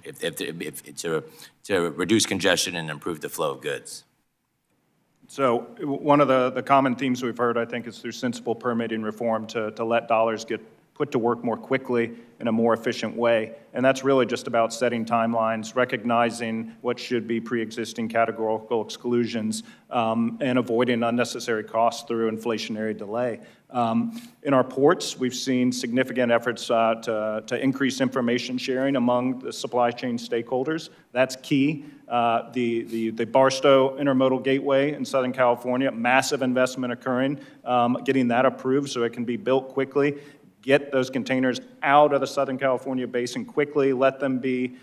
to reduce congestion and improve the flow of goods? So one of the common themes we've heard, I think, is through sensible permitting reform to let dollars get put to work more quickly in a more efficient way. And that's really just about setting timelines, recognizing what should be pre-existing categorical exclusions, and avoiding unnecessary costs through inflationary delay. In our ports, we've seen significant efforts to increase information sharing among the supply chain stakeholders. That's key. The Barstow Intermodal Gateway in Southern California, massive investment occurring, getting that approved so it can be built quickly. Get those containers out of the Southern California basin quickly, let them be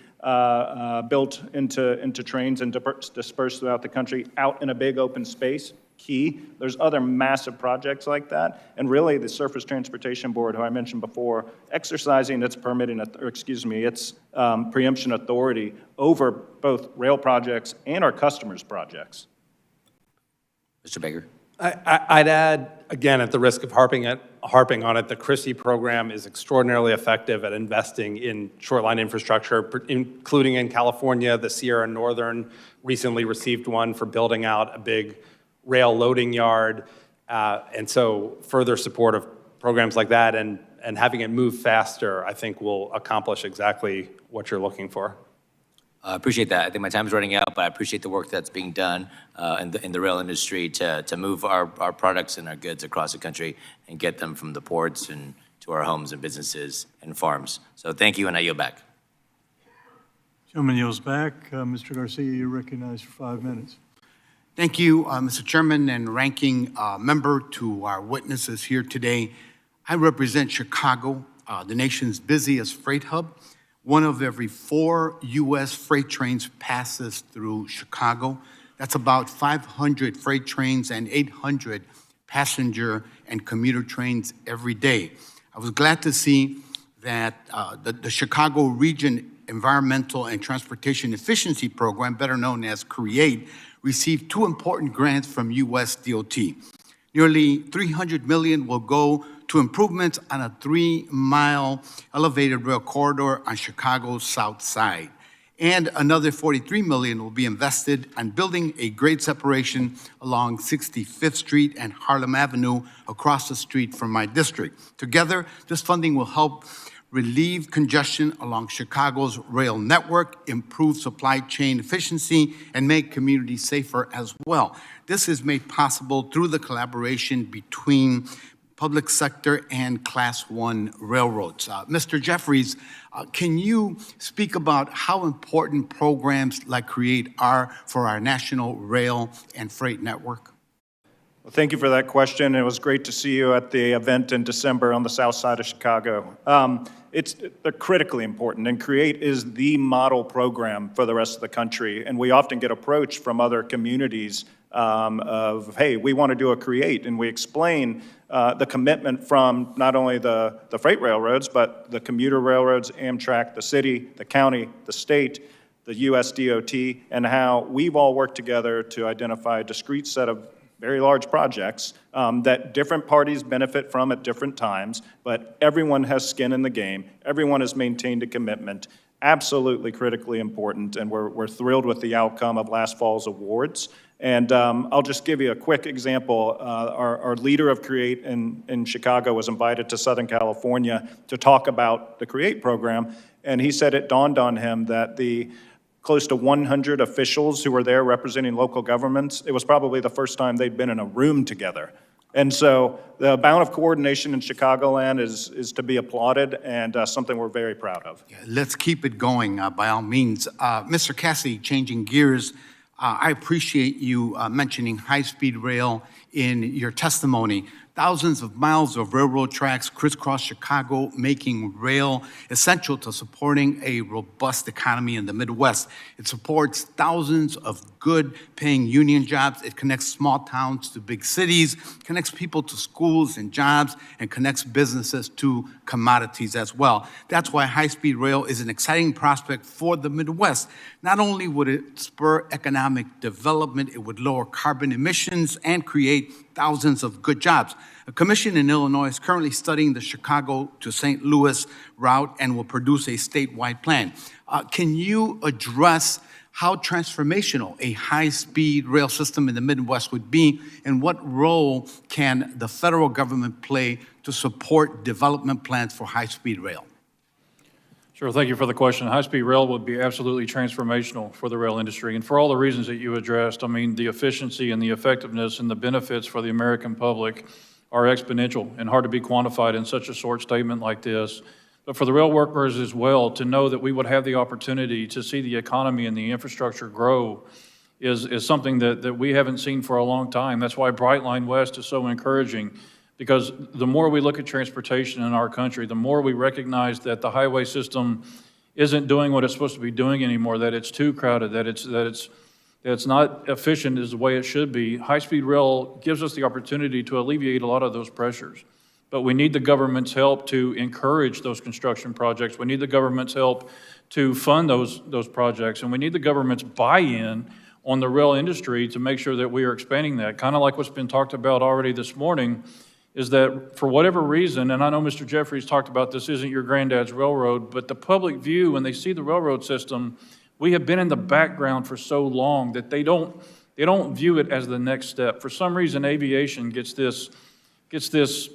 built into trains and dispersed throughout the country out in a big open space. Key. There's other massive projects like that, and really the Surface Transportation Board, who I mentioned before, exercising its its preemption authority over both rail projects and our customers' projects. Mr. Baker. I'd add, again, at the risk of harping on it, the CRISI program is extraordinarily effective at investing in short-line infrastructure, including in California. The Sierra Northern recently received one for building out a big rail loading yard. And so further support of programs like that and having it move faster, I think will accomplish exactly what you're looking for. I appreciate that. I think my time is running out, but I appreciate the work that's being done in the rail industry to move our products and our goods across the country and get them from the ports and to our homes and businesses and farms. So thank you, and I yield back. Gentleman yields back. Mr. Garcia, you're recognized for 5 minutes. Thank you, Mr. Chairman and ranking member, to our witnesses here today. I represent Chicago, the nation's busiest freight hub. One of every 4 U.S. freight trains passes through Chicago. That's about 500 freight trains and 800 passenger and commuter trains every day. I was glad to see that the Chicago Region Environmental and Transportation Efficiency Program, better known as CREATE, received 2 important grants from U.S. DOT. Nearly $300 million will go to improvements on a 3-mile elevated rail corridor on Chicago's south side. And another $43 million will be invested on building a grade separation along 65th Street and Harlem Avenue across the street from my district. Together, this funding will help relieve congestion along Chicago's rail network, improve supply chain efficiency, and make communities safer as well. This is made possible through the collaboration between public sector and Class 1 railroads. Mr. Jeffries, can you speak about how important programs like CREATE are for our national rail and freight network? Well, thank you for that question. It was great to see you at the event in December on the south side of Chicago. They're critically important, and CREATE is the model program for the rest of the country. And we often get approached from other communities of, hey, we want to do a CREATE, and we explain the commitment from not only the freight railroads, but the commuter railroads, Amtrak, the city, the county, the state, the US DOT, and how we've all worked together to identify a discrete set of very large projects that different parties benefit from at different times, but everyone has skin in the game. Everyone has maintained a commitment. Absolutely critically important, and we're thrilled with the outcome of last fall's awards. And I'll just give you a quick example. Our leader of CREATE in Chicago was invited to Southern California to talk about the CREATE program, and he said it dawned on him that the close to 100 officials who were there representing local governments, it was probably the first time they'd been in a room together. And so the amount of coordination in Chicagoland is to be applauded and something we're very proud of. Let's keep it going, by all means. Mr. Cassidy, changing gears, I appreciate you mentioning high-speed rail in your testimony. Thousands of miles of railroad tracks crisscross Chicago, making rail essential to supporting a robust economy in the Midwest. It supports thousands of good-paying union jobs. It connects small towns to big cities, connects people to schools and jobs, and connects businesses to commodities as well. That's why high-speed rail is an exciting prospect for the Midwest. Not only would it spur economic development, it would lower carbon emissions and create thousands of good jobs. A commission in Illinois is currently studying the Chicago to St. Louis route and will produce a statewide plan. Can you address how transformational a high-speed rail system in the Midwest would be, and what role can the federal government play to support development plans for high-speed rail? Sure, thank you for the question. High-speed rail would be absolutely transformational for the rail industry, and for all the reasons that you addressed. I mean, the efficiency and the effectiveness and the benefits for the American public are exponential and hard to be quantified in such a short statement like this. But for the rail workers as well, to know that we would have the opportunity to see the economy and the infrastructure grow is something that we haven't seen for a long time. That's why Brightline West is so encouraging, because the more we look at transportation in our country, the more we recognize that the highway system isn't doing what it's supposed to be doing anymore, that it's too crowded, that it's not efficient as the way it should be. High-speed rail gives us the opportunity to alleviate a lot of those pressures. But we need the government's help to encourage those construction projects. We need the government's help to fund those projects. And we need the government's buy-in on the rail industry to make sure that we are expanding that. Kind of like what's been talked about already this morning, is that for whatever reason, and I know Mr. Jeffries talked about this isn't your granddad's railroad, but the public view, when they see the railroad system, we have been in the background for so long that they don't view it as the next step. For some reason, aviation gets this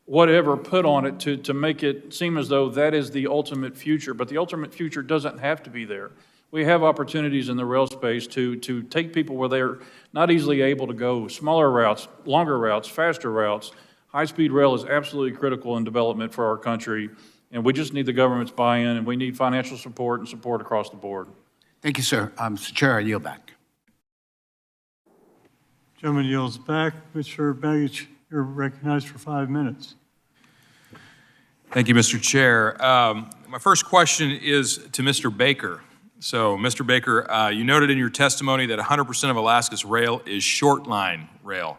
whatever put on it to make it seem as though that is the ultimate future, but the ultimate future doesn't have to be there. We have opportunities in the rail space to take people where they're not easily able to go, smaller routes, longer routes, faster routes. High-speed rail is absolutely critical in development for our country, and we just need the government's buy-in, and we need financial support and support across the board. Thank you, sir. Mr. Chair, I yield back. Gentleman yields back. Mr. Baggage, you're recognized for 5 minutes. Thank you, Mr. Chair. My first question is to Mr. Baker. So, Mr. Baker, you noted in your testimony that 100% of Alaska's rail is short-line rail.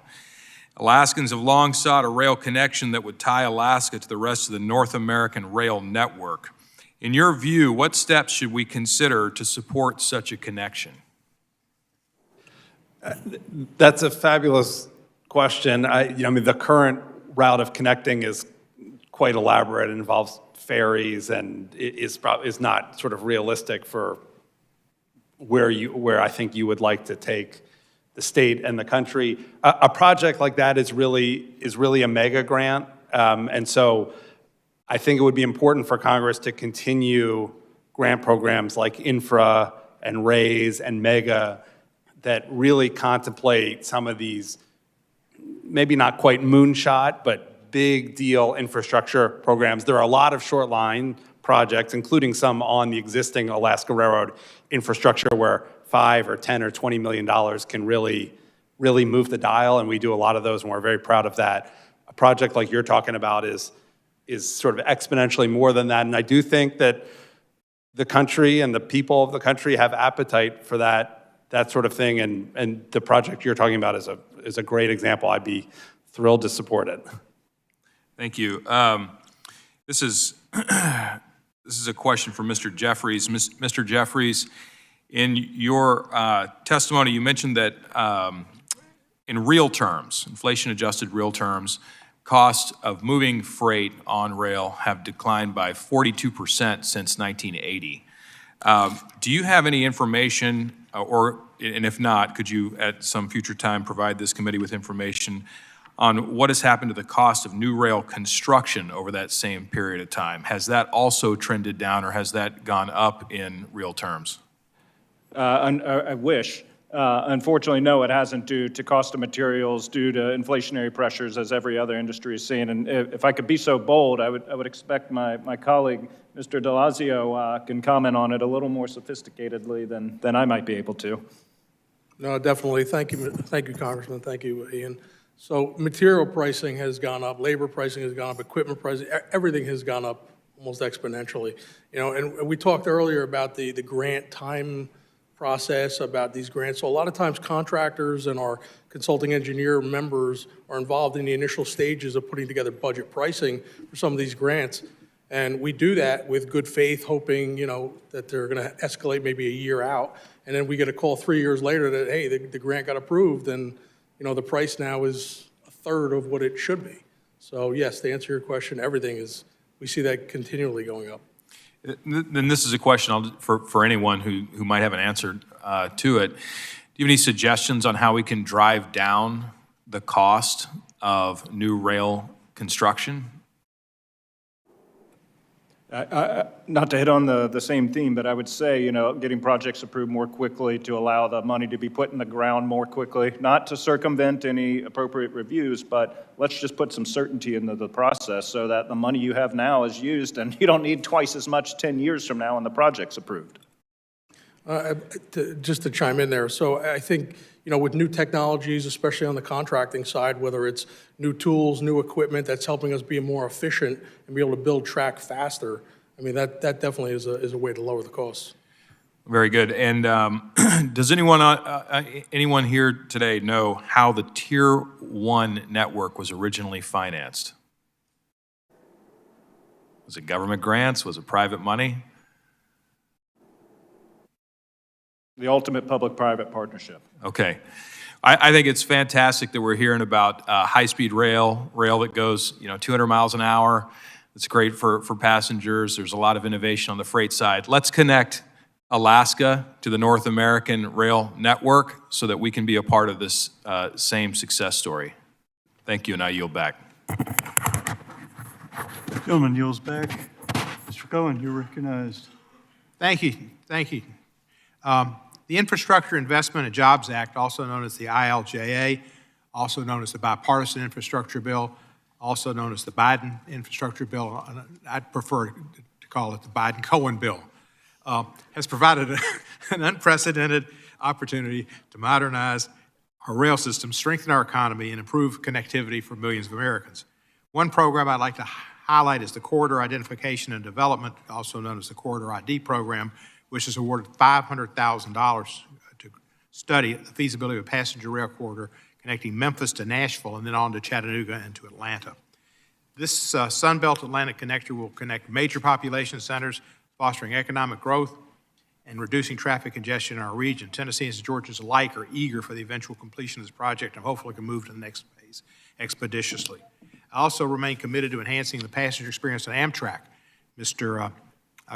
Alaskans have long sought a rail connection that would tie Alaska to the rest of the North American rail network. In your view, what steps should we consider to support such a connection? That's a fabulous question. The current route of connecting is quite elaborate. It involves ferries and is not sort of realistic for where I think you would like to take the state and the country. A project like that is really a mega grant, and so I think it would be important for Congress to continue grant programs like Infra and RAISE and MEGA that really contemplate some of these, maybe not quite moonshot, but big deal infrastructure programs. There are a lot of short line projects, including some on the existing Alaska Railroad infrastructure where $5 or $10 or $20 million can really move the dial, and we do a lot of those, and we're very proud of that. A project like you're talking about is sort of exponentially more than that, and I do think that the country and the people of the country have appetite for that sort of thing, and the project you're talking about is a great example. I'd be thrilled to support it. Thank you. This is a question for Mr. Jeffries. Mr. Jeffries, in your testimony, you mentioned that in real terms, inflation-adjusted real terms, costs of moving freight on rail have declined by 42% since 1980. Do you have any information, and if not, could you at some future time provide this committee with information on what has happened to the cost of new rail construction over that same period of time? Has that also trended down, or has that gone up in real terms? I wish. Unfortunately, no, it hasn't, due to cost of materials, due to inflationary pressures, as every other industry is seeing. And if I could be so bold, I would expect my colleague, Mr. DeLazio, can comment on it a little more sophisticatedly than I might be able to. No, definitely. Thank you, Congressman. Thank you, Ian. So material pricing has gone up, labor pricing has gone up, equipment pricing, everything has gone up almost exponentially. You know, and we talked earlier about the grant time process, about these grants. So a lot of times contractors and our consulting engineer members are involved in the initial stages of putting together budget pricing for some of these grants. And we do that with good faith, hoping, you know, that they're going to escalate maybe a year out. And then we get a call 3 years later that, hey, the grant got approved, and, you know, the price now is a third of what it should be. So yes, to answer your question, everything is, we see that continually going up. Then this is a question for anyone who might have an answer to it. Do you have any suggestions on how we can drive down the cost of new rail construction? Not to hit on the same theme, but I would say, you know, getting projects approved more quickly to allow the money to be put in the ground more quickly, not to circumvent any appropriate reviews, but let's just put some certainty into the process so that the money you have now is used and you don't need twice as much 10 years from now when the project's approved. Just to chime in there, so I think, you know, with new technologies, especially on the contracting side, whether it's new tools, new equipment that's helping us be more efficient and be able to build track faster, I mean, that definitely is a way to lower the costs. Very good. And does anyone here today know how the Tier 1 network was originally financed? Was it government grants? Was it private money? The ultimate public-private partnership. Okay. I think it's fantastic that we're hearing about high-speed rail that goes, you know, 200 miles an hour. It's great for passengers. There's a lot of innovation on the freight side. Let's connect Alaska to the North American rail network so that we can be a part of this same success story. Thank you, and I yield back. Gentleman yields back. Mr. Cohen, you're recognized. Thank you. Thank you. The Infrastructure Investment and Jobs Act, also known as the ILJA, also known as the Bipartisan Infrastructure Bill, also known as the Biden Infrastructure Bill, I'd prefer to call it the Biden-Cohen Bill, has provided an unprecedented opportunity to modernize our rail system, strengthen our economy, and improve connectivity for millions of Americans. One program I'd like to highlight is the Corridor Identification and Development, also known as the Corridor ID program, which has awarded $500,000 to study the feasibility of a passenger rail corridor connecting Memphis to Nashville and then on to Chattanooga and to Atlanta. This Sunbelt Atlantic connector will connect major population centers, fostering economic growth and reducing traffic congestion in our region. Tennesseans and Georgians alike are eager for the eventual completion of this project and hopefully can move to the next phase expeditiously. I also remain committed to enhancing the passenger experience on Amtrak. Mr.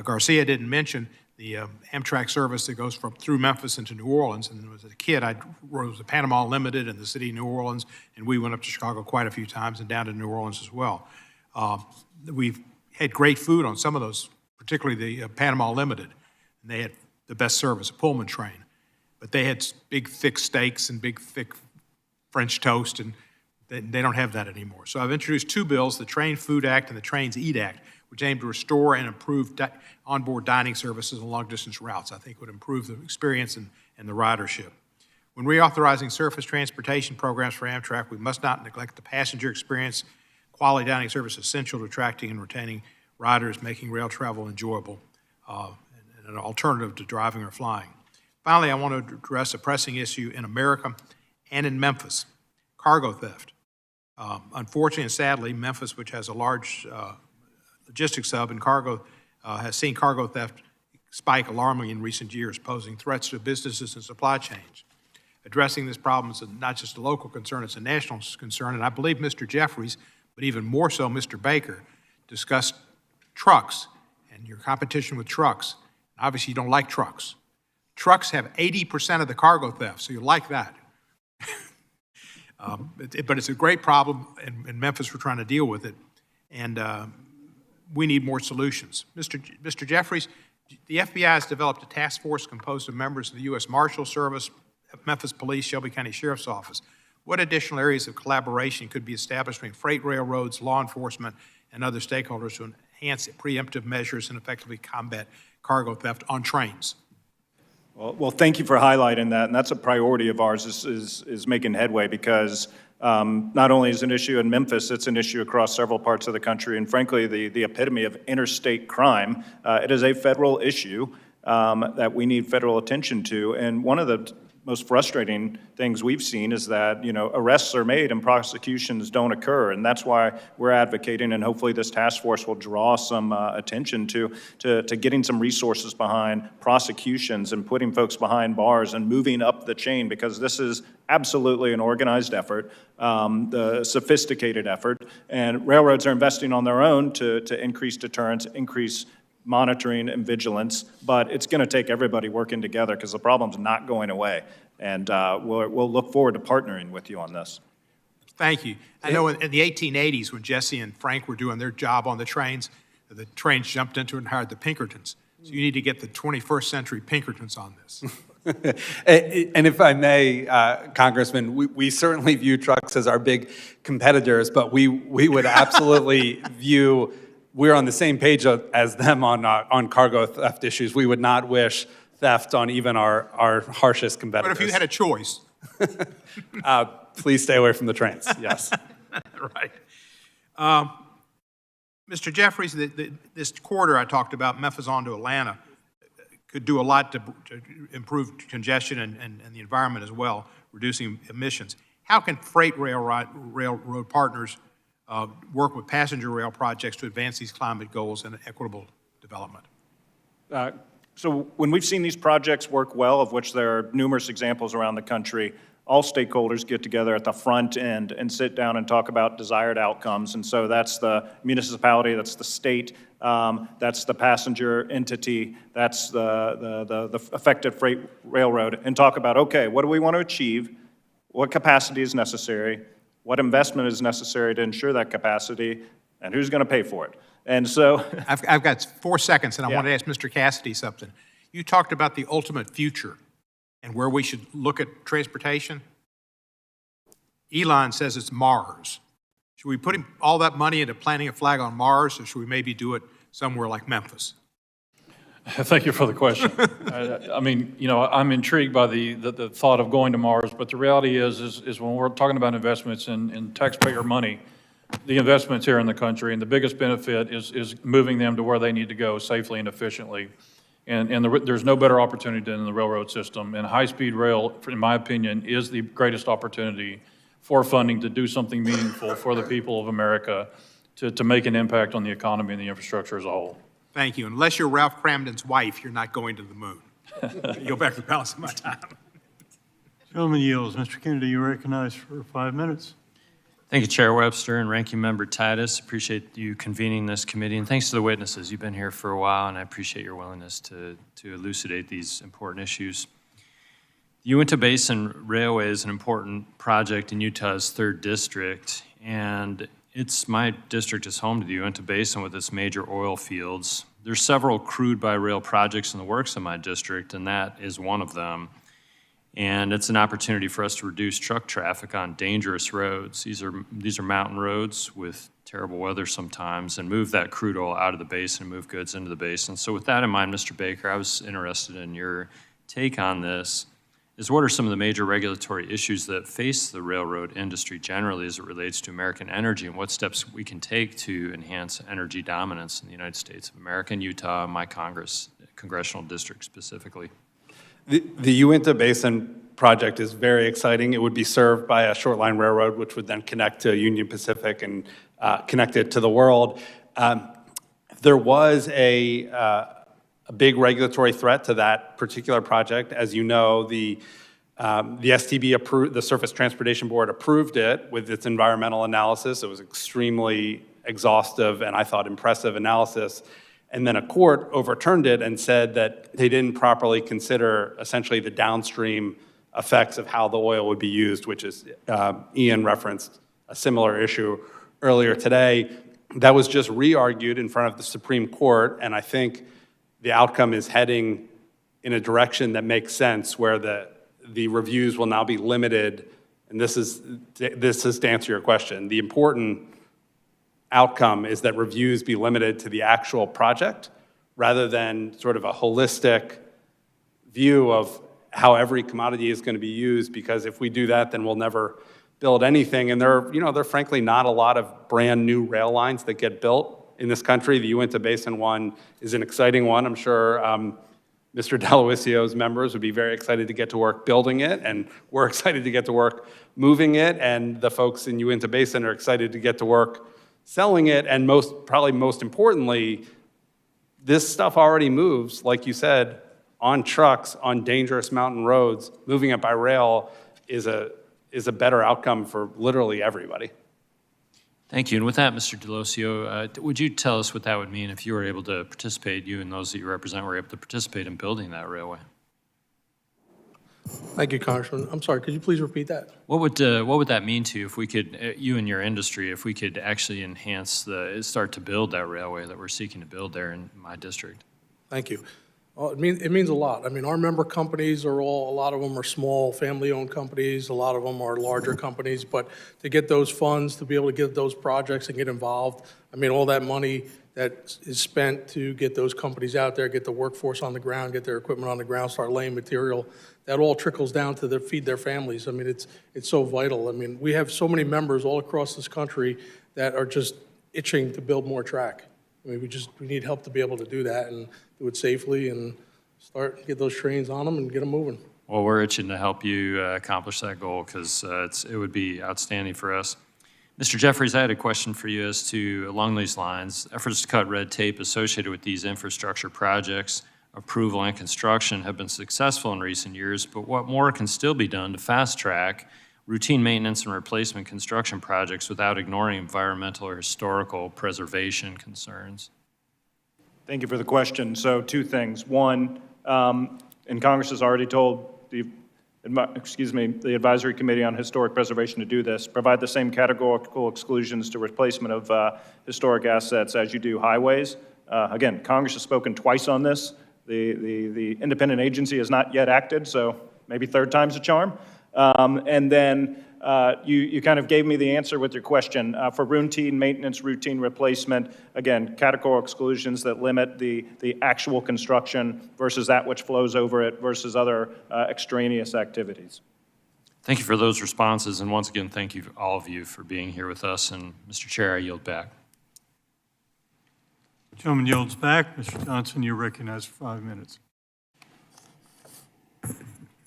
Garcia didn't mention the Amtrak service that goes through Memphis into New Orleans. And as a kid, I rode the Panama Limited in the city of New Orleans, and we went up to Chicago quite a few times and down to New Orleans as well. We've had great food on some of those, particularly the Panama Limited, and they had the best service, a Pullman train. But they had big, thick steaks and big, thick French toast, and they don't have that anymore. So I've introduced two bills, the Train Food Act and the Trains Eat Act, which aim to restore and improve onboard dining services on long-distance routes. I think would improve the experience and the ridership. When reauthorizing surface transportation programs for Amtrak, we must not neglect the passenger experience. Quality dining service is essential to attracting and retaining riders, making rail travel enjoyable and an alternative to driving or flying. Finally, I want to address a pressing issue in America and in Memphis, cargo theft. Unfortunately and sadly, Memphis, which has a large logistics hub and cargo, has seen cargo theft spike alarmingly in recent years, posing threats to businesses and supply chains. Addressing this problem is not just a local concern, it's a national concern, and I believe Mr. Jeffries, but even more so Mr. Baker, discussed trucks and your competition with trucks. Obviously, you don't like trucks. Trucks have 80% of the cargo theft, so you like that. But it's a great problem, and in Memphis we're trying to deal with it, and we need more solutions. Mr. Jeffries, the FBI has developed a task force composed of members of the U.S. Marshal Service, Memphis Police, Shelby County Sheriff's Office. What additional areas of collaboration could be established between freight railroads, law enforcement, and other stakeholders to enhance preemptive measures and effectively combat cargo theft on trains? Well, thank you for highlighting that, and that's a priority of ours is making headway because not only is it an issue in Memphis, it's an issue across several parts of the country, and frankly, the epitome of interstate crime. It is a federal issue that we need federal attention to, and one of the most frustrating things we've seen is that, arrests are made and prosecutions don't occur, and that's why we're advocating, and hopefully this task force will draw some attention to getting some resources behind prosecutions and putting folks behind bars and moving up the chain, because this is absolutely an organized effort, the sophisticated effort, and railroads are investing on their own to increase deterrence, increase monitoring and vigilance, but it's going to take everybody working together because the problem's not going away. And we'll look forward to partnering with you on this. Thank you. I know in the 1880s when Jesse and Frank were doing their job on the trains jumped into it and hired the Pinkertons. So you need to get the 21st century Pinkertons on this. And if I may, Congressman, we certainly view trucks as our big competitors, but we would absolutely view we're on the same page as them on cargo theft issues. We would not wish theft on even our harshest competitors. But if you had a choice. Please stay away from the trains, yes. Right. Mr. Jeffries, this corridor I talked about, Memphis on to Atlanta, could do a lot to improve congestion and the environment as well, reducing emissions. How can freight railroad partners work with passenger rail projects to advance these climate goals and equitable development? So when we've seen these projects work well, of which there are numerous examples around the country, all stakeholders get together at the front end and sit down and talk about desired outcomes. And so that's the municipality, that's the state, that's the passenger entity, that's the affected freight railroad, and talk about, okay, what do we want to achieve? What capacity is necessary? What investment is necessary to ensure that capacity, and who's going to pay for it? And so I've got 4 seconds, and I want to ask Mr. Cassidy something. You talked about the ultimate future and where we should look at transportation. Elon says it's Mars. Should we put all that money into planting a flag on Mars, or should we maybe do it somewhere like Memphis? Thank you for the question. I mean, I'm intrigued by the thought of going to Mars, but the reality is when we're talking about investments in taxpayer money, the investments here in the country, and the biggest benefit is moving them to where they need to go safely and efficiently. And there's no better opportunity than in the railroad system. And high-speed rail, in my opinion, is the greatest opportunity for funding to do something meaningful for the people of America to make an impact on the economy and the infrastructure as a whole. Thank you. Unless you're Ralph Cramden's wife, you're not going to the moon. Go back to the balance of my time. Gentleman yields. Mr. Kennedy, you're recognized for 5 minutes. Thank you, Chair Webster and Ranking Member Titus. Appreciate you convening this committee, and thanks to the witnesses. You've been here for a while, and I appreciate your willingness to elucidate these important issues. The Uinta Basin Railway is an important project in Utah's 3rd district, and my district is home to the Uinta Basin with its major oil fields. There's several crude by rail projects in the works in my district, and that is one of them. And it's an opportunity for us to reduce truck traffic on dangerous roads. These are mountain roads with terrible weather sometimes, and move that crude oil out of the basin and move goods into the basin. So with that in mind, Mr. Baker, I was interested in your take on this. What are some of the major regulatory issues that face the railroad industry generally as it relates to American energy, and what steps we can take to enhance energy dominance in the United States of America and Utah, my congressional district specifically? The Uinta Basin project is very exciting. It would be served by a short line railroad, which would then connect to Union Pacific and connect it to the world. There was a big regulatory threat to that particular project. As you know, the STB the Surface Transportation Board approved it with its environmental analysis. It was extremely exhaustive and I thought impressive analysis. And then a court overturned it and said that they didn't properly consider essentially the downstream effects of how the oil would be used, which is, Ian referenced a similar issue earlier today. That was just re-argued in front of the Supreme Court, and I think the outcome is heading in a direction that makes sense, where the reviews will now be limited, and this is to answer your question. The important outcome is that reviews be limited to the actual project rather than sort of a holistic view of how every commodity is going to be used, because if we do that, then we'll never build anything. And there are frankly not a lot of brand new rail lines that get built in this country. The Uinta Basin one is an exciting one. I'm sure Mr. Delawisio's members would be very excited to get to work building it, and we're excited to get to work moving it, and the folks in Uinta Basin are excited to get to work selling it, and probably most importantly, this stuff already moves, like you said, on trucks, on dangerous mountain roads. Moving it by rail is a better outcome for literally everybody. Thank you. And with that, Mr. Delosio, would you tell us what that would mean if you were able to participate, you and those that you represent were able to participate in building that railway? Thank you, Congressman. I'm sorry, could you please repeat that? What would that mean to you if we could, you and your industry, if we could actually start to build that railway that we're seeking to build there in my district? Thank you. Well, it means a lot. I mean, our member companies are a lot of them are small, family-owned companies. A lot of them are larger companies. But to get those funds, to be able to get those projects and get involved, I mean, all that money that is spent to get those companies out there, get the workforce on the ground, get their equipment on the ground, start laying material, that all trickles down to feed their families. I mean, it's so vital. I mean, we have so many members all across this country that are just itching to build more track. I mean, we need help to be able to do that and do it safely and get those trains on them and get them moving. Well, we're itching to help you accomplish that goal because it would be outstanding for us. Mr. Jeffries, I had a question for you along these lines. Efforts to cut red tape associated with these infrastructure projects, approval and construction have been successful in recent years, but what more can still be done to fast track routine maintenance and replacement construction projects without ignoring environmental or historical preservation concerns? Thank you for the question. So 2 things. One, and Congress has already told the Advisory Committee on Historic Preservation to do this, provide the same categorical exclusions to replacement of historic assets as you do highways. Again, Congress has spoken twice on this. The independent agency has not yet acted, so maybe 3rd time's a charm. And then you kind of gave me the answer with your question. For routine maintenance, routine replacement, again, categorical exclusions that limit the actual construction versus that which flows over it versus other extraneous activities. Thank you for those responses, and once again, thank you, all of you, for being here with us. And Mr. Chair, I yield back. Gentleman yields back. Mr. Johnson, you're recognized for 5 minutes.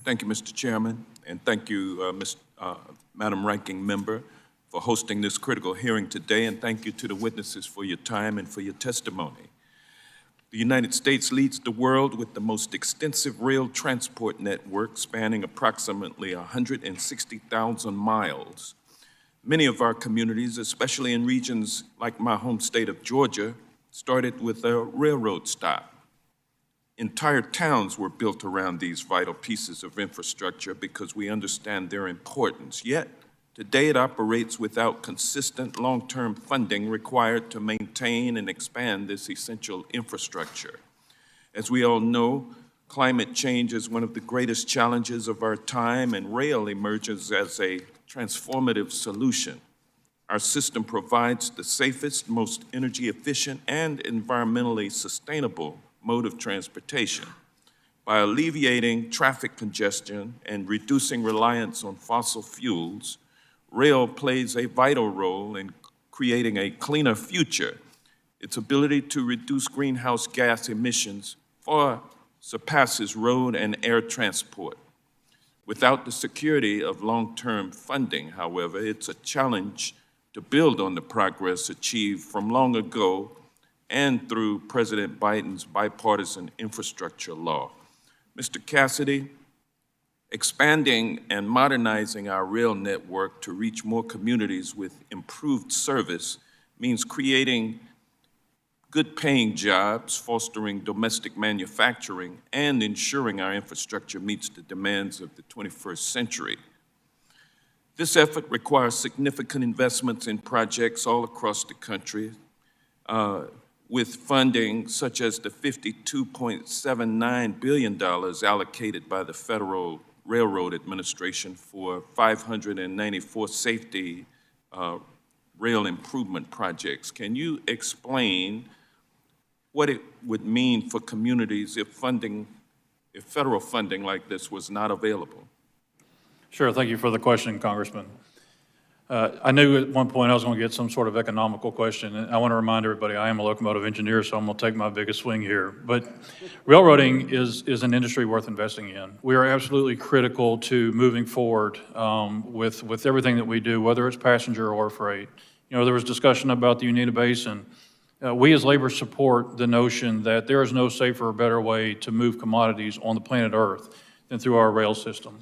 Thank you, Mr. Chairman, and thank you, Madam Ranking Member, for hosting this critical hearing today, and thank you to the witnesses for your time and for your testimony. The United States leads the world with the most extensive rail transport network spanning approximately 160,000 miles. Many of our communities, especially in regions like my home state of Georgia, started with a railroad stop. Entire towns were built around these vital pieces of infrastructure because we understand their importance. Yet, today it operates without consistent long-term funding required to maintain and expand this essential infrastructure. As we all know, climate change is one of the greatest challenges of our time, and rail emerges as a transformative solution. Our system provides the safest, most energy efficient, and environmentally sustainable mode of transportation. By alleviating traffic congestion and reducing reliance on fossil fuels, rail plays a vital role in creating a cleaner future. Its ability to reduce greenhouse gas emissions far surpasses road and air transport. Without the security of long-term funding, however, it's a challenge to build on the progress achieved from long ago and through President Biden's bipartisan infrastructure law. Mr. Cassidy, expanding and modernizing our rail network to reach more communities with improved service means creating good-paying jobs, fostering domestic manufacturing, and ensuring our infrastructure meets the demands of the 21st century. This effort requires significant investments in projects all across the country, with funding such as the $52.79 billion allocated by the Federal Railroad Administration for 594 safety rail improvement projects. Can you explain what it would mean for communities if federal funding like this was not available? Sure, thank you for the question, Congressman. I knew at one point I was going to get some sort of economical question, and I want to remind everybody I am a locomotive engineer, so I'm going to take my biggest swing here. But railroading is an industry worth investing in. We are absolutely critical to moving forward with everything that we do, whether it's passenger or freight. You know, there was discussion about the Uinta Basin. We as labor support the notion that there is no safer or better way to move commodities on the planet Earth than through our rail system.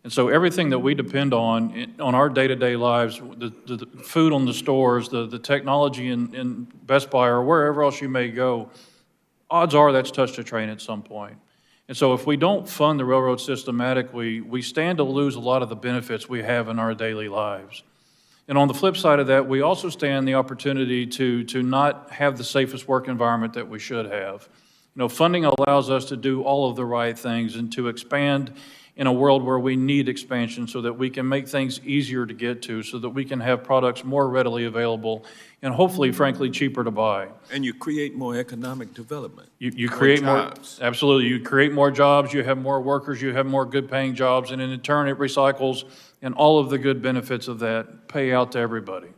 And so everything that we depend on our day-to-day lives, the food on the stores, the technology in Best Buy or wherever else you may go, odds are that's touched a train at some point. And so if we don't fund the railroad systematically, we stand to lose a lot of the benefits we have in our daily lives. And on the flip side of that, we also stand the opportunity to not have the safest work environment that we should have. You know, funding allows us to do all of the right things and to expand in a world where we need expansion so that we can make things easier to get to, so that we can have products more readily available and hopefully, frankly, cheaper to buy. And you create more economic development. You create more jobs. Absolutely. You create more jobs, you have more workers, you have more good paying jobs, and in turn it recycles, and all of the good benefits of that pay out to everybody.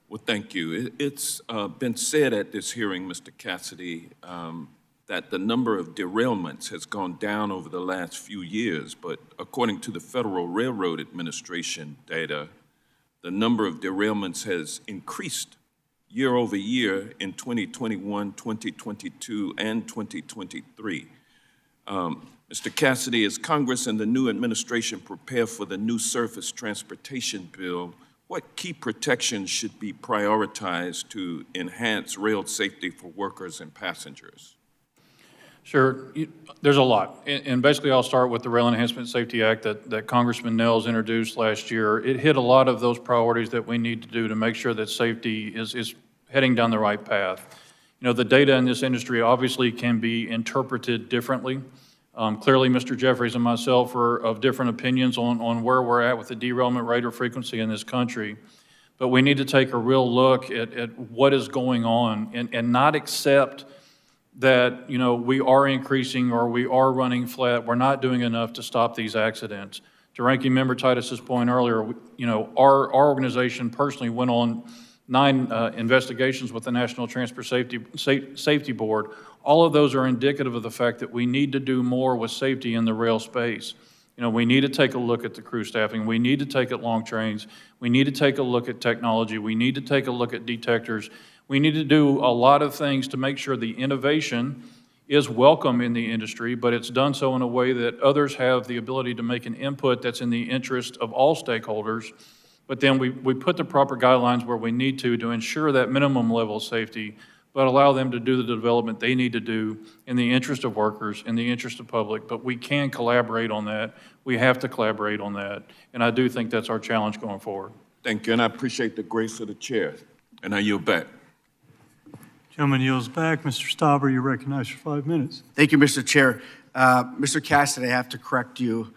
Well, thank you. It's been said at this hearing, Mr. Cassidy, that the number of derailments has gone down over the last few years, but according to the Federal Railroad Administration data, the number of derailments has increased year over year in 2021, 2022, and 2023. Mr. Cassidy, as Congress and the new administration prepare for the new surface transportation bill, what key protections should be prioritized to enhance rail safety for workers and passengers? Sure. There's a lot. And basically, I'll start with the Rail Enhancement Safety Act that Congressman Nels introduced last year. It hit a lot of those priorities that we need to do to make sure that safety is heading down the right path. You know, the data in this industry obviously can be interpreted differently. Clearly, Mr. Jeffries and myself are of different opinions on where we're at with the derailment rate or frequency in this country. But we need to take a real look at what is going on and not accept that, you know, we are increasing or we are running flat. We're not doing enough to stop these accidents. To Ranking Member Titus's point earlier, you know, our organization personally went on 9 investigations with the National Transport Safety Board. All of those are indicative of the fact that we need to do more with safety in the rail space. You know, we need to take a look at the crew staffing. We need to take at long trains. We need to take a look at technology. We need to take a look at detectors. We need to do a lot of things to make sure the innovation is welcome in the industry, but it's done so in a way that others have the ability to make an input that's in the interest of all stakeholders. But then we put the proper guidelines where we need to ensure that minimum level of safety, but allow them to do the development they need to do in the interest of workers, in the interest of public. But we can collaborate on that. We have to collaborate on that. And I do think that's our challenge going forward. Thank you, and I appreciate the grace of the chair. And I yield back. Gentleman yields back. Mr. Stauber, you're recognized for 5 minutes. Thank you, Mr. Chair. Mr. Cassidy, I have to correct you.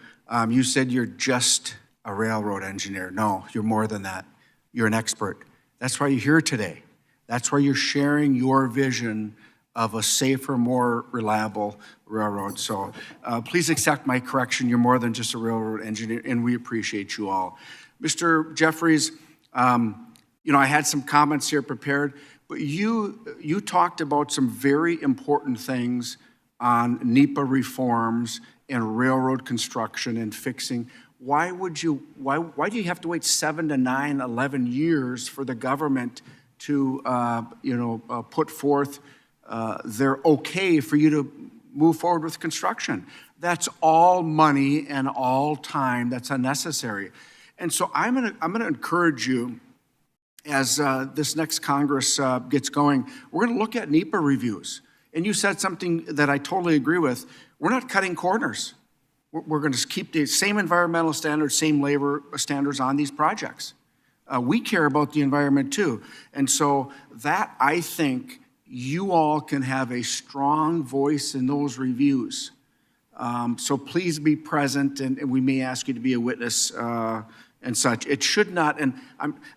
You said you're just a railroad engineer. No, you're more than that. You're an expert. That's why you're here today. That's why you're sharing your vision of a safer, more reliable railroad. So please accept my correction. You're more than just a railroad engineer, and we appreciate you all. Mr. Jeffries, you know, I had some comments here prepared, but you talked about some very important things on NEPA reforms and railroad construction and fixing. Why do you have to wait 7 to 9, 11 years for the government to, put forth their okay for you to move forward with construction? That's all money and all time that's unnecessary. And so I'm gonna encourage you, as this next Congress gets going, we're gonna look at NEPA reviews. And you said something that I totally agree with. We're not cutting corners. We're going to keep the same environmental standards, same labor standards on these projects. We care about the environment too. And so that, I think, you all can have a strong voice in those reviews So please be present, and we may ask you to be a witness and such. It should not, and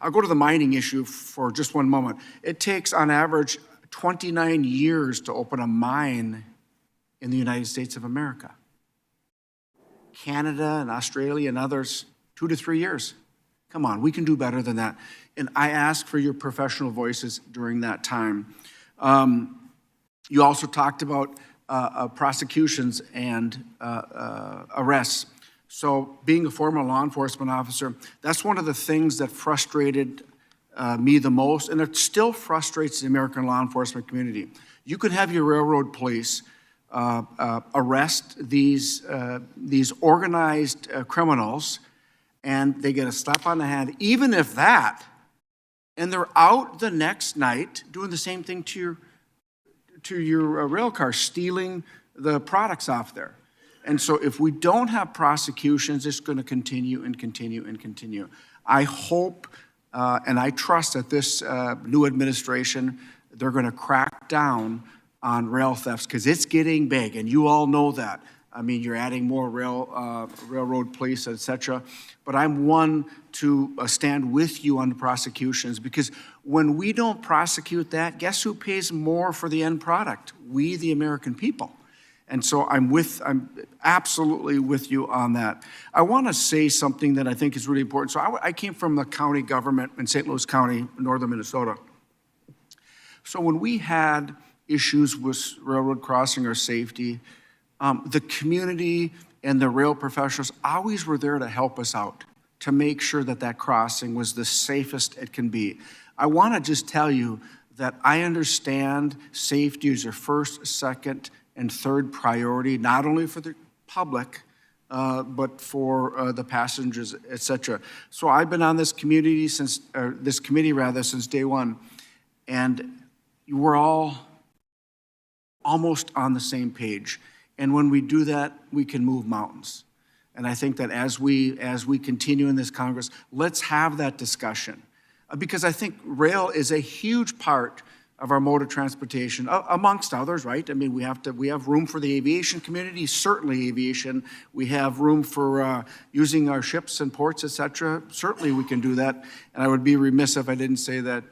I'll go to the mining issue for just one moment. It takes, on average, 29 years to open a mine in the United States of America. Canada and Australia and others, 2 to 3 years. Come on, we can do better than that. And I ask for your professional voices during that time. You also talked about prosecutions and arrests. So being a former law enforcement officer, that's one of the things that frustrated me the most, and it still frustrates the American law enforcement community. You could have your railroad police arrest these organized criminals, and they get a slap on the hand, even if that, and they're out the next night doing the same thing to your rail car, stealing the products off there. And so if we don't have prosecutions, it's going to continue and continue and continue. I hope and I trust that this new administration, they're going to crack down on rail thefts, because it's getting big, and you all know that. I mean, you're adding more railroad police, et cetera. But I'm one to stand with you on the prosecutions, because when we don't prosecute that, guess who pays more for the end product? We, the American people. And so I'm absolutely with you on that. I want to say something that I think is really important. So I came from the county government in St. Louis County, northern Minnesota. So when we had issues with railroad crossing or safety, the community and the rail professionals always were there to help us out, to make sure that that crossing was the safest it can be. I want to just tell you that I understand safety is your first, second, and third priority, not only for the public, but for the passengers, et cetera. So I've been on this committee since day one, and we're all almost on the same page. And when we do that, we can move mountains. And I think that as we continue in this Congress, let's have that discussion. Because I think rail is a huge part of our mode of transportation, amongst others, right? I mean, we have room for the aviation community, certainly aviation. We have room for using our ships and ports, et cetera. Certainly we can do that. And I would be remiss if I didn't say that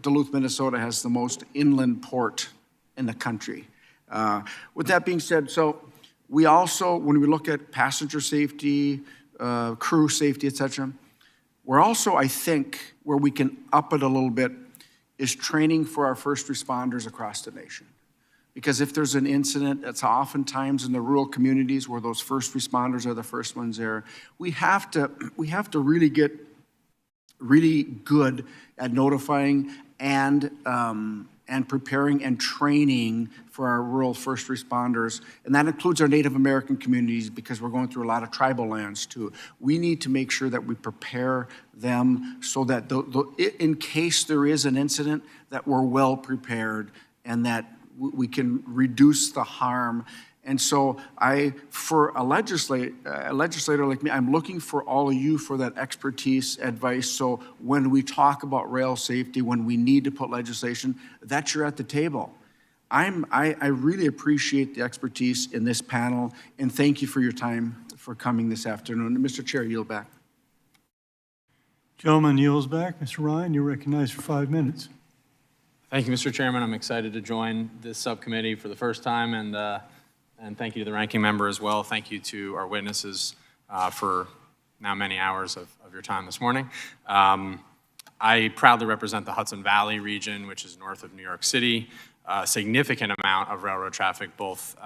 Duluth, Minnesota has the most inland port in the country. With that being said, so we also, when we look at passenger safety, crew safety, et cetera, we're also, I think, where we can up it a little bit is training for our first responders across the nation. Because if there's an incident, it's oftentimes in the rural communities where those first responders are the first ones there. We have to really get really good at notifying and preparing and training for our rural first responders. And that includes our Native American communities, because we're going through a lot of tribal lands too. We need to make sure that we prepare them so that in case there is an incident, that we're well prepared and that we can reduce the harm. And so for a legislator like me, I'm looking for all of you for that expertise, advice. So when we talk about rail safety, when we need to put legislation, that you're at the table. I really appreciate the expertise in this panel, and thank you for your time for coming this afternoon. Mr. Chair, yield back. Gentleman yields back. Mr. Ryan, you're recognized for 5 minutes. Thank you, Mr. Chairman. I'm excited to join this subcommittee for the first time, and thank you to the ranking member as well. Thank you to our witnesses for now many hours of your time this morning. I proudly represent the Hudson Valley region, which is north of New York City. A significant amount of railroad traffic, both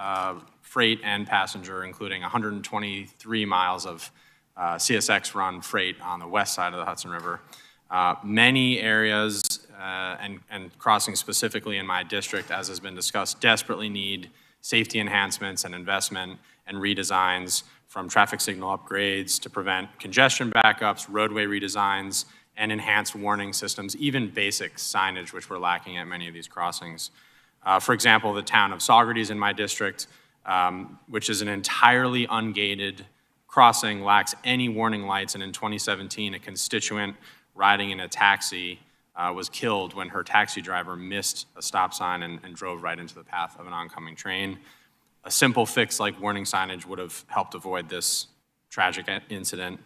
freight and passenger, including 123 miles of CSX run freight on the west side of the Hudson River. Many areas and crossings specifically in my district, as has been discussed, desperately need safety enhancements and investment and redesigns, from traffic signal upgrades to prevent congestion backups, roadway redesigns, and enhanced warning systems, even basic signage, which we're lacking at many of these crossings. For example, the town of Saugerties in my district, which is an entirely ungated crossing, lacks any warning lights, and in 2017, a constituent riding in a taxi was killed when her taxi driver missed a stop sign and drove right into the path of an oncoming train. a simple fix like warning signage would have helped avoid this tragic incident.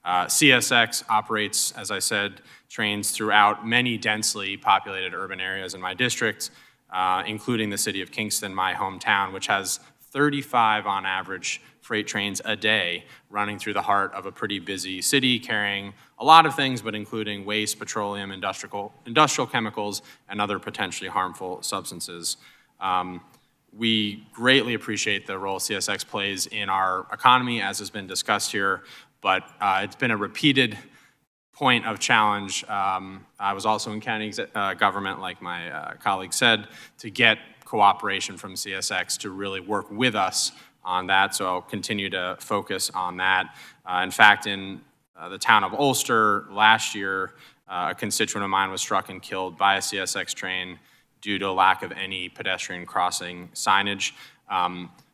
CSX operates, as I said, trains throughout many densely populated urban areas in my district, including the city of Kingston, my hometown, which has 35 on average freight trains a day running through the heart of a pretty busy city, carrying a lot of things, but including waste, petroleum, industrial chemicals, and other potentially harmful substances. We greatly appreciate the role CSX plays in our economy, as has been discussed here, but it's been a repeated point of challenge. I was also in county government, like my colleague said, to get cooperation from CSX to really work with us on that, so I'll continue to focus on that. In fact, in the town of Ulster last year, a constituent of mine was struck and killed by a CSX train due to a lack of any pedestrian crossing signage.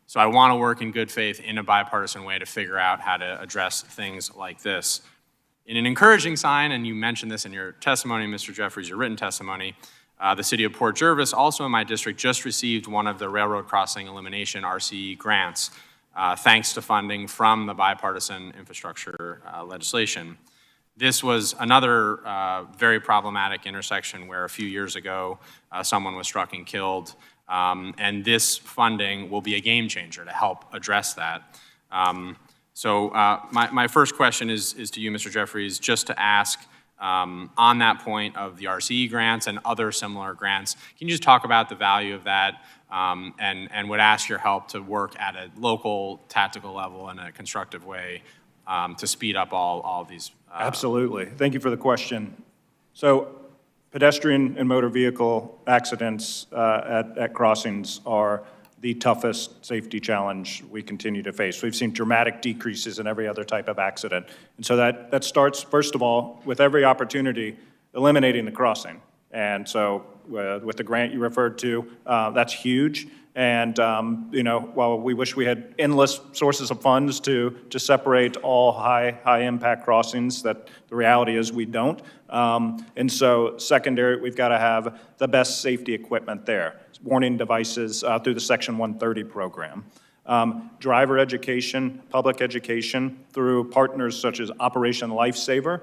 So I want to work in good faith in a bipartisan way to figure out how to address things like this. In an encouraging sign, and you mentioned this in your testimony, Mr. Jeffries, your written testimony, the city of Port Jervis, also in my district, just received one of the railroad crossing elimination RCE grants, thanks to funding from the bipartisan infrastructure legislation. This was another very problematic intersection where a few years ago, someone was struck and killed, and this funding will be a game changer to help address that. My first question is to you, Mr. Jeffries, just to ask, on that point of the RCE grants and other similar grants, can you just talk about the value of that, and would ask your help to work at a local tactical level in a constructive way to speed up all these? Absolutely. Thank you for the question. So pedestrian and motor vehicle accidents at crossings are the toughest safety challenge we continue to face. We've seen dramatic decreases in every other type of accident. And so that starts, first of all, with every opportunity, eliminating the crossing. And so with the grant you referred to, that's huge. And while we wish we had endless sources of funds to separate all high impact crossings, that the reality is we don't. And so secondary, we've got to have the best safety equipment there. Warning devices through the Section 130 program. Driver education, public education through partners such as Operation Lifesaver,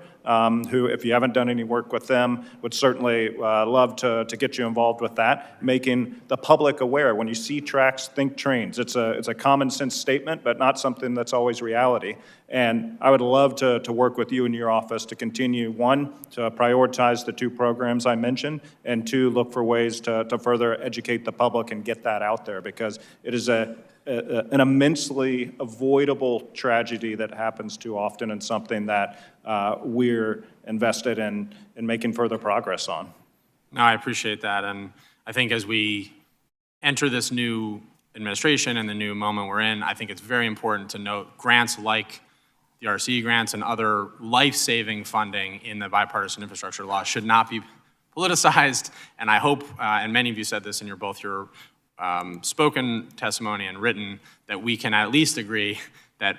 who, if you haven't done any work with them, would certainly love to get you involved with that, making the public aware. When you see tracks, think trains. It's a common sense statement, but not something that's always reality. And I would love to work with you in your office to continue, one, to prioritize the two programs I mentioned, and two, look for ways to further educate the public and get that out there, because it is an immensely avoidable tragedy that happens too often, and something that we're invested in making further progress on. No, I appreciate that. And I think as we enter this new administration and the new moment we're in, I think it's very important to note grants like the RCE grants and other life-saving funding in the bipartisan infrastructure law should not be politicized. And I hope, and many of you said this in both your spoken testimony and written, that we can at least agree that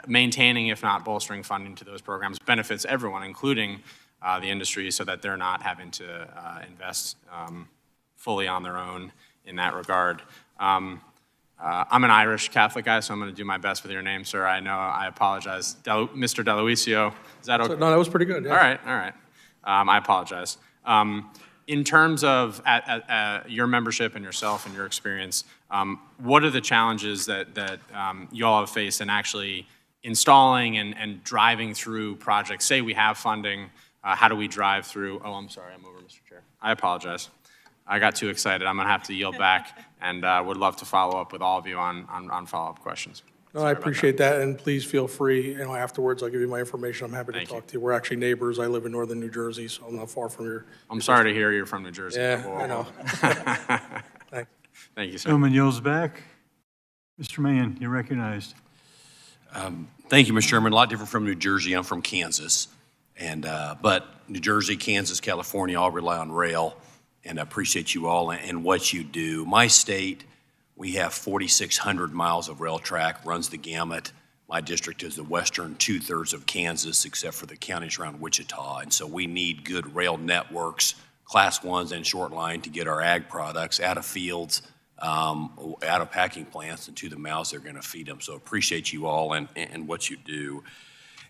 maintaining, if not bolstering funding to those programs benefits everyone, including the industry, so that they're not having to invest fully on their own in that regard. I'm an Irish Catholic guy, so I'm going to do my best with your name, sir. I know, I apologize. Mr. Deluisio, is that okay? No, that was pretty good. Yeah. All right. I apologize. In terms of your membership and yourself and your experience, what are the challenges that you all have faced in actually installing and driving through projects? Say we have funding, how do we drive through? Oh, I'm sorry, I'm over, Mr. Chair. I apologize. I got too excited. I'm going to have to yield back, and would love to follow up with all of you on follow-up questions. No, I appreciate that, and please feel free, afterwards I'll give you my information. I'm happy to talk to you. We're actually neighbors. I live in northern New Jersey, so I'm not far from your... I'm sorry to hear you're from New Jersey. Yeah, I know. Thanks. Thank you, sir. Gentleman yields back. Mr. Mann, you're recognized. Thank you, Mr. Chairman. A lot different from New Jersey. I'm from Kansas, but New Jersey, Kansas, California all rely on rail, and I appreciate you all and what you do. My state, we have 4,600 miles of rail track, runs the gamut. My district is the western two-thirds of Kansas, except for the counties around Wichita. And so we need good rail networks, class ones and short line, to get our ag products out of fields out of packing plants and to the mouths they're going to feed them. So appreciate you all and what you do.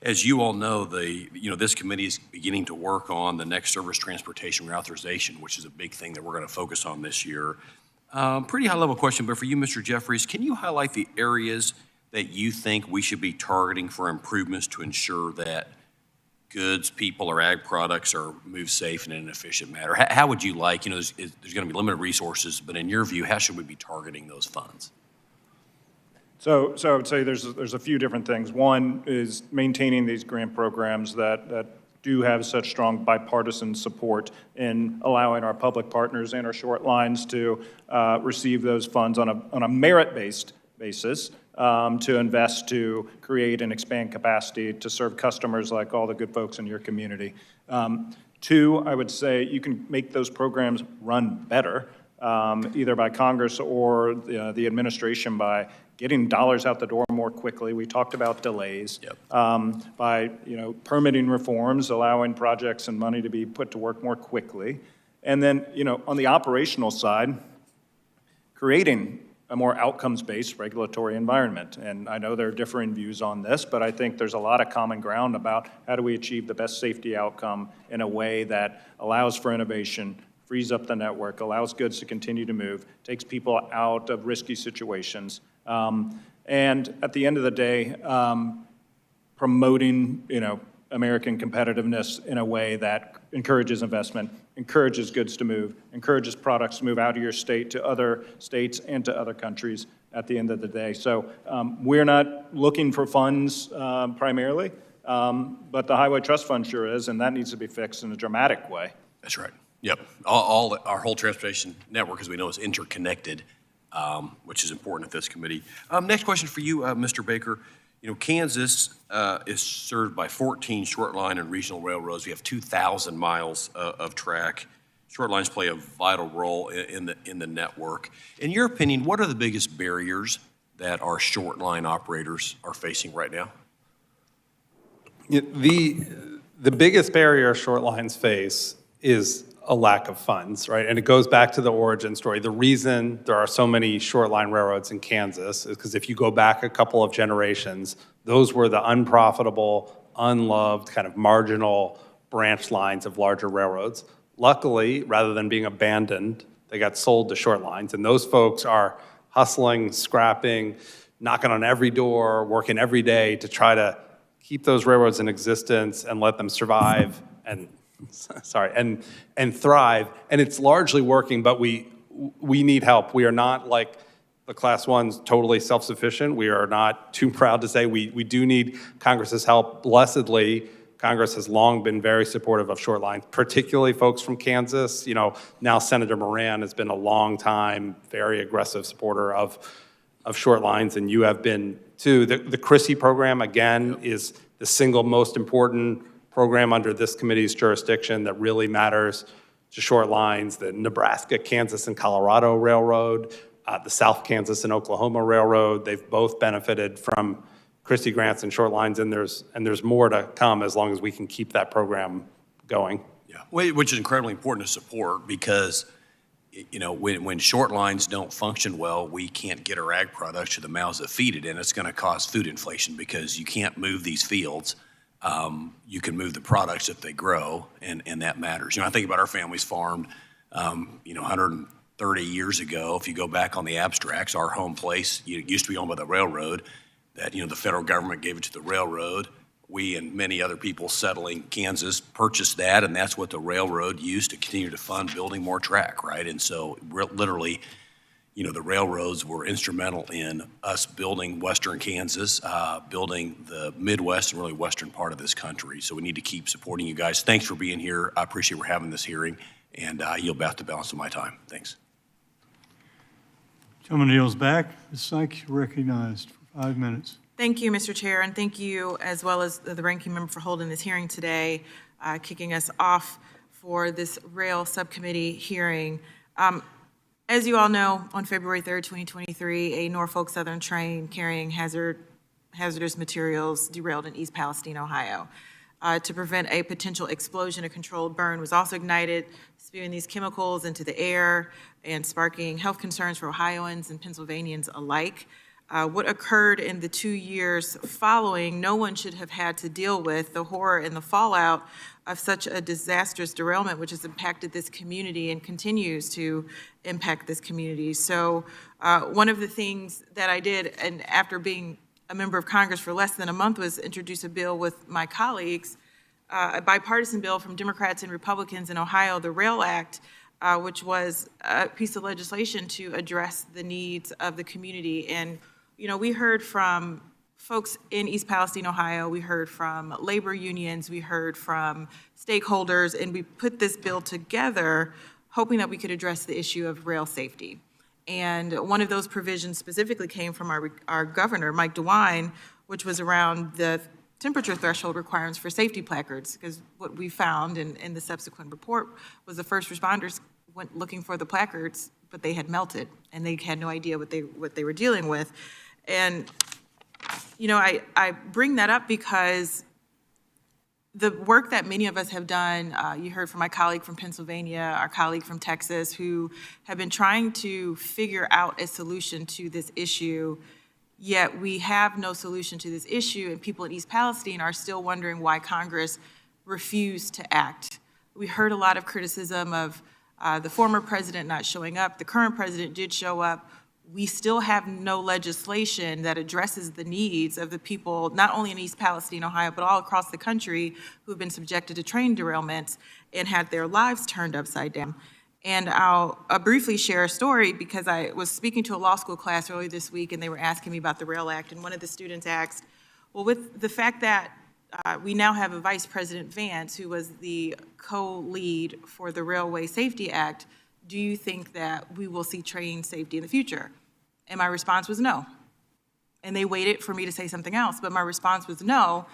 As you all know, this committee is beginning to work on the next service transportation reauthorization, which is a big thing that we're going to focus on this year. Pretty high-level question, but for you, Mr. Jeffries, can you highlight the areas that you think we should be targeting for improvements to ensure that goods, people, or ag products are moved safe in an efficient manner? How would you like, there's going to be limited resources, but in your view, how should we be targeting those funds? So I would say there's a few different things. One is maintaining these grant programs that do have such strong bipartisan support in allowing our public partners and our short lines to receive those funds on a merit-based basis to invest to create and expand capacity to serve customers like all the good folks in your community. Two, I would say you can make those programs run better, either by Congress or the administration by getting dollars out the door more quickly. We talked about delays. By permitting reforms, allowing projects and money to be put to work more quickly. And then, on the operational side, creating a more outcomes-based regulatory environment. And I know there are differing views on this, but I think there's a lot of common ground about how do we achieve the best safety outcome in a way that allows for innovation, frees up the network, allows goods to continue to move, takes people out of risky situations. And at the end of the day, promoting, American competitiveness in a way that encourages investment, encourages goods to move, encourages products to move out of your state to other states and to other countries at the end of the day. So we're not looking for funds primarily, but the Highway Trust Fund sure is, and that needs to be fixed in a dramatic way. That's right. Yep. Our whole transportation network, as we know, is interconnected, which is important at this committee. Next question for you, Mr. Baker. Kansas is served by 14 short line and regional railroads. We have 2,000 miles of track. Short lines play a vital role in the network. In your opinion, what are the biggest barriers that our short line operators are facing right now? The biggest barrier short lines face is a lack of funds, right? And it goes back to the origin story. The reason there are so many short line railroads in Kansas is because if you go back a couple of generations, those were the unprofitable, unloved, kind of marginal branch lines of larger railroads. Luckily, rather than being abandoned, they got sold to short lines. And those folks are hustling, scrapping, knocking on every door, working every day to try to keep those railroads in existence and let them survive and thrive. And it's largely working, but we need help. We are not like the class ones totally self-sufficient. We are not too proud to say we do need Congress's help. Blessedly, Congress has long been very supportive of short lines, particularly folks from Kansas. Now Senator Moran has been a long time, very aggressive supporter of short lines, and you have been too. The CRISI program, again, is the single most important program under this committee's jurisdiction that really matters to short lines. The Nebraska, Kansas, and Colorado Railroad, the South Kansas and Oklahoma Railroad, they've both benefited from CRISI grants and short lines, and there's more to come as long as we can keep that program going. Yeah, which is incredibly important to support because, when short lines don't function well, we can't get our ag products to the mouths that feed it, and it's going to cause food inflation because you can't move these fields. You can move the products if they grow, and that matters. I think about our families farmed, 130 years ago. If you go back on the abstracts, our home place used to be owned by the railroad. That the federal government gave it to the railroad. We and many other people settling Kansas purchased that, and that's what the railroad used to continue to fund building more track, right? And so literally, the railroads were instrumental in us building western Kansas, building the Midwest and really western part of this country. So we need to keep supporting you guys. Thanks for being here. I appreciate we're having this hearing, and I yield back the balance of my time. Thanks. Gentleman kneels back. Ms. Sykes, you're recognized for 5 minutes. Thank you, Mr. Chair, and thank you as well as the ranking member for holding this hearing today, kicking us off for this rail subcommittee hearing. As you all know, on February 3rd, 2023, a Norfolk Southern train carrying hazardous materials derailed in East Palestine, Ohio. to prevent a potential explosion. A controlled burn was also ignited, spewing these chemicals into the air and sparking health concerns for Ohioans and Pennsylvanians alike. What occurred in the 2 years following, no one should have had to deal with the horror and the fallout of such a disastrous derailment, which has impacted this community and continues to impact this community. So one of the things that I did, and after being a member of Congress for less than a month, was introduce a bill with my colleagues, a bipartisan bill from Democrats and Republicans in Ohio, the RAIL Act, which was a piece of legislation to address the needs of the community. And, you know, we heard from folks in East Palestine, Ohio, we heard from labor unions, we heard from stakeholders, and we put this bill together hoping that we could address the issue of rail safety. And one of those provisions specifically came from our governor, Mike DeWine, which was around the temperature threshold requirements for safety placards, because what we found in the subsequent report was the first responders went looking for the placards, but they had melted, and they had no idea what they were dealing with. And, you know, I bring that up because the work that many of us have done, you heard from my colleague from Pennsylvania, our colleague from Texas, who have been trying to figure out a solution to this issue, yet we have no solution to this issue, and people in East Palestine are still wondering why Congress refused to act. We heard a lot of criticism of the former president not showing up. The current president did show up. We still have no legislation that addresses the needs of the people, not only in East Palestine, Ohio, but all across the country who have been subjected to train derailments and had their lives turned upside down. And I'll briefly share a story because I was speaking to a law school class earlier this week, and they were asking me about the RAIL Act, and one of the students asked, well, with the fact that we now have a Vice President Vance, who was the co-lead for the Railway Safety Act, do you think that we will see train safety in the future? And my response was no. And they waited for me to say something else, but my response was no,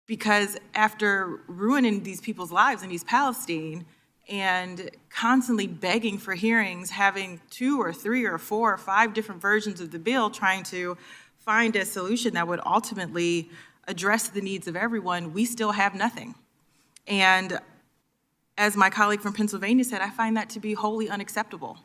because after ruining these people's lives in East Palestine and constantly begging for hearings, having 2 or 3 or 4 or 5 different versions of the bill, trying to find a solution that would ultimately address the needs of everyone, we still have nothing. And as my colleague from Pennsylvania said, I find that to be wholly unacceptable.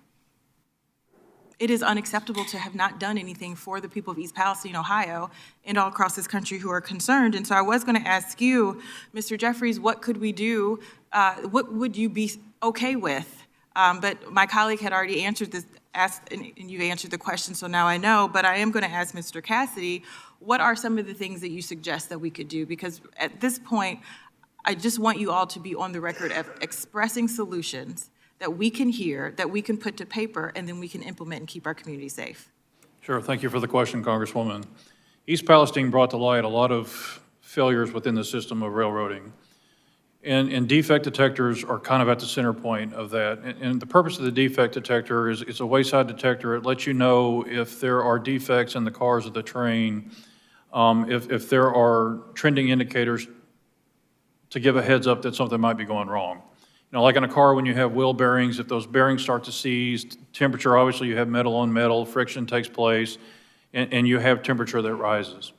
It is unacceptable to have not done anything for the people of East Palestine, Ohio, and all across this country who are concerned. And so I was going to ask you, Mr. Jeffries, what could we do? What would you be okay with? But my colleague had already answered this, and you answered the question, so now I know. But I am going to ask Mr. Cassidy, what are some of the things that you suggest that we could do? Because at this point, I just want you all to be on the record of expressing solutions that we can hear, that we can put to paper, and then we can implement and keep our community safe. Sure, thank you for the question, Congresswoman. East Palestine brought to light a lot of failures within the system of railroading. And defect detectors are kind of at the center point of that. And the purpose of the defect detector is it's a wayside detector. It lets you know if there are defects in the cars of the train, if there are trending indicators to give a heads up that something might be going wrong. You know, like in a car, when you have wheel bearings, if those bearings start to seize, temperature, obviously you have metal on metal, friction takes place, and you have temperature that rises.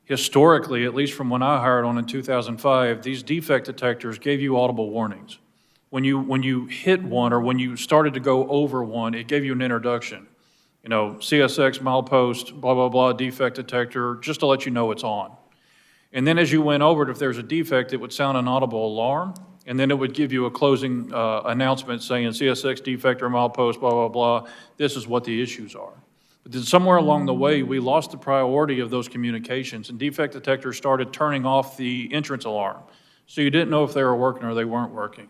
Historically, at least from when I hired on in 2005, these defect detectors gave you audible warnings. When you hit one or when you started to go over one, it gave you an introduction. You know, CSX, milepost, blah, blah, blah, defect detector, just to let you know it's on. And then as you went over it, if there's a defect, it would sound an audible alarm, and then it would give you a closing announcement saying CSX defect or milepost, blah, blah, blah, this is what the issues are. But then somewhere along the way, we lost the priority of those communications, and defect detectors started turning off the entrance alarm. So you didn't know if they were working or they weren't working.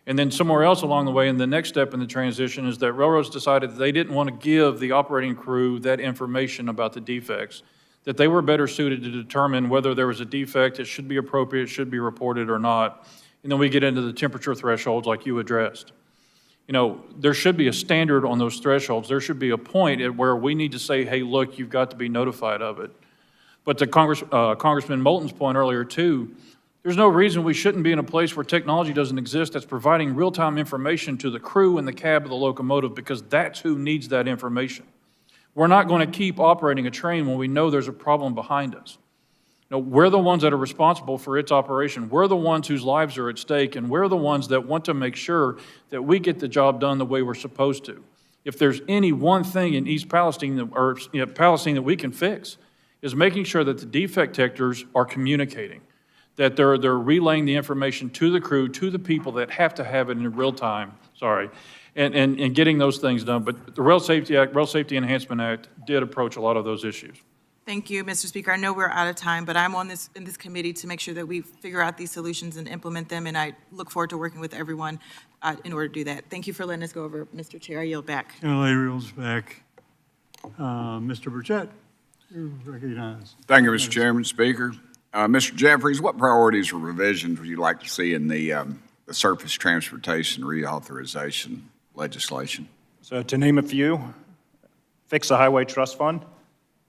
And then somewhere else along the way, and the next step in the transition is that railroads decided that they didn't want to give the operating crew that information about the defects, that they were better suited to determine whether there was a defect, it should be appropriate, should be reported or not. And then we get into the temperature thresholds like you addressed. You know, there should be a standard on those thresholds. There should be a point at where we need to say, hey, look, you've got to be notified of it. But to Congressman Moulton's point earlier too, there's no reason we shouldn't be in a place where technology doesn't exist that's providing real-time information to the crew in the cab of the locomotive, because that's who needs that information. We're not going to keep operating a train when we know there's a problem behind us. we're the ones that are responsible for its operation. We're the ones whose lives are at stake, and we're the ones that want to make sure that we get the job done the way we're supposed to. If there's any one thing in East Palestine Palestine that we can fix, is making sure that the defect detectors are communicating, that they're relaying the information to the crew, to the people that have to have it in real time, and getting those things done. But the Rail Safety Act, Rail Safety Enhancement Act did approach a lot of those issues. Thank you, Mr. Speaker. I know we're out of time, but I'm in this committee to make sure that we figure out these solutions and implement them, and I look forward to working with everyone in order to do that. Thank you for letting us go over, Mr. Chair. I yield back. LA rules back. Mr. Burchett, you're recognized. Thank you, Mr. Chairman, Speaker. Mr. Jeffries, what priorities or revisions would you like to see in the surface transportation reauthorization legislation? So to name a few, fix the Highway Trust Fund.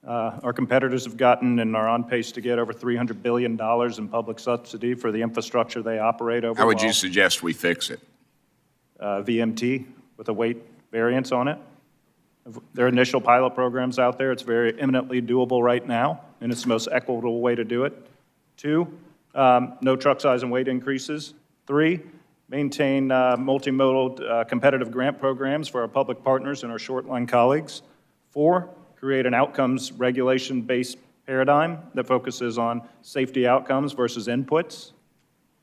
Our competitors have gotten and are on pace to get over $300 billion in public subsidy for the infrastructure they operate over. How would you suggest we fix it? VMT with a weight variance on it. There are initial pilot programs out there. It's very eminently doable right now, and it's the most equitable way to do it. 2, no truck size and weight increases. 3, maintain multimodal competitive grant programs for our public partners and our short line colleagues. 4, create an outcomes regulation-based paradigm that focuses on safety outcomes versus inputs,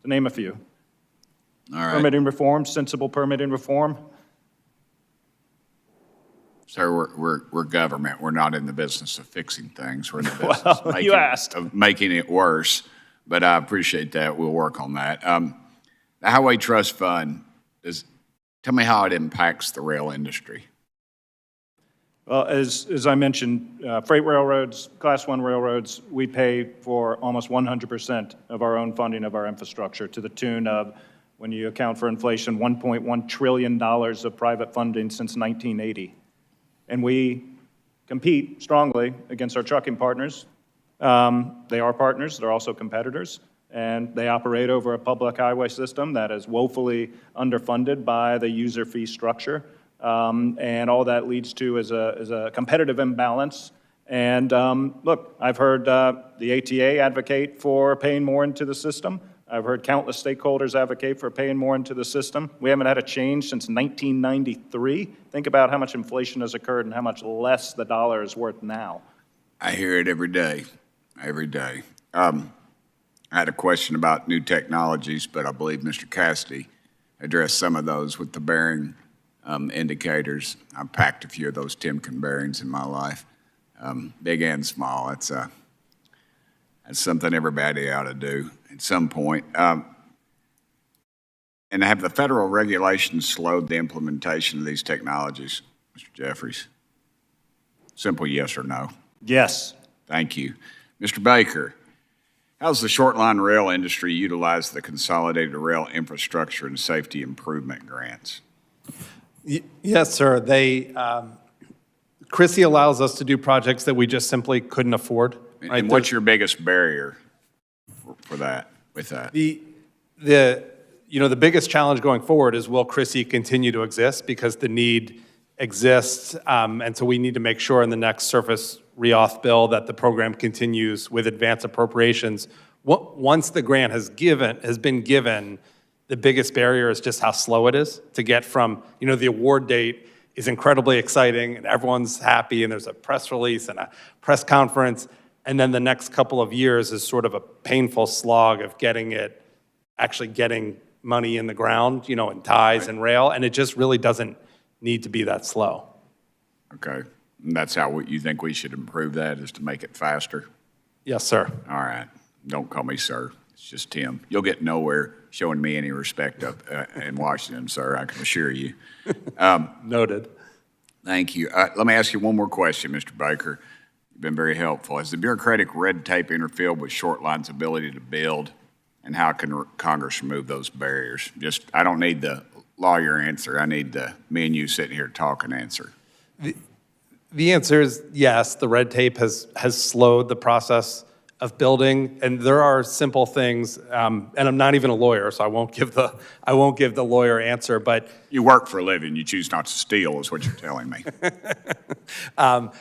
to name a few. All right. Permitting reform, sensible permitting reform. Sir, we're government. We're not in the business of fixing things. We're in the business of making it worse. But I appreciate that. We'll work on that. The Highway Trust Fund, tell me how it impacts the rail industry. Well, as I mentioned, freight railroads, Class 1 railroads, we pay for almost 100% of our own funding of our infrastructure, to the tune of, when you account for inflation, $1.1 trillion of private funding since 1980. And we compete strongly against our trucking partners. They are partners, they're also competitors, and they operate over a public highway system that is woefully underfunded by the user fee structure. And all that leads to is a competitive imbalance. And look, I've heard the ATA advocate for paying more into the system. I've heard countless stakeholders advocate for paying more into the system. We haven't had a change since 1993. Think about how much inflation has occurred and how much less the dollar is worth now. I hear it every day, every day. I had a question about new technologies, but I believe Mr. Cassidy addressed some of those with the bearing indicators. I've packed a few of those Timken bearings in my life, big and small. That's something everybody ought to do at some point. And have the federal regulations slowed the implementation of these technologies, Mr. Jeffries? Simple yes or no. Yes. Thank you. Mr. Baker, how's the short line rail industry utilize the Consolidated Rail Infrastructure and Safety Improvement Grants? Yes, sir. CRISI allows us to do projects that we just simply couldn't afford. Right? And what's your biggest barrier for that, with that? The biggest challenge going forward is, will CRISI continue to exist? Because the need exists, and so we need to make sure in the next surface reauth bill that the program continues with advanced appropriations. Once the grant has been given, the biggest barrier is just how slow it is to get from, the award date is incredibly exciting and everyone's happy and there's a press release and a press conference, and then the next couple of years is sort of a painful slog of actually getting money in the ground, in ties and rail, and it just really doesn't need to be that slow. Okay. And that's how you think we should improve that, is to make it faster? Yes, sir. All right. Don't call me sir. It's just Tim. You'll get nowhere showing me any respect up in Washington, sir, I can assure you. Noted. Thank you. Let me ask you one more question, Mr. Baker. You've been very helpful. Has the bureaucratic red tape interfered with short line's ability to build, and how can Congress remove those barriers? I don't need the lawyer answer. I need me and you sitting here talking answer. The answer is yes. The red tape has slowed the process of building, and there are simple things. And I'm not even a lawyer, so I won't give the lawyer answer. But you work for a living. You choose not to steal, is what you're telling me.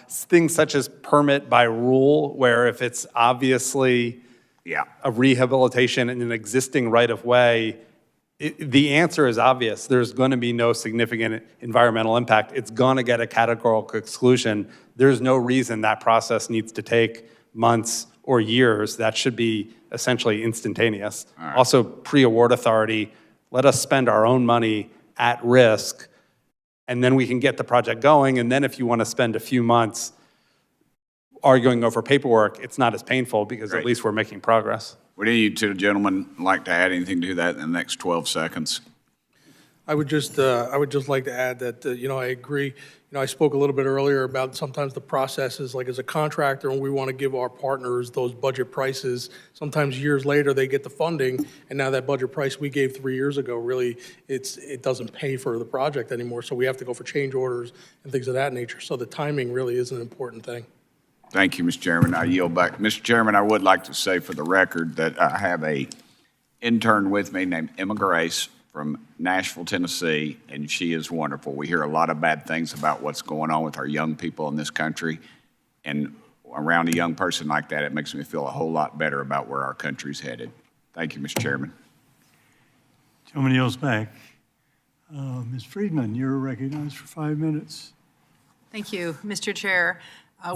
Things such as permit by rule, where if it's obviously a rehabilitation in an existing right-of-way, the answer is obvious. There's going to be no significant environmental impact. It's going to get a categorical exclusion. There's no reason that process needs to take months or years. That should be essentially instantaneous. Also, pre-award authority, let us spend our own money at risk, and then we can get the project going. And then if you want to spend a few months arguing over paperwork, it's not as painful because at least we're making progress. Would any of you two gentlemen like to add anything to that in the next 12 seconds? I would just like to add that, I agree. I spoke a little bit earlier about sometimes the processes, like as a contractor, and we want to give our partners those budget prices. Sometimes years later, they get the funding, and now that budget price we gave 3 years ago, really, it doesn't pay for the project anymore. So we have to go for change orders and things of that nature. So the timing really is an important thing. Thank you, Mr. Chairman. I yield back. Mr. Chairman, I would like to say for the record that I have a intern with me named Emma Grace from Nashville, Tennessee, and she is wonderful. We hear a lot of bad things about what's going on with our young people in this country, and around a young person like that, it makes me feel a whole lot better about where our country's headed. Thank you, Mr. Chairman. Gentleman yields back. Ms. Friedman, you're recognized for 5 minutes. Thank you, Mr. Chair.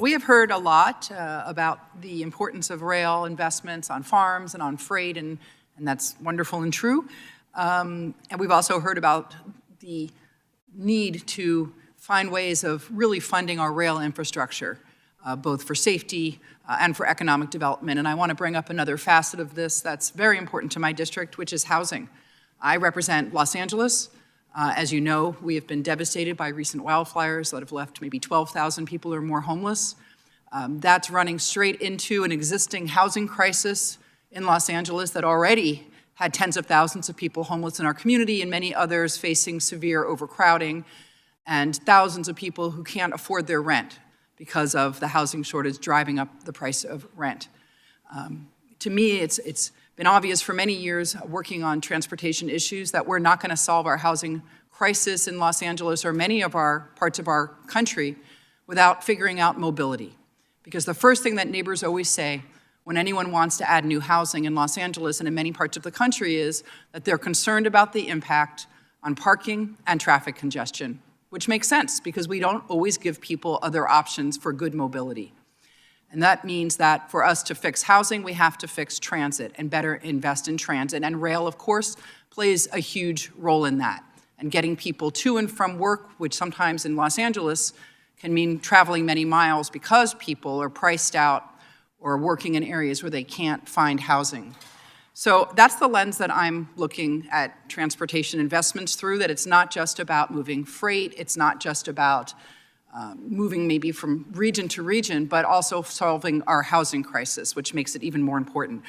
We have heard a lot about the importance of rail investments on farms and on freight, and that's wonderful and true. And we've also heard about the need to find ways of really funding our rail infrastructure, both for safety and for economic development. And I want to bring up another facet of this that's very important to my district, which is housing. I represent Los Angeles. As you know, we have been devastated by recent wildfires that have left maybe 12,000 people or more homeless. That's running straight into an existing housing crisis in Los Angeles that already had tens of thousands of people homeless in our community and many others facing severe overcrowding, and thousands of people who can't afford their rent because of the housing shortage driving up the price of rent. To me, it's been obvious for many years working on transportation issues that we're not going to solve our housing crisis in Los Angeles or many of our parts of our country without figuring out mobility. Because the first thing that neighbors always say when anyone wants to add new housing in Los Angeles and in many parts of the country is that they're concerned about the impact on parking and traffic congestion, which makes sense because we don't always give people other options for good mobility. And that means that for us to fix housing, we have to fix transit and better invest in transit. And rail, of course, plays a huge role in that. And getting people to and from work, which sometimes in Los Angeles can mean traveling many miles because people are priced out or working in areas where they can't find housing. So that's the lens that I'm looking at transportation investments through, that it's not just about moving freight, it's not just about moving maybe from region to region, but also solving our housing crisis, which makes it even more important.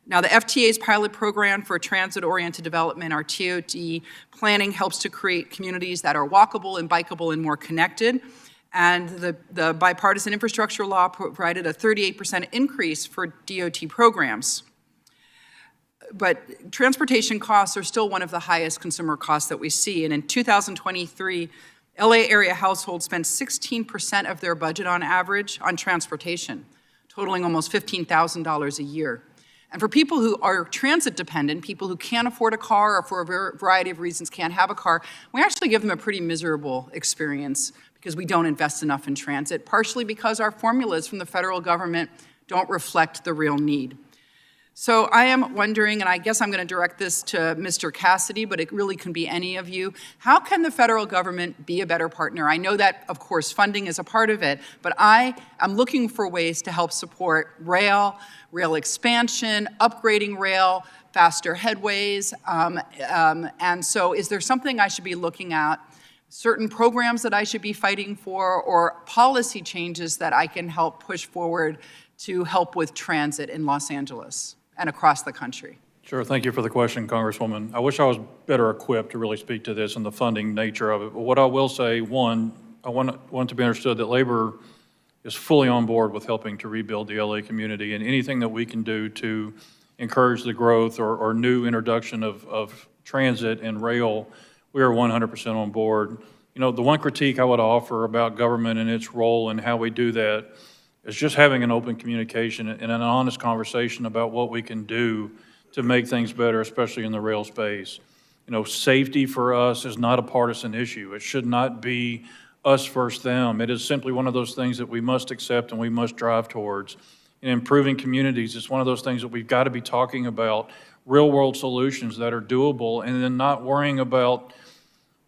Now, the FTA's pilot program for transit-oriented development, our TOD planning, helps to create communities that are walkable and bikeable and more connected. And the bipartisan infrastructure law provided a 38% increase for DOT programs. But transportation costs are still one of the highest consumer costs that we see. And in 2023, LA area households spent 16% of their budget on average on transportation, totaling almost $15,000 a year. And for people who are transit dependent, people who can't afford a car or for a variety of reasons can't have a car, we actually give them a pretty miserable experience because we don't invest enough in transit, partially because our formulas from the federal government don't reflect the real need. So I am wondering, and I guess I'm going to direct this to Mr. Cassidy, but it really can be any of you, how can the federal government be a better partner? I know that, of course, funding is a part of it, but I am looking for ways to help support rail expansion, upgrading rail, faster headways, and so is there something I should be looking at, certain programs that I should be fighting for, or policy changes that I can help push forward to help with transit in Los Angeles and across the country? Sure, thank you for the question, Congresswoman. I wish I was better equipped to really speak to this and the funding nature of it. But what I will say, one, I want to be understood that labor is fully on board with helping to rebuild the LA community, and anything that we can do to encourage the growth or new introduction of transit and rail, we are 100% on board. You know, the one critique I would offer about government and its role and how we do that, is just having an open communication and an honest conversation about what we can do to make things better, especially in the rail space. You know, safety for us is not a partisan issue. It should not be us versus them. It is simply one of those things that we must accept and we must drive towards. And improving communities is one of those things that we've got to be talking about, real-world solutions that are doable, and then not worrying about,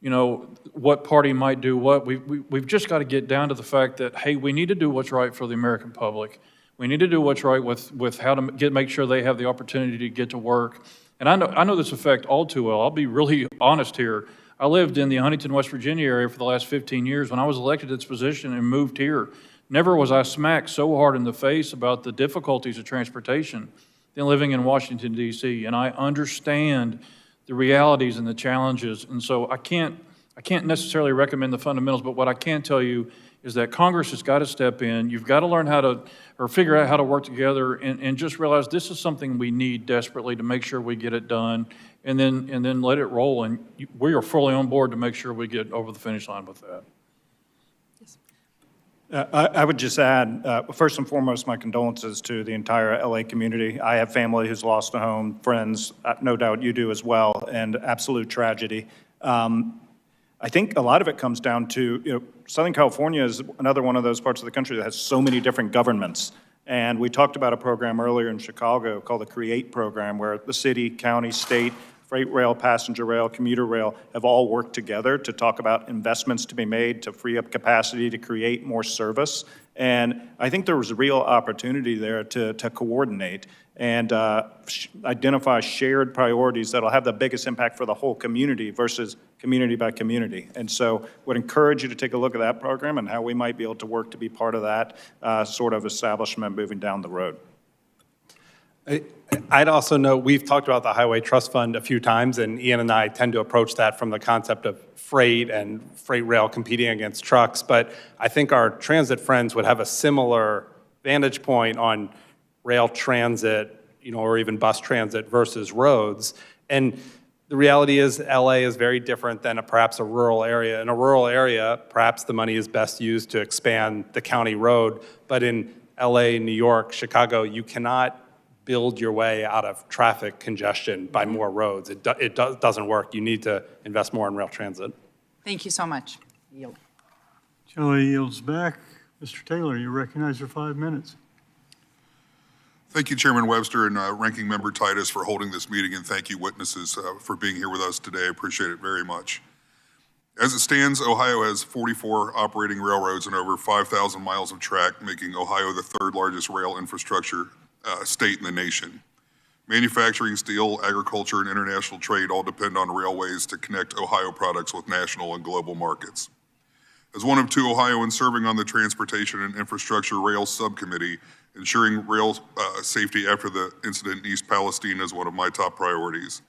you know, what party might do what. We've just got to get down to the fact that, hey, we need to do what's right for the American public. We need to do what's right with how to make sure they have the opportunity to get to work. And I know this effect all too well. I'll be really honest here. I lived in the Huntington, West Virginia area for the last 15 years. When I was elected to this position and moved here, never was I smacked so hard in the face about the difficulties of transportation than living in Washington, D.C. And I understand the realities and the challenges. And so I can't necessarily recommend the fundamentals, but what I can tell you is that Congress has got to step in. You've got to learn how to, or figure out how to work together and just realize this is something we need desperately to make sure we get it done, and then let it roll. And we are fully on board to make sure we get over the finish line with that. I would just add, first and foremost, my condolences to the entire LA community. I have family who's lost a home, friends, no doubt you do as well, and absolute tragedy. I think a lot of it comes down to, you know, Southern California is another one of those parts of the country that has so many different governments. And we talked about a program earlier in Chicago called the CREATE program, where the city, county, state, freight rail, passenger rail, commuter rail have all worked together to talk about investments to be made to free up capacity to create more service. And I think there was a real opportunity there to coordinate and identify shared priorities that'll have the biggest impact for the whole community versus community by community. And so would encourage you to take a look at that program and how we might be able to work to be part of that sort of establishment moving down the road. I'd also note, we've talked about the Highway Trust Fund a few times, and Ian and I tend to approach that from the concept of freight and freight rail competing against trucks, but I think our transit friends would have a similar vantage point on rail transit, you know, or even bus transit versus roads. And the reality is LA is very different than perhaps a rural area. In a rural area, perhaps the money is best used to expand the county road, but in LA, New York, Chicago, you cannot build your way out of traffic congestion by more roads. It doesn't work. You need to invest more in rail transit. Thank you so much. Yield. Shelley yields back. Mr. Taylor, you recognize for 5 minutes. Thank you, Chairman Webster and Ranking Member Titus, for holding this meeting, and thank you, witnesses, for being here with us today. I appreciate it very much. As it stands, Ohio has 44 operating railroads and over 5,000 miles of track, making Ohio the third largest rail infrastructure state in the nation. Manufacturing, steel, agriculture, and international trade all depend on railways to connect Ohio products with national and global markets. As one of 2 Ohioans serving on the Transportation and Infrastructure Rail Subcommittee, ensuring rail safety after the incident in East Palestine is one of my top priorities.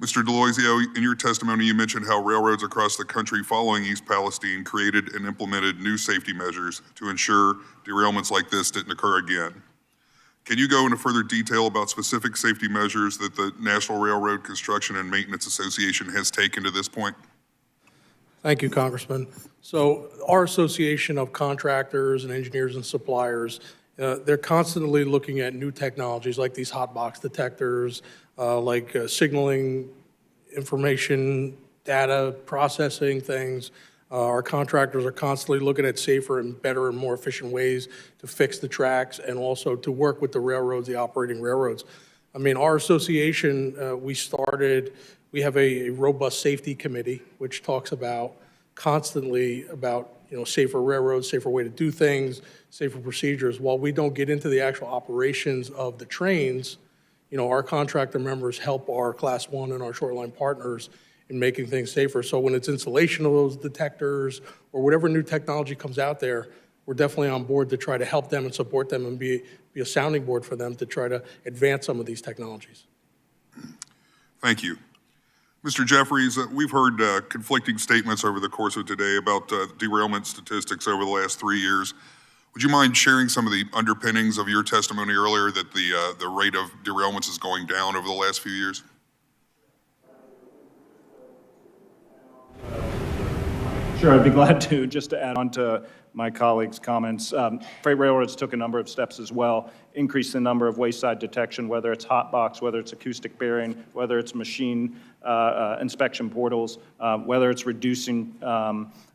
Mr. D'Aloisio, in your testimony, you mentioned how railroads across the country following East Palestine created and implemented new safety measures to ensure derailments like this didn't occur again. Can you go into further detail about specific safety measures that the National Railroad Construction and Maintenance Association has taken to this point? Thank you, Congressman. So our association of contractors and engineers and suppliers, they're constantly looking at new technologies like these hot box detectors, like signaling information, data processing things. Our contractors are constantly looking at safer and better and more efficient ways to fix the tracks and also to work with the railroads, the operating railroads. I mean, our association, we have a robust safety committee which talks about constantly about, you know, safer railroads, safer way to do things, safer procedures. While we don't get into the actual operations of the trains, you know, our contractor members help our Class 1 and our short line partners in making things safer. So when it's installation of those detectors or whatever new technology comes out there, we're definitely on board to try to help them and support them and be a sounding board for them to try to advance some of these technologies. Thank you. Mr. Jeffries, we've heard conflicting statements over the course of today about derailment statistics over the last 3 years. Would you mind sharing some of the underpinnings of your testimony earlier that the rate of derailments is going down over the last few years? Sure, I'd be glad to. Just to add on to my colleagues' comments, freight railroads took a number of steps as well, increased the number of wayside detection, whether it's hot box, whether it's acoustic bearing, whether it's machine inspection portals, whether it's reducing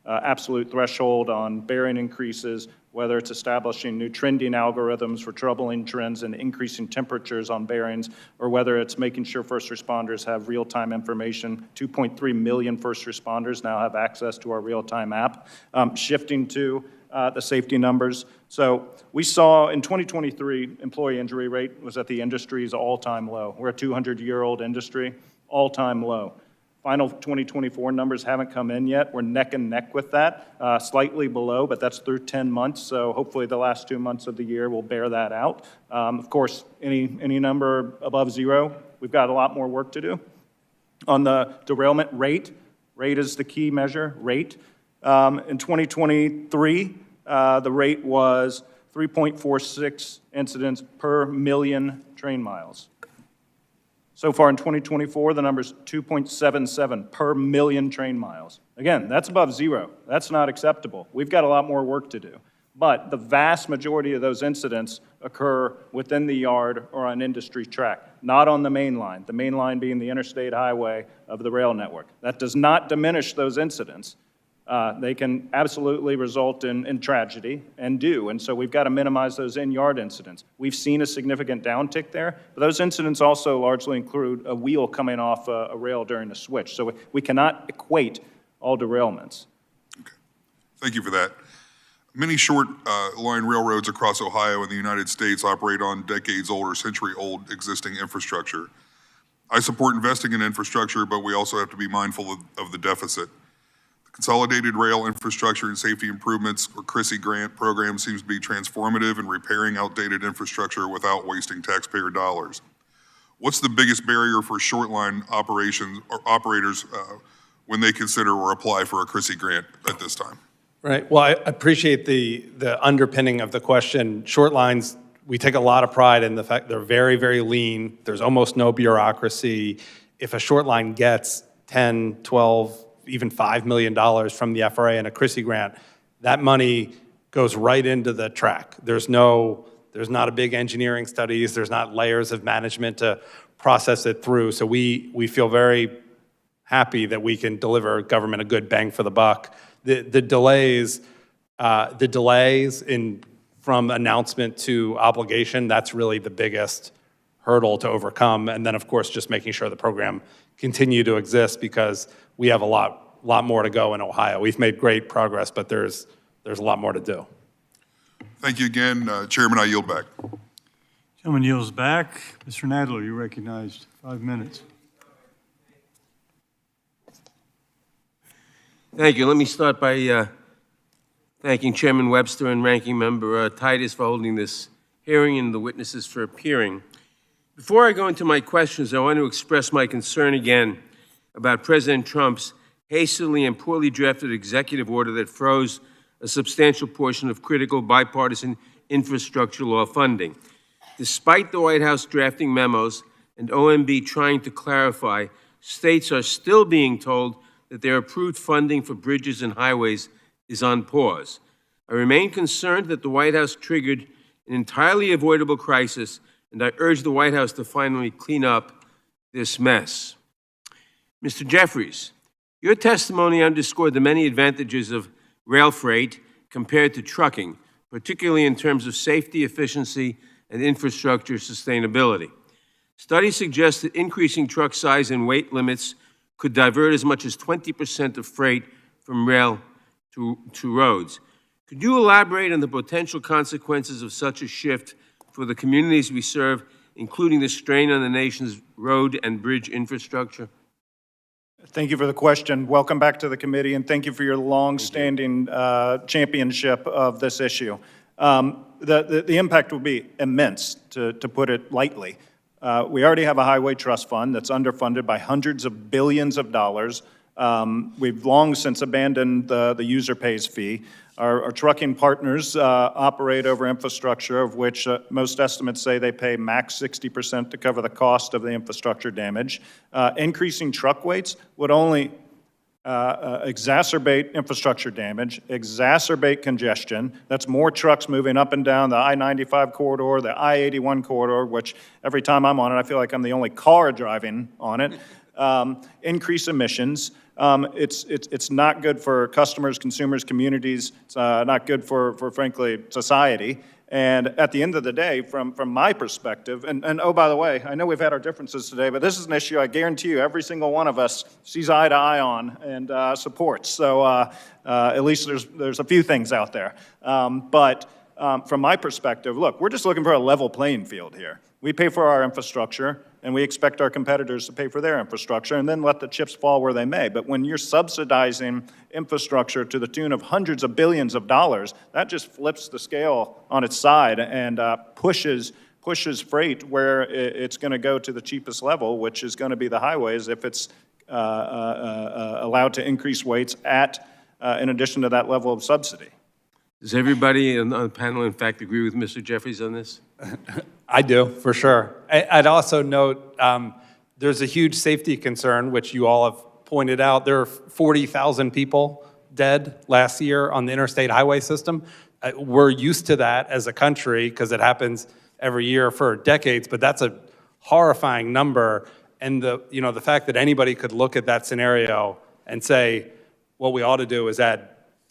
absolute threshold on bearing increases, whether it's establishing new trending algorithms for troubling trends and increasing temperatures on bearings, or whether it's making sure first responders have real-time information. 2.3 million first responders now have access to our real-time app. Shifting to the safety numbers. So we saw in 2023, employee injury rate was at the industry's all-time low. We're a 200-year-old industry, all-time low. Final 2024 numbers haven't come in yet. We're neck and neck with that, slightly below, but that's through 10 months. So hopefully the last 2 months of the year will bear that out. Of course, any number above zero, we've got a lot more work to do. On the derailment rate is the key measure, rate. In 2023, the rate was 3.46 incidents per million train miles. So far in 2024, the number's 2.77 per million train miles. Again, that's above zero. That's not acceptable. We've got a lot more work to do. But the vast majority of those incidents occur within the yard or on industry track, not on the main line being the interstate highway of the rail network. That does not diminish those incidents. They can absolutely result in tragedy, and do, and so we've got to minimize those in-yard incidents. We've seen a significant downtick there, but those incidents also largely include a wheel coming off a rail during a switch, so we cannot equate all derailments. Okay. Thank you for that. Many short line railroads across Ohio and the United States operate on decades-old or century-old existing infrastructure. I support investing in infrastructure, but we also have to be mindful of the deficit. Consolidated Rail Infrastructure and Safety Improvements, or CRISI grant program, seems to be transformative in repairing outdated infrastructure without wasting taxpayer dollars. What's the biggest barrier for short line operations or operators when they consider or apply for a CRISI grant at this time? Right. Well, I appreciate the underpinning of the question. Short lines, we take a lot of pride in the fact they're very, very lean. There's almost no bureaucracy. If a short line gets 10, 12, even $5 million from the FRA and a CRISI grant, that money goes right into the track. There's not a big engineering studies, there's not layers of management to process it through. So we feel very happy that we can deliver government a good bang for the buck. The delays from announcement to obligation, that's really the biggest hurdle to overcome. And then, of course, just making sure the program continue to exist, because we have a lot more to go in Ohio. We've made great progress, but there's a lot more to do. Thank you again. Chairman, I yield back. Gentleman yields back. Mr. Nadler, you're recognized. 5 minutes. Thank you. Let me start by thanking Chairman Webster and Ranking Member Titus for holding this hearing and the witnesses for appearing. Before I go into my questions, I want to express my concern again about President Trump's hastily and poorly drafted executive order that froze a substantial portion of critical bipartisan infrastructure law funding. Despite the White House drafting memos and OMB trying to clarify, states are still being told that their approved funding for bridges and highways is on pause. I remain concerned that the White House triggered an entirely avoidable crisis, and I urge the White House to finally clean up this mess. Mr. Jeffries, your testimony underscored the many advantages of rail freight compared to trucking, particularly in terms of safety, efficiency, and infrastructure sustainability. Studies suggest that increasing truck size and weight limits could divert as much as 20% of freight from rail to roads. Could you elaborate on the potential consequences of such a shift for the communities we serve, including the strain on the nation's road and bridge infrastructure? Thank you for the question. Welcome back to the committee, and thank you for your long-standing championship of this issue. The impact will be immense, to put it lightly. We already have a highway trust fund that's underfunded by hundreds of billions of dollars. We've long since abandoned the user pays fee. Our trucking partners operate over infrastructure, of which most estimates say they pay max 60% to cover the cost of the infrastructure damage. Increasing truck weights would only exacerbate infrastructure damage, exacerbate congestion. That's more trucks moving up and down the I-95 corridor, the I-81 corridor, which every time I'm on it, I feel like I'm the only car driving on it. Increase emissions. It's not good for customers, consumers, communities. It's not good for frankly, society. And at the end of the day, from my perspective, and oh, by the way, I know we've had our differences today, but this is an issue I guarantee you every single one of us sees eye to eye on and supports. So at least there's a few things out there. But from my perspective, look, we're just looking for a level playing field here. We pay for our infrastructure, and we expect our competitors to pay for their infrastructure, and then let the chips fall where they may. But when you're subsidizing infrastructure to the tune of hundreds of billions of dollars, that just flips the scale on its side and pushes freight where it's going to go to the cheapest level, which is going to be the highways if it's allowed to increase weights at, in addition to that level of subsidy. Does everybody on the panel, in fact, agree with Mr. Jeffries on this? I do, for sure. I'd also note there's a huge safety concern, which you all have pointed out. There are 40,000 people dead last year on the interstate highway system. We're used to that as a country because it happens every year for decades, but that's a horrifying number. And the fact that anybody could look at that scenario and say, what we ought to do is add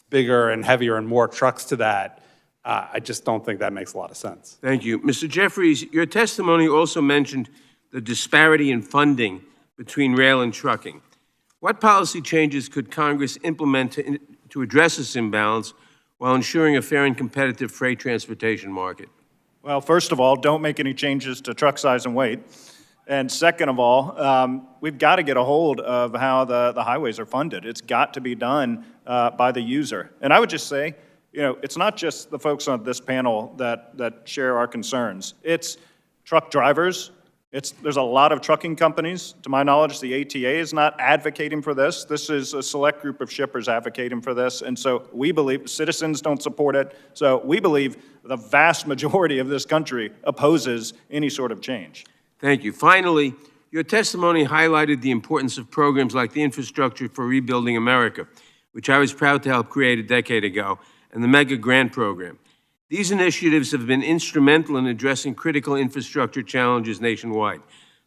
bigger and heavier and more trucks to that, I just don't think that makes a lot of sense. Thank you. Mr. Jeffries, your testimony also mentioned the disparity in funding between rail and trucking. What policy changes could Congress implement to address this imbalance while ensuring a fair and competitive freight transportation market? Well, first of all, don't make any changes to truck size and weight. And second of all, we've got to get a hold of how the highways are funded. It's got to be done by the user. And I would just say, it's not just the folks on this panel that share our concerns. It's truck drivers. There's a lot of trucking companies. To my knowledge, the ATA is not advocating for this. This is a select group of shippers advocating for this. And so we believe citizens don't support it. So we believe the vast majority of this country opposes any sort of change. Thank you. Finally, your testimony highlighted the importance of programs like the Infrastructure for Rebuilding America, which I was proud to help create a decade ago, and the Mega Grant Program. These initiatives have been instrumental in addressing critical infrastructure challenges nationwide.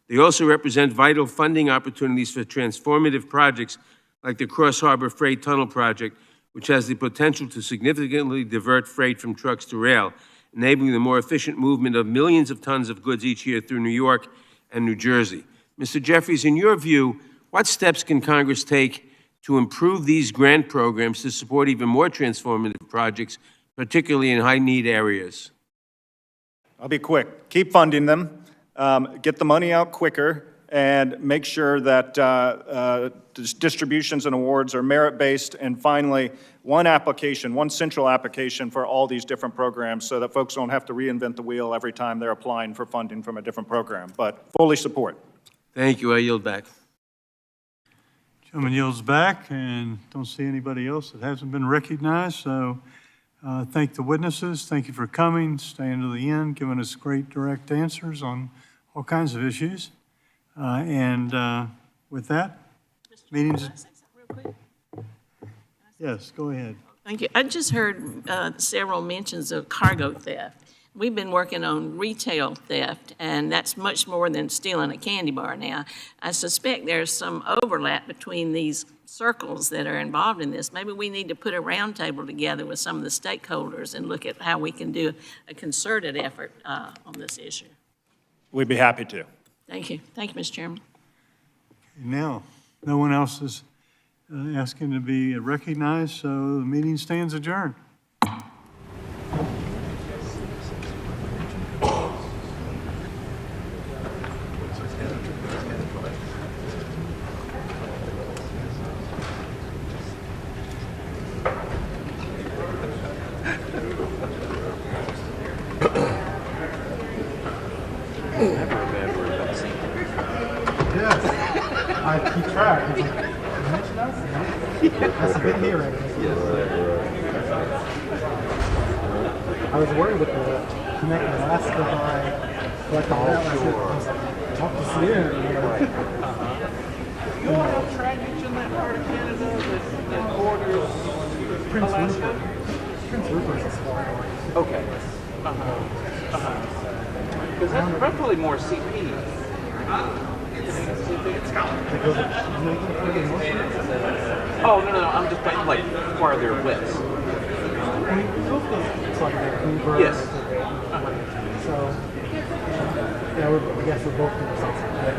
They also represent vital funding opportunities for transformative projects like the Cross Harbor Freight Tunnel Project, which has the potential to significantly divert freight from trucks to rail, enabling the more efficient movement of millions of tons of goods each year through New York and New Jersey. Mr. Jeffries, in your view, what steps can Congress take to improve these grant programs to support even more transformative projects, particularly in high-need areas? I'll be quick. Keep funding them, get the money out quicker, and make sure that distributions and awards are merit-based, and finally, one central application for all these different programs so that folks don't have to reinvent the wheel every time they're applying for funding from a different program, but fully support. Thank you. I yield back. Gentleman yields back, and don't see anybody else that hasn't been recognized, so thank the witnesses. Thank you for coming, staying to the end, giving us great direct answers on all kinds of issues. With that, meetings. Yes, go ahead. Thank you. I just heard several mentions of cargo theft. We've been working on retail theft, and that's much more than stealing a candy bar now. I suspect there's some overlap between these circles that are involved in this. Maybe we need to put a roundtable together with some of the stakeholders and look at how we can do a concerted effort on this issue. We'd be happy to. Thank you. Thank you, Mr. Chairman. Now, no one else is asking to be recognized, so the meeting stands adjourned. I keep track. That's a good hearing. I was worried with the connect Alaska by like the hope to see it. you all have trackage in that part of Canada that borders Alaska? Prince Rupert is Florida. Okay. Because that's probably more CP. Oh, no, I'm just like farther west. It's like Vancouver. Yes. So, yeah, I guess we're both in the south side.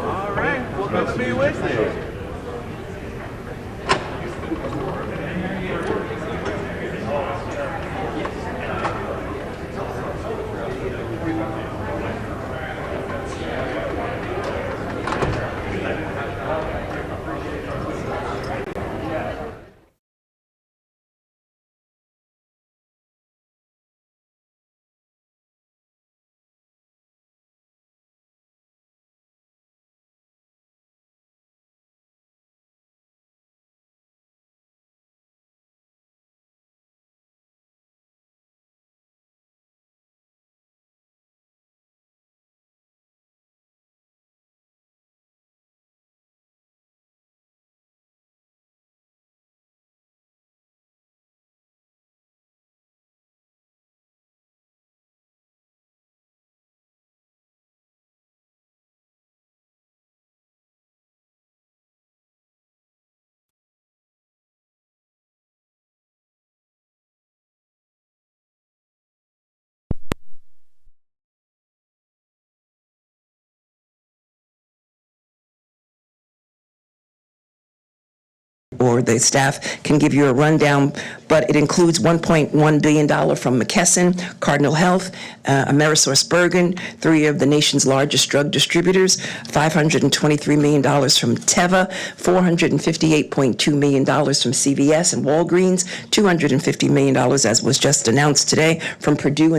All right. Well, good to be with you. or the staff can give you a rundown, but it includes $1.1 billion from McKesson, Cardinal Health, Amerisource Bergen, three of the nation's largest drug distributors, $523 million from Teva, $458.2 million from CVS and Walgreens, $250 million, as was just announced today, from Purdue and